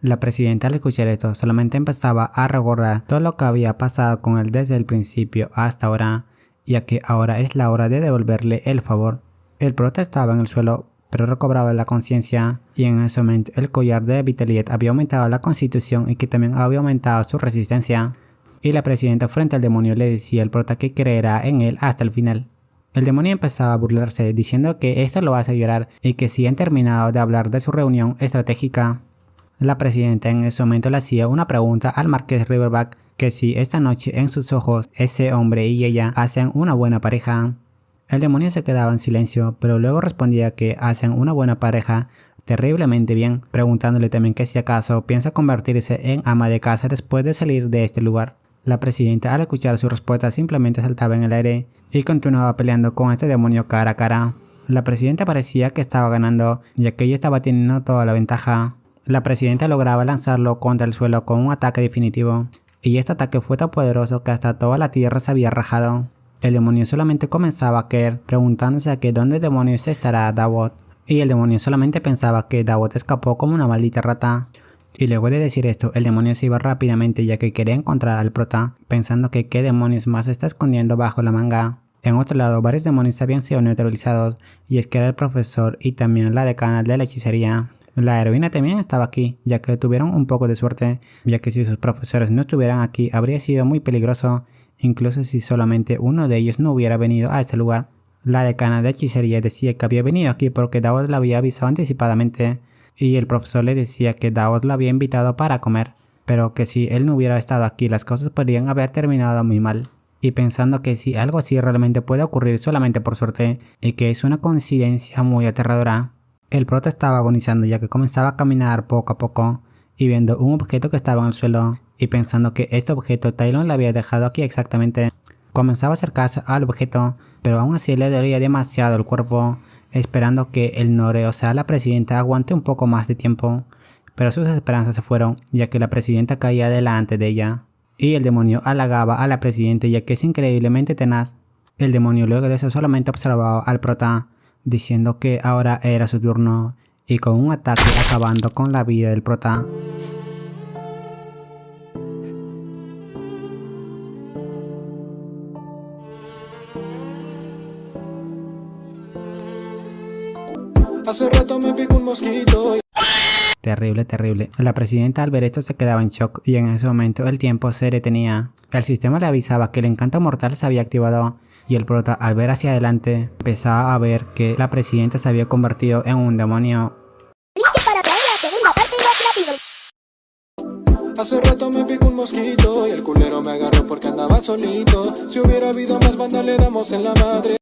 La presidenta al escuchar esto solamente empezaba a recordar todo lo que había pasado con él desde el principio hasta ahora, ya que ahora es la hora de devolverle el favor. El prota estaba en el suelo, pero recobraba la conciencia, y en ese momento el collar de Vitaliet había aumentado la constitución y que también había aumentado su resistencia. Y la presidenta frente al demonio le decía al prota que creerá en él hasta el final. El demonio empezaba a burlarse diciendo que esto lo hace llorar y que si han terminado de hablar de su reunión estratégica. La presidenta en ese momento le hacía una pregunta al marqués Riverback que si esta noche en sus ojos ese hombre y ella hacen una buena pareja. El demonio se quedaba en silencio, pero luego respondía que hacen una buena pareja terriblemente bien, preguntándole también que si acaso piensa convertirse en ama de casa después de salir de este lugar. La presidenta al escuchar su respuesta simplemente saltaba en el aire y continuaba peleando con este demonio cara a cara. La presidenta parecía que estaba ganando, ya que ella estaba teniendo toda la ventaja. La presidenta lograba lanzarlo contra el suelo con un ataque definitivo, y este ataque fue tan poderoso que hasta toda la tierra se había rajado. El demonio solamente comenzaba a caer, preguntándose a que dónde demonios estará Davot, y el demonio solamente pensaba que Davot escapó como una maldita rata. Y luego de decir esto, el demonio se iba rápidamente ya que quería encontrar al prota, pensando que qué demonios más está escondiendo bajo la manga. En otro lado, varios demonios habían sido neutralizados, y es que era el profesor y también la decana de la hechicería. La heroína también estaba aquí, ya que tuvieron un poco de suerte, ya que si sus profesores no estuvieran aquí habría sido muy peligroso, incluso si solamente uno de ellos no hubiera venido a este lugar. La decana de hechicería decía que había venido aquí porque Davos la había avisado anticipadamente, y el profesor le decía que Davos la había invitado para comer, pero que si él no hubiera estado aquí las cosas podrían haber terminado muy mal. Y pensando que si algo así realmente puede ocurrir solamente por suerte, y que es una coincidencia muy aterradora, el prota estaba agonizando ya que comenzaba a caminar poco a poco, y viendo un objeto que estaba en el suelo, y pensando que este objeto Tylon le había dejado aquí exactamente, comenzaba a acercarse al objeto, pero aún así le dolía demasiado el cuerpo, esperando que el Nore, o sea la presidenta, aguante un poco más de tiempo, pero sus esperanzas se fueron, ya que la presidenta caía delante de ella, y el demonio halagaba a la presidenta ya que es increíblemente tenaz. El demonio luego de eso solamente observaba al prota, diciendo que ahora era su turno, y con un ataque acabando con la vida del prota. Hace rato me picó un mosquito. Terrible, terrible. La presidenta al ver esto se quedaba en shock y en ese momento el tiempo se detenía. El sistema le avisaba que el encanto mortal se había activado y el prota al ver hacia adelante empezaba a ver que la presidenta se había convertido en un demonio. Para traer la segunda parte más rápido. Hace rato me picó un mosquito y el culero me agarró porque andaba solito. Si hubiera habido más banda le damos en la madre.